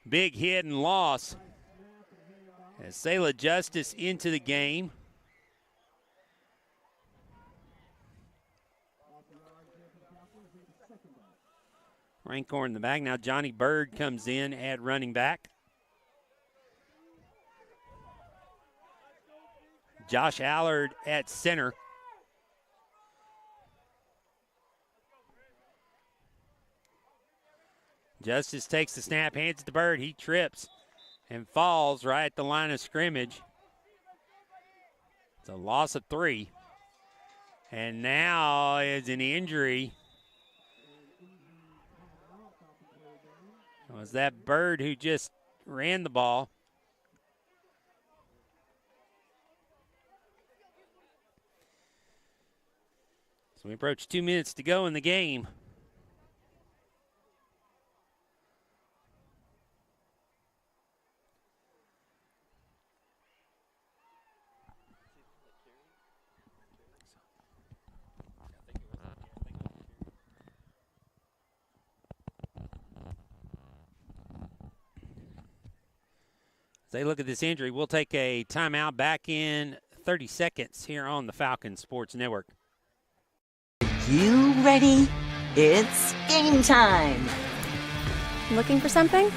big hit and loss. As Selah Justice into the game. Rancor in the back. Now Johnny Bird comes in at running back. Josh Allard at center. Justice takes the snap, hands it to Bird. He trips and falls right at the line of scrimmage. It's a loss of 3. And now is an injury. It was that Bird who just ran the ball. So we approach 2 minutes to go in the game. As they look at this injury, we'll take a timeout. Back in 30 seconds here on the Falcon Sports Network. You ready? It's game time. Looking for something?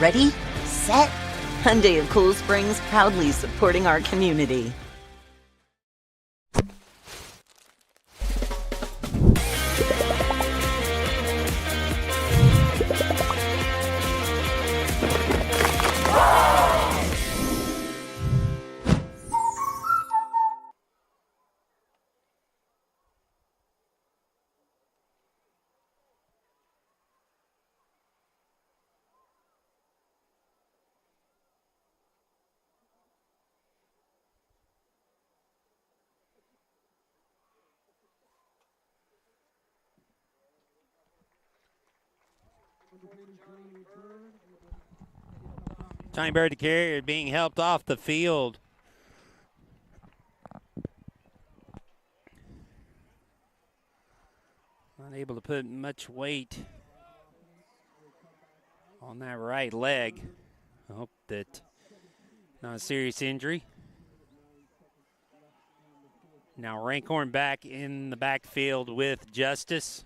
Ready, set. Hyundai of Cool Springs, proudly supporting our community. Tiny Bird, the carrier, being helped off the field. Not able to put much weight on that right leg. I hope that not a serious injury. Now Rancorn back in the backfield with Justice.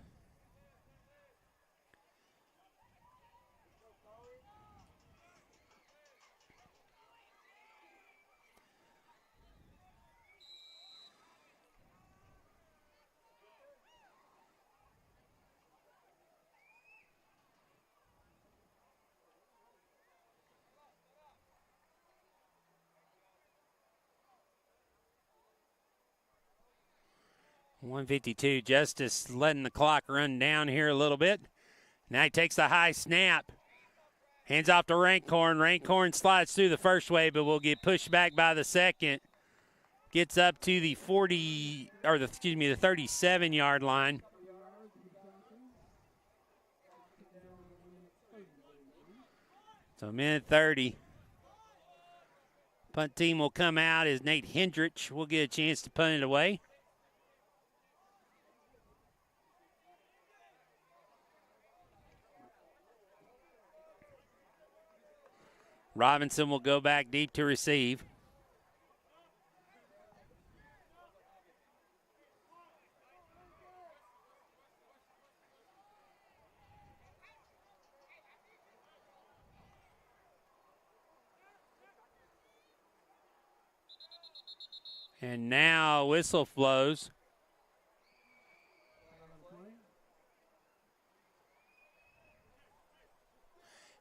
.152, Justice letting the clock run down here a little bit. Now he takes the high snap. Hands off to Rancorn. Rancorn slides through the first wave, but will get pushed back by the second. Gets up to the 37-yard line. So minute 30. Punt team will come out as Nate Hendrich will get a chance to punt it away. Robinson will go back deep to receive. And now whistle blows.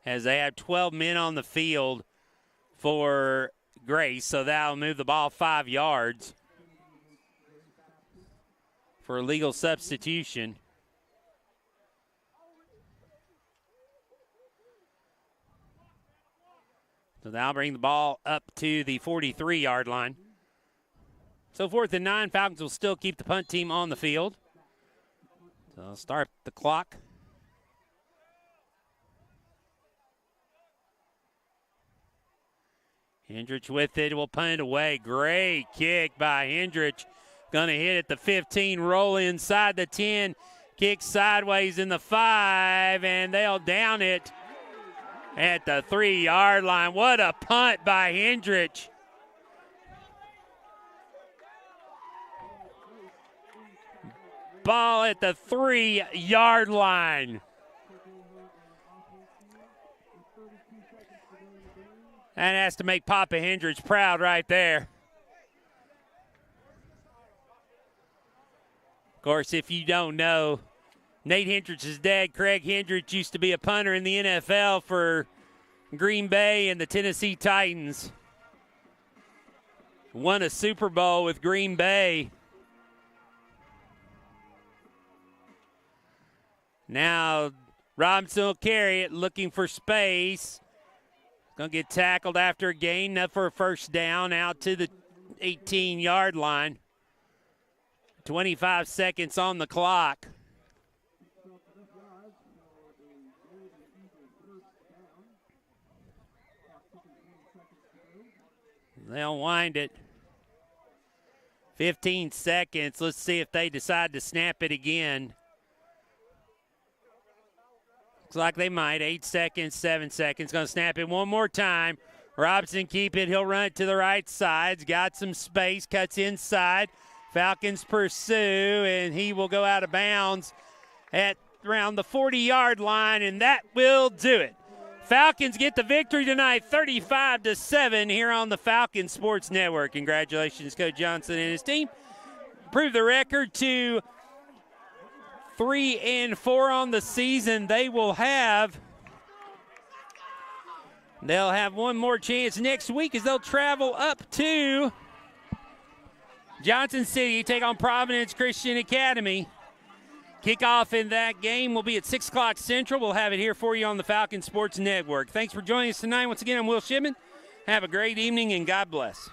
As they have 12 men on the field for Grace, so that'll move the ball 5 yards for a legal substitution. So that'll bring the ball up to the 43-yard line. So 4th and 9, Falcons will still keep the punt team on the field. So I'll start the clock. Hendrich with it, will punt it away. Great kick by Hendrich. Gonna hit at the 15, roll inside the 10, kick sideways in the 5, and they'll down it at the 3-yard line. What a punt by Hendrich. Ball at the 3-yard line. That has to make Papa Hendrich proud right there. Of course, if you don't know, Nate Hendrich's dad, Craig Hendrich, used to be a punter in the NFL for Green Bay and the Tennessee Titans. Won a Super Bowl with Green Bay. Now Robinson will carry it, looking for space. Going to get tackled after a gain, enough for a first down, out to the 18-yard line. 25 seconds on the clock. They'll wind it. 15 seconds. Let's see if they decide to snap it again. Looks like they might. 8 seconds, 7 seconds. Going to snap it one more time. Robinson keep it. He'll run it to the right side. He's got some space. Cuts inside. Falcons pursue, and he will go out of bounds at around the 40-yard line, and that will do it. Falcons get the victory tonight, 35-7 here on the Falcon Sports Network. Congratulations, Coach Johnson and his team. Improve the record to 3-4 on the season. They'll have one more chance next week as they'll travel up to Johnson City, take on Providence Christian Academy. Kickoff in that game will be at 6 o'clock Central. We'll have it here for you on the Falcon Sports Network. Thanks for joining us tonight. Once again, I'm Will Shipman. Have a great evening, and God bless.